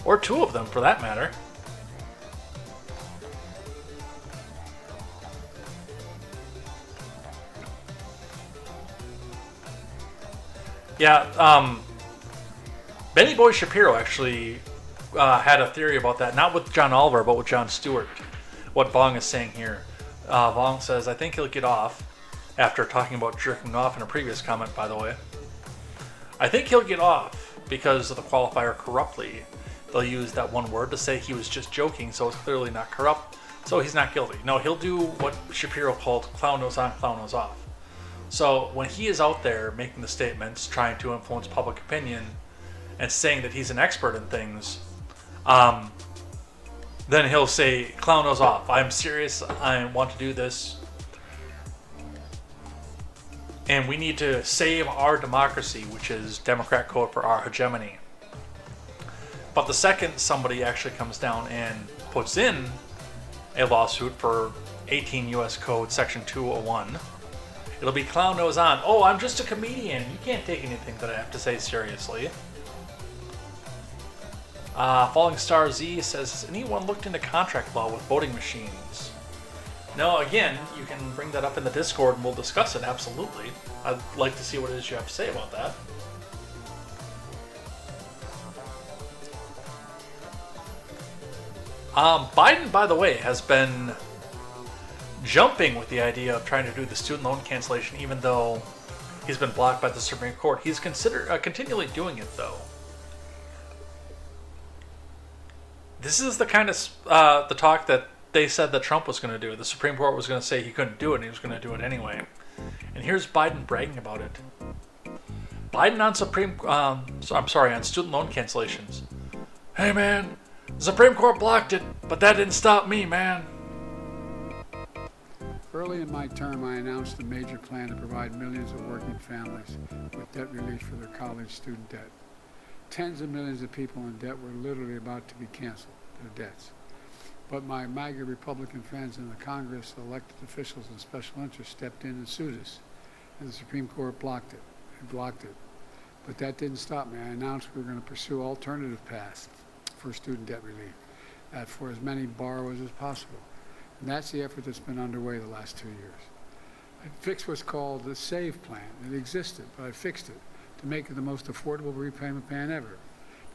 Or two of them, for that matter. Yeah, Benny Boy Shapiro actually had a theory about that, not with John Oliver, but with Jon Stewart. What Vong is saying here. Vong says, I think he'll get off, after talking about jerking off in a previous comment, by the way. I think he'll get off because of the qualifier corruptly. They'll use that one word to say he was just joking, so it's clearly not corrupt, so he's not guilty. No, he'll do what Shapiro called clown nose on, clown nose off. So when he is out there making the statements, trying to influence public opinion, and saying that he's an expert in things, then he'll say, clown nose off. I'm serious. I want to do this. And we need to save our democracy, which is Democrat code for our hegemony. But the second somebody actually comes down and puts in a lawsuit for 18 U.S. Code Section 201, it'll be clown nose on. Oh, I'm just a comedian. You can't take anything that I have to say seriously. Falling Star Z says, has anyone looked into contract law with voting machines? No, again, you can bring that up in the Discord and we'll discuss it, absolutely. I'd like to see what it is you have to say about that. Biden, by the way, has been jumping with the idea of trying to do the student loan cancellation, even though he's been blocked by the Supreme Court. He's continually doing it, though. This is the kind of the talk that they said that Trump was going to do. The Supreme Court was going to say he couldn't do it, and he was going to do it anyway. And here's Biden bragging about it. Biden on on student loan cancellations. Hey man, the Supreme Court blocked it, but that didn't stop me, man. Early in my term, I announced a major plan to provide millions of working families with debt relief for their college student debt. Tens of millions of people in debt were literally about to be canceled, their debts. But my MAGA Republican friends in the Congress, elected officials, and special interests stepped in and sued us, and the Supreme Court blocked it. It blocked it. But that didn't stop me. I announced we were going to pursue alternative paths for student debt relief for as many borrowers as possible. And that's the effort that's been underway the last 2 years. I fixed what's called the SAVE plan. It existed, but I fixed it to make it the most affordable repayment plan ever.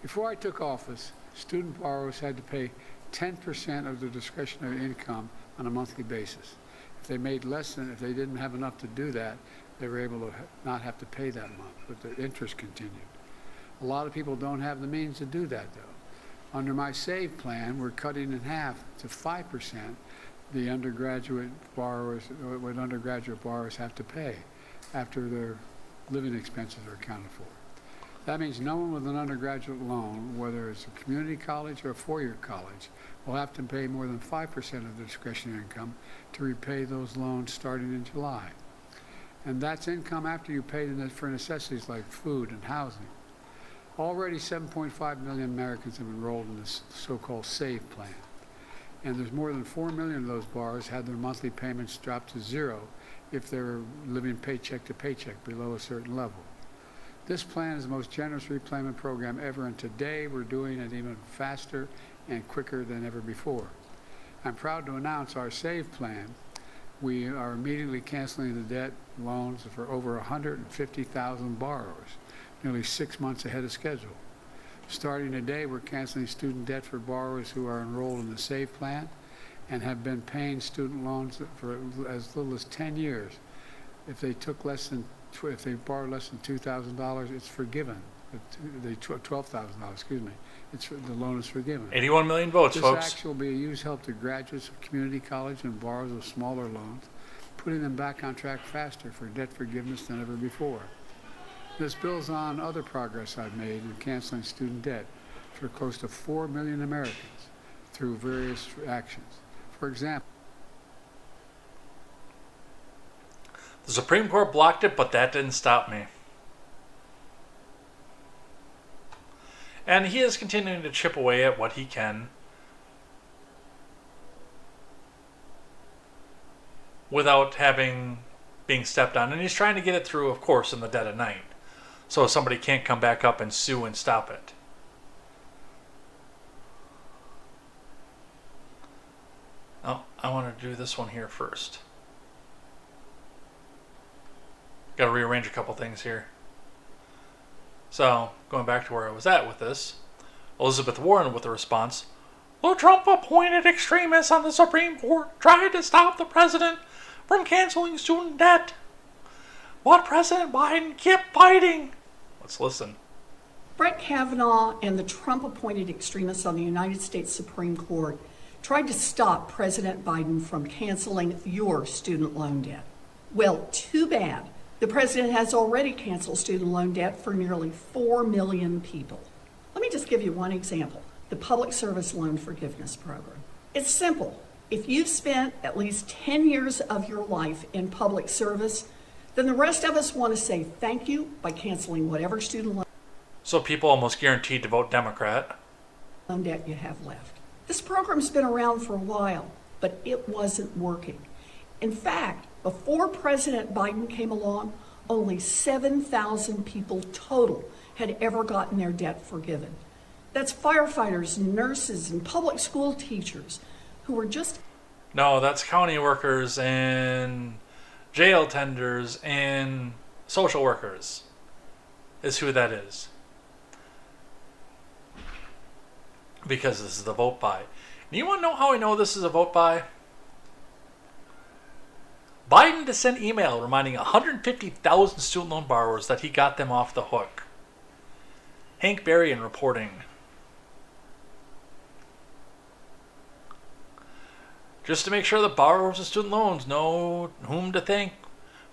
Before I took office, student borrowers had to pay 10% of their discretionary income on a monthly basis. If they made less than, if they didn't have enough to do that, they were able to not have to pay that month, but the interest continued. A lot of people don't have the means to do that, though. Under my SAVE plan, we're cutting in half to 5% the undergraduate borrowers, what undergraduate borrowers have to pay after their living expenses are accounted for. That means no one with an undergraduate loan, whether it's a community college or a four-year college, will have to pay more than 5% of their discretionary income to repay those loans starting in July. And that's income after you pay for necessities like food and housing. Already 7.5 million Americans have enrolled in this so-called SAVE plan. And there's more than 4 million of those borrowers had their monthly payments drop to zero if they're living paycheck to paycheck below a certain level. This plan is the most generous repayment program ever, and today we're doing it even faster and quicker than ever before. I'm proud to announce our SAVE plan. We are immediately canceling the debt loans for over 150,000 borrowers, nearly 6 months ahead of schedule. Starting today, we're canceling student debt for borrowers who are enrolled in the SAVE plan and have been paying student loans for as little as 10 years. If they borrow less than $2,000, it's forgiven. $12,000, excuse me. The loan is forgiven. 81 million votes, this folks. This action will be a huge help to graduates of community college and borrowers with smaller loans, putting them back on track faster for debt forgiveness than ever before. This builds on other progress I've made in canceling student debt for close to 4 million Americans through various actions. For example, the Supreme Court blocked it, but that didn't stop me. And he is continuing to chip away at what he can without being stepped on. And he's trying to get it through, of course, in the dead of night, so somebody can't come back up and sue and stop it. Oh, I want to do this one here first. Got to rearrange a couple things here. So, going back to where I was at with this, Elizabeth Warren with the response, the Trump-appointed extremists on the Supreme Court tried to stop the president from canceling student debt. But President Biden kept fighting. Let's listen. Brett Kavanaugh and the Trump-appointed extremists on the United States Supreme Court tried to stop President Biden from canceling your student loan debt. Well, too bad. The president has already canceled student loan debt for nearly 4 million people. Let me just give you one example, the Public Service Loan Forgiveness Program. It's simple. If you've spent at least 10 years of your life in public service, then the rest of us want to say thank you by canceling whatever student loan So people almost guaranteed to vote Democrat. debt you have left. This program's been around for a while, but it wasn't working. In fact, before President Biden came along, only 7,000 people total had ever gotten their debt forgiven. That's firefighters, nurses, and public school teachers who were just... No, that's county workers and jail tenders and social workers is who that is. Because this is the vote by. And you want to know how I know this is a vote by? Biden to send email reminding 150,000 student loan borrowers that he got them off the hook. Hank Berrien reporting. Just to make sure the borrowers of student loans know whom to thank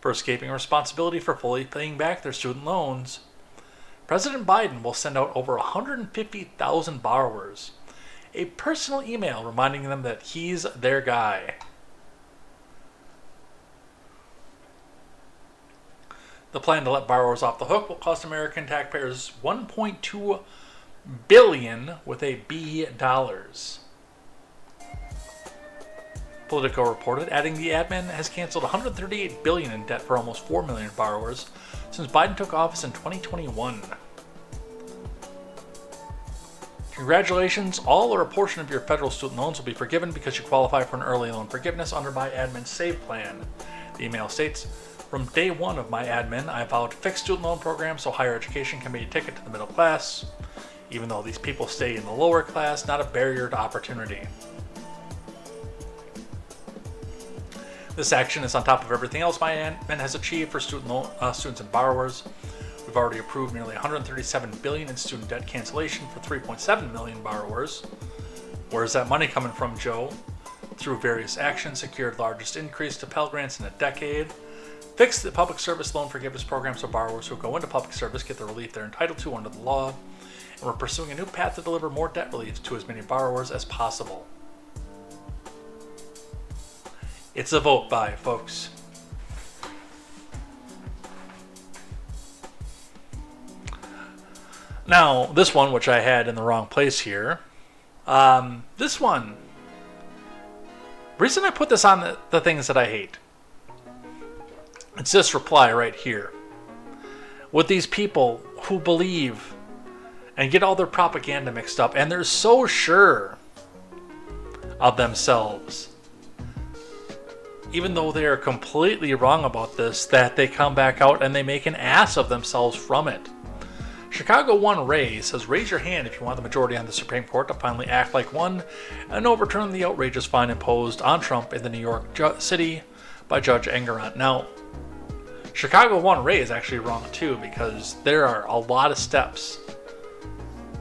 for escaping responsibility for fully paying back their student loans, President Biden will send out over 150,000 borrowers a personal email reminding them that he's their guy. The plan to let borrowers off the hook will cost American taxpayers $1.2 billion with a B dollars. Politico reported, adding the admin has canceled $138 billion in debt for almost 4 million borrowers since Biden took office in 2021. Congratulations, all or a portion of your federal student loans will be forgiven because you qualify for an early loan forgiveness under my admin save plan. The email states, from day one of my admin, I followed fixed student loan programs so higher education can be a ticket to the middle class, even though these people stay in the lower class, not a barrier to opportunity. This action is on top of everything else my admin has achieved for students and borrowers. We've already approved nearly $137 billion in student debt cancellation for 3.7 million borrowers. Where's that money coming from, Joe? Through various actions, secured largest increase to Pell Grants in a decade, fixed the public service loan forgiveness program so borrowers who go into public service get the relief they're entitled to under the law, and we're pursuing a new path to deliver more debt relief to as many borrowers as possible. It's a vote by, folks. Now, this one, which I had in the wrong place here, this one, reason I put this on the things that I hate, it's this reply right here. With these people who believe and get all their propaganda mixed up, and they're so sure of themselves, even though they are completely wrong about this, that they come back out and they make an ass of themselves from it. Chicago One Ray says, raise your hand if you want the majority on the Supreme Court to finally act like one and overturn the outrageous fine imposed on Trump in the New York City by Judge Engeron. Now, Chicago One Ray is actually wrong too, because there are a lot of steps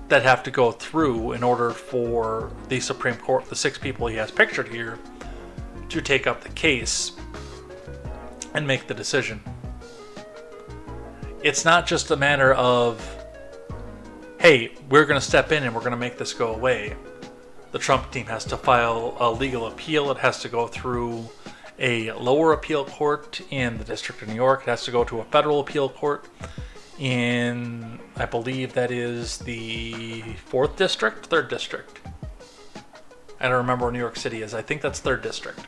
that have to go through in order for the Supreme Court, the 6 people he has pictured here, to take up the case and make the decision. It's not just a matter of, hey, we're going to step in and we're going to make this go away. The Trump team has to file a legal appeal. It has to go through a lower appeal court in the District of New York. It has to go to a federal appeal court in, I believe that is the 4th district, 3rd district. I don't remember where New York City is. I think that's 3rd district.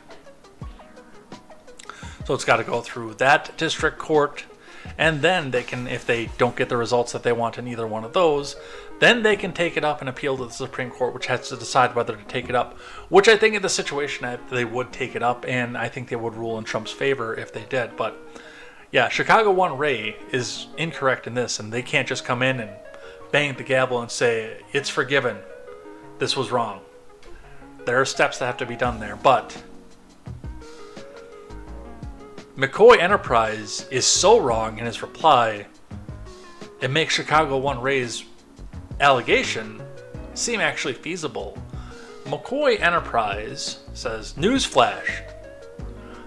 So it's got to go through that district court, and then they can, if they don't get the results that they want in either one of those, then they can take it up and appeal to the Supreme Court, which has to decide whether to take it up, which I think in the situation they would take it up, and I think they would rule in Trump's favor if they did. But yeah, Chicago One Ray is incorrect in this, and they can't just come in and bang the gavel and say, it's forgiven, this was wrong. There are steps that have to be done there, but McCoy Enterprise is so wrong in his reply, it makes Chicago One Ray's allegation seem actually feasible. McCoy Enterprise says, newsflash,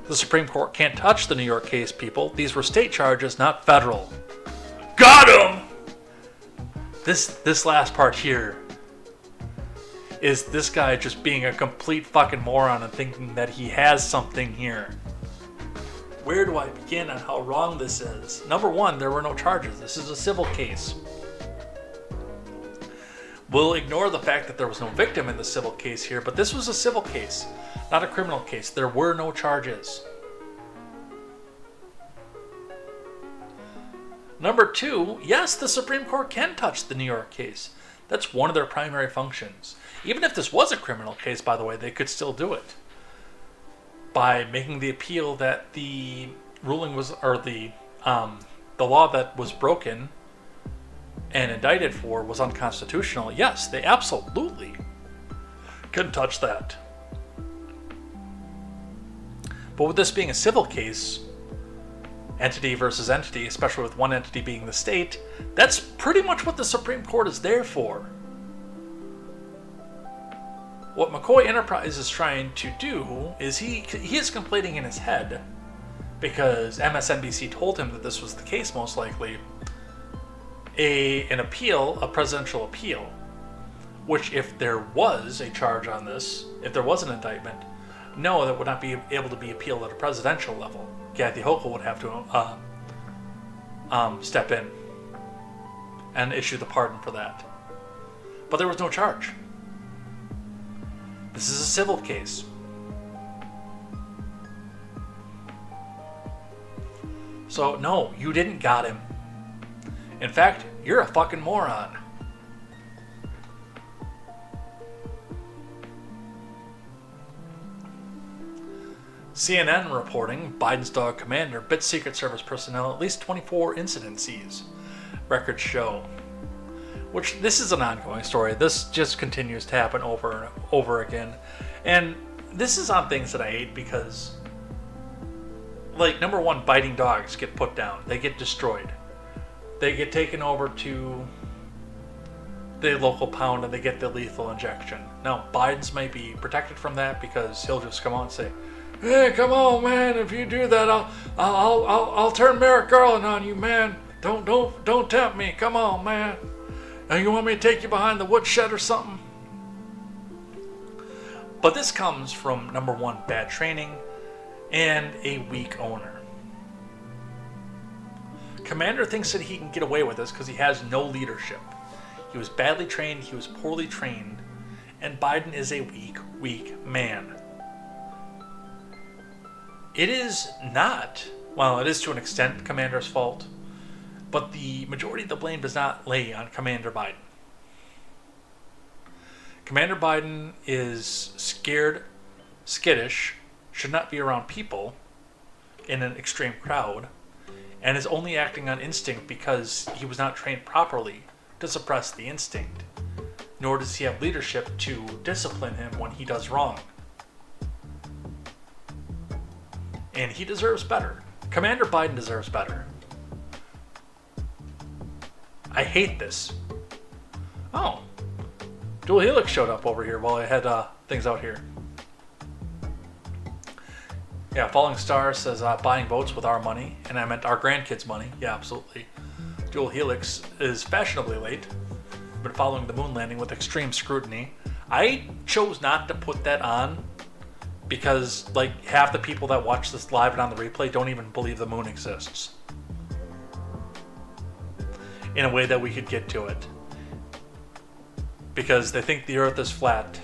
the Supreme Court can't touch the New York case, people. These were state charges, not federal. Got him! This last part here is this guy just being a complete fucking moron and thinking that he has something here. Where do I begin on how wrong this is? Number one, there were no charges. This is a civil case. We'll ignore the fact that there was no victim in the civil case here, but this was a civil case, not a criminal case. There were no charges. Number two, yes, the Supreme Court can touch the New York case. That's one of their primary functions. Even if this was a criminal case, by the way, they could still do it by making the appeal that the ruling was, or the law that was broken and indicted for was unconstitutional. Yes, they absolutely can touch that. But with this being a civil case, entity versus entity, especially with one entity being the state, that's pretty much what the Supreme Court is there for. What McCoy Enterprise is trying to do is he is complaining in his head, because MSNBC told him that this was the case most likely, an appeal, a presidential appeal, which if there was a charge on this, if there was an indictment, no, that would not be able to be appealed at a presidential level. Kathy Hochul would have to step in and issue the pardon for that. But there was no charge. This is a civil case. So, no, you didn't got him. In fact, you're a fucking moron. CNN reporting Biden's dog Commander bit Secret Service personnel at least 24 incidences. Records show. Which, this is an ongoing story. This just continues to happen over and over again. And this is on things that I hate because, like, number one, biting dogs get put down. They get destroyed. They get taken over to the local pound and they get the lethal injection. Now, Biden's might be protected from that because he'll just come out and say, "Hey, come on, man! If you do that, I'll turn Merrick Garland on you, man. Don't tempt me. Come on, man. Now you want me to take you behind the woodshed or something?" But this comes from, number one, bad training and a weak owner. Commander thinks that he can get away with this because he has no leadership. He was badly trained, he was poorly trained, and Biden is a weak man. It is not, well, it is to an extent Commander's fault, but the majority of the blame does not lay on Commander Biden. Commander Biden is scared, skittish, should not be around people in an extreme crowd, and is only acting on instinct because he was not trained properly to suppress the instinct, nor does he have leadership to discipline him when he does wrong. And he deserves better. Commander Biden deserves better. I hate this. Oh. Dual Helix showed up over here while I had things out here. Yeah, Falling Star says buying votes with our money, and I meant our grandkids' money. Yeah, absolutely. Dual Helix is fashionably late. Been following the moon landing with extreme scrutiny. I chose not to put that on because, like, half the people that watch this live and on the replay don't even believe the moon exists. In a way that we could get to it. Because they think the Earth is flat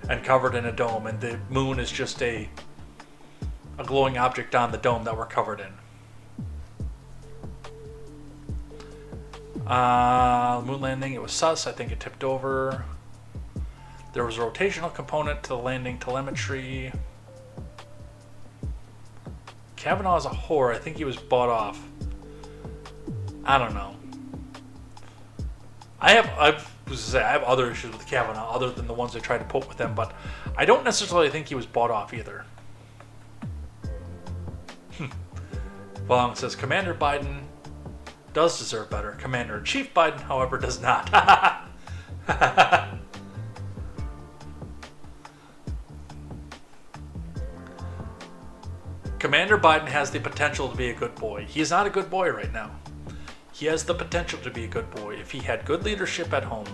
and covered in a dome, and the moon is just a glowing object on the dome that we're covered in. Moon landing, it was sus. I think it tipped over. There was a rotational component to the landing telemetry. Kavanaugh is a whore. I think he was bought off. I don't know. I have other issues with Kavanaugh other than the ones they tried to put with him, but I don't necessarily think he was bought off either. Well, it says Commander Biden does deserve better. Commander-in-Chief Biden, however, does not. Commander Biden has the potential to be a good boy. He is not a good boy right now. He has the potential to be a good boy if he had good leadership at home.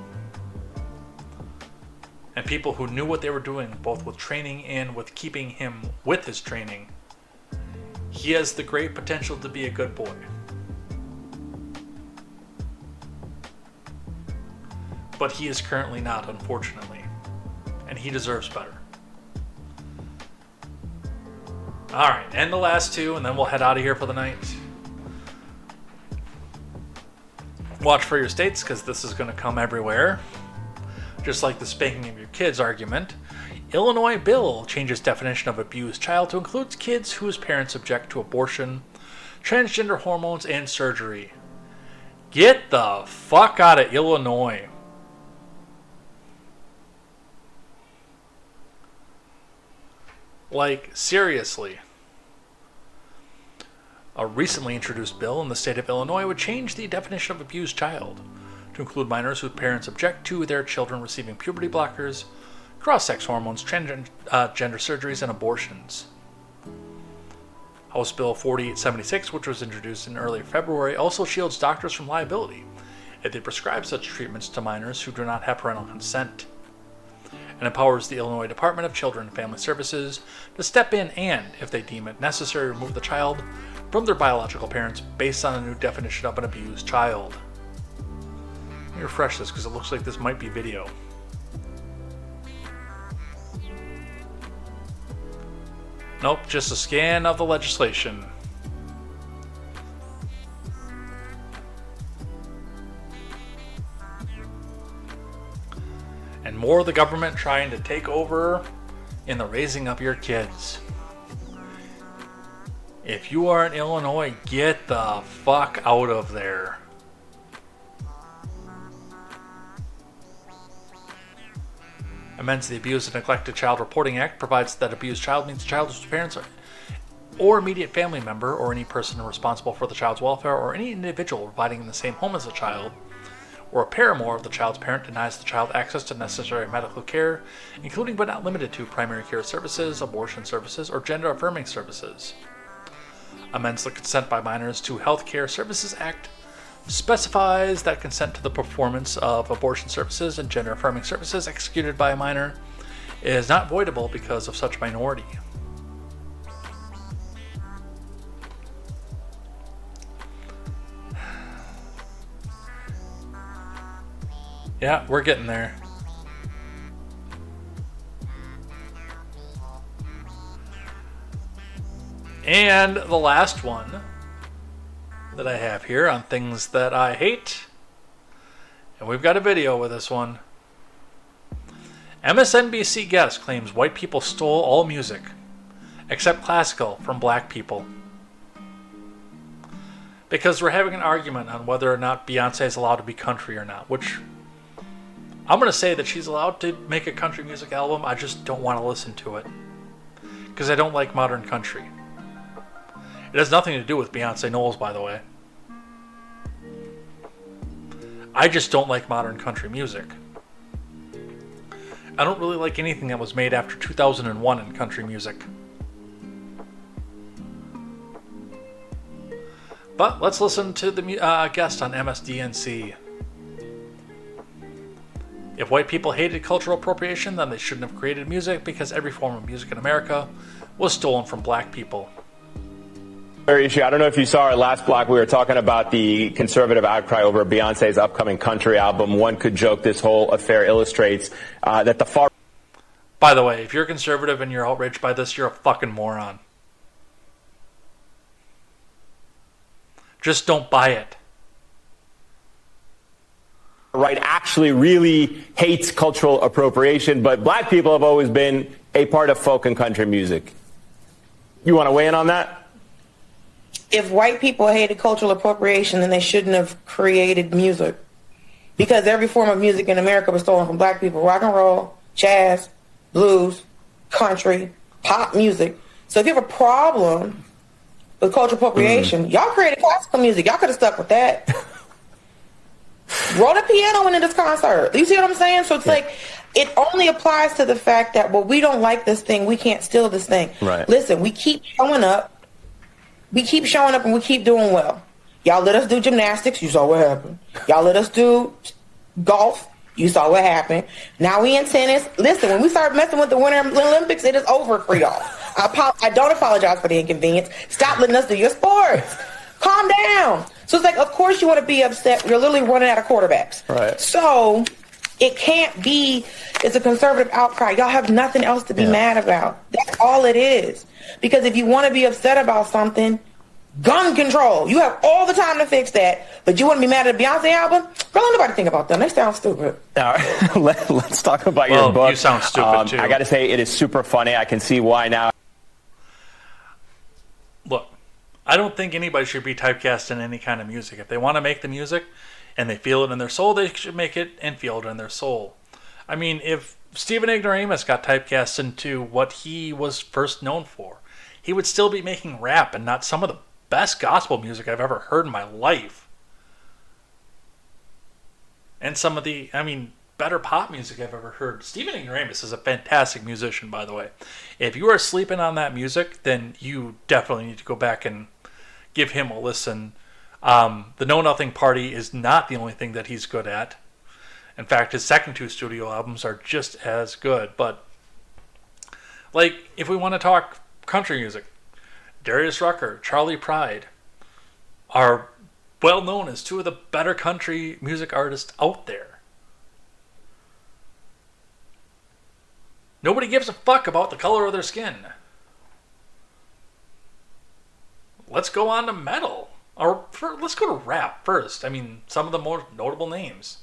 and people who knew what they were doing, both with training and with keeping him with his training, he has the great potential to be a good boy. But he is currently not, unfortunately. And he deserves better. Alright, and the last two, and then we'll head out of here for the night. Watch for your states, because this is going to come everywhere. Just like the spanking of your kids argument. Illinois bill changes definition of abused child to include kids whose parents object to abortion, transgender hormones, and surgery. Get the fuck out of Illinois. Like, seriously. A recently introduced bill in the state of Illinois would change the definition of abused child to include minors whose parents object to their children receiving puberty blockers, cross-sex hormones, transgender surgeries, and abortions. House Bill 4876, which was introduced in early February, also shields doctors from liability if they prescribe such treatments to minors who do not have parental consent, and empowers the Illinois Department of Children and Family Services to step in and, if they deem it necessary, remove the child from their biological parents based on a new definition of an abused child. Let me refresh this because it looks like this might be video. Nope, just a scan of the legislation. And more of the government trying to take over in the raising of your kids. If you are in Illinois, get the fuck out of there. Amends the Abused and Neglected Child Reporting Act provides that abused child means a child whose parents or immediate family member or any person responsible for the child's welfare or any individual residing in the same home as the child or a paramour of the child's parent denies the child access to necessary medical care, including but not limited to primary care services, abortion services, or gender-affirming services. Amends the Consent by Minors to Health Care Services Act, specifies that consent to the performance of abortion services and gender-affirming services executed by a minor is not voidable because of such minority. Yeah, we're getting there. And the last one that I have here on things that I hate, and we've got a video with this one. MSNBC guest claims white people stole all music, except classical, from black people. Because we're having an argument on whether or not Beyonce is allowed to be country or not, which I'm going to say that she's allowed to make a country music album. I just don't want to listen to it. Because I don't like modern country. It has nothing to do with Beyonce Knowles, by the way. I just don't like modern country music. I don't really like anything that was made after 2001 in country music. But let's listen to the guest on MSDNC. If white people hated cultural appropriation, then they shouldn't have created music because every form of music in America was stolen from black people. Issue. I don't know if you saw our last block. We were talking about the conservative outcry over Beyonce's upcoming country album. One could joke this whole affair illustrates that the far... By the way, if you're conservative and you're outraged by this, you're a fucking moron. Just don't buy it. Right actually really hates cultural appropriation, but black people have always been a part of folk and country music. You want to weigh in on that? If white people hated cultural appropriation, then they shouldn't have created music. Because every form of music in America was stolen from black people. Rock and roll, jazz, blues, country, pop music. So if you have a problem with cultural appropriation, y'all created classical music. Y'all could have stuck with that. Roll the piano into this concert. You see what I'm saying? So it's like, it only applies to the fact that, well, we don't like this thing. We can't steal this thing. Right. Listen, we keep showing up. We keep showing up and we keep doing well. Y'all let us do gymnastics. You saw what happened. Y'all let us do golf. You saw what happened. Now we in tennis. Listen, when we start messing with the Winter Olympics, it is over for y'all. I don't apologize for the inconvenience. Stop letting us do your sports. Calm down. So it's like, of course you want to be upset. You're literally running out of quarterbacks. Right. So it can't be, it's a conservative outcry. Y'all have nothing else to be mad about. That's all it is. Because if you want to be upset about something, gun control. You have all the time to fix that, but you want to be mad at a Beyonce album? Girl, don't nobody think about them. They sound stupid. All right, let's talk about Well, your book. you sound stupid, too. I got to say, it is super funny. I can see why now. Look, I don't think anybody should be typecast in any kind of music. If they want to make the music and they feel it in their soul, they should make it and feel it in their soul. I mean, if Stephen Ignoramus got typecast into what he was first known for, he would still be making rap and not some of the best gospel music I've ever heard in my life. And some of the, better pop music I've ever heard. Stephen Ignoramus is a fantastic musician, by the way. If you are sleeping on that music, then you definitely need to go back and give him a listen. The Know Nothing Party is not the only thing that he's good at. In fact, his second 2 studio albums are just as good. But, if we want to talk country music, Darius Rucker, Charlie Pride are well known as 2 of the better country music artists out there. Nobody gives a fuck about the color of their skin. Let's go on to metal. Let's go to rap first. Some of the more notable names.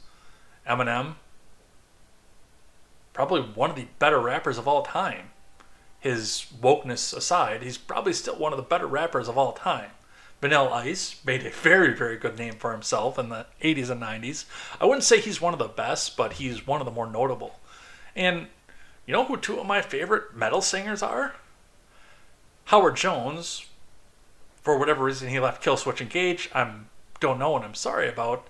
Eminem. Probably one of the better rappers of all time. His wokeness aside, he's probably still one of the better rappers of all time. Vanilla Ice made a very, very good name for himself in the 80s and 90s. I wouldn't say he's one of the best, but he's one of the more notable. And you know who 2 of my favorite metal singers are? Howard Jones. For whatever reason, he left Killswitch Engage. I don't know and I'm sorry about.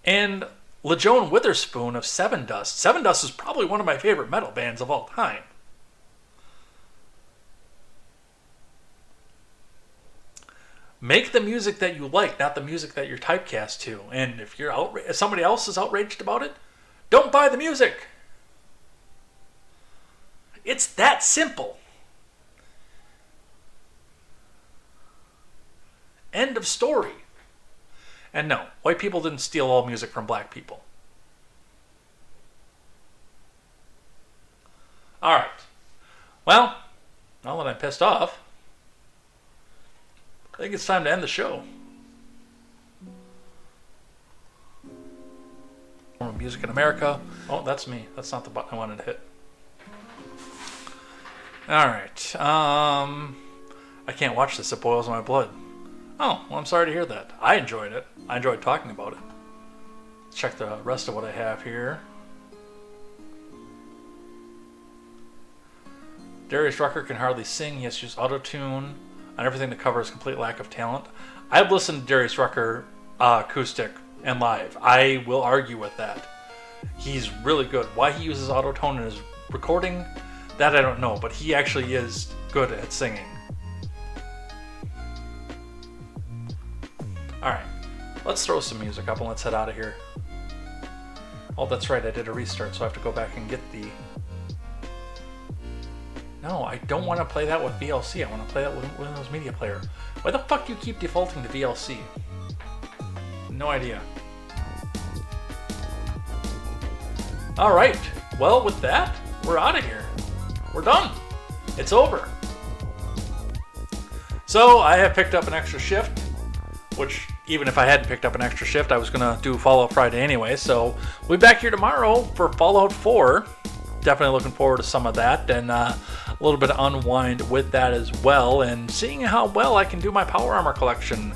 And LaJohn Witherspoon of Seven Dust. Seven Dust is probably one of my favorite metal bands of all time. Make the music that you like, not the music that you're typecast to. And if if somebody else is outraged about it, don't buy the music. It's that simple. End of story. And no, white people didn't steal all music from black people. Alright. Well, now that I'm pissed off, I think it's time to end the show. Music in America. Oh, that's me. That's not the button I wanted to hit. Alright. I can't watch this. It boils my blood. Oh, well, I'm sorry to hear that. I enjoyed it. I enjoyed talking about it. Let's check the rest of what I have here. Darius Rucker can hardly sing. He has to use auto-tune on everything to cover his complete lack of talent. I've listened to Darius Rucker acoustic and live. I will argue with that. He's really good. Why he uses auto-tune in his recording, that I don't know, but he actually is good at singing. Alright, let's throw some music up and let's head out of here. Oh, that's right, I did a restart, so I have to go back and get the... No, I don't want to play that with VLC. I want to play that with Windows Media Player. Why the fuck do you keep defaulting to VLC? No idea. Alright, well, with that, we're out of here. We're done. It's over. So, I have picked up an extra shift, which, even if I hadn't picked up an extra shift, I was going to do Fallout Friday anyway. So, we'll be back here tomorrow for Fallout 4. Definitely looking forward to some of that, and a little bit of unwind with that as well, and seeing how well I can do my Power Armor collection.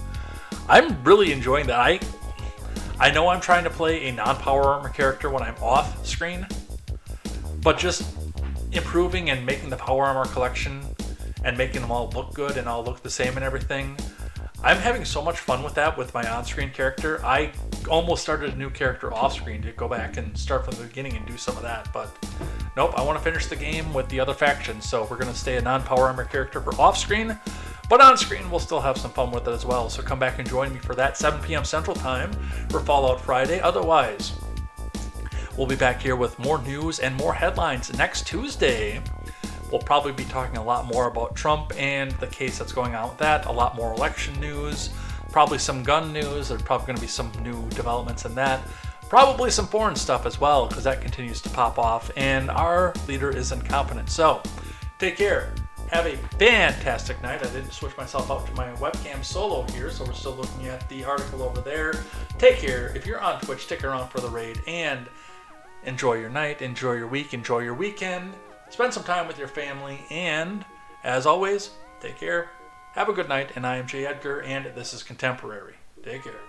I'm really enjoying that. I know I'm trying to play a non-Power Armor character when I'm off screen, but just improving and making the Power Armor collection and making them all look good and all look the same and everything. I'm having so much fun with that with my on-screen character. I almost started a new character off-screen to go back and start from the beginning and do some of that, but nope, I want to finish the game with the other factions, so we're going to stay a non-Power Armor character for off-screen, but on-screen we'll still have some fun with it as well, so come back and join me for that 7 p.m. Central Time for Fallout Friday. Otherwise, We'll be back here with more news and more headlines next Tuesday. We'll probably be talking a lot more about Trump and the case that's going on with that, a lot more election news, probably some gun news. There's probably going to be some new developments in that. Probably some foreign stuff as well, because that continues to pop off, and our leader is incompetent. So, take care. Have a fantastic night. I didn't switch myself out to my webcam solo here, so we're still looking at the article over there. Take care. If you're on Twitch, stick around for the raid, and enjoy your night, enjoy your week, enjoy your weekend. Spend some time with your family, and as always, take care. Have a good night, and I am Jay Edgar, and this is Contemporary. Take care.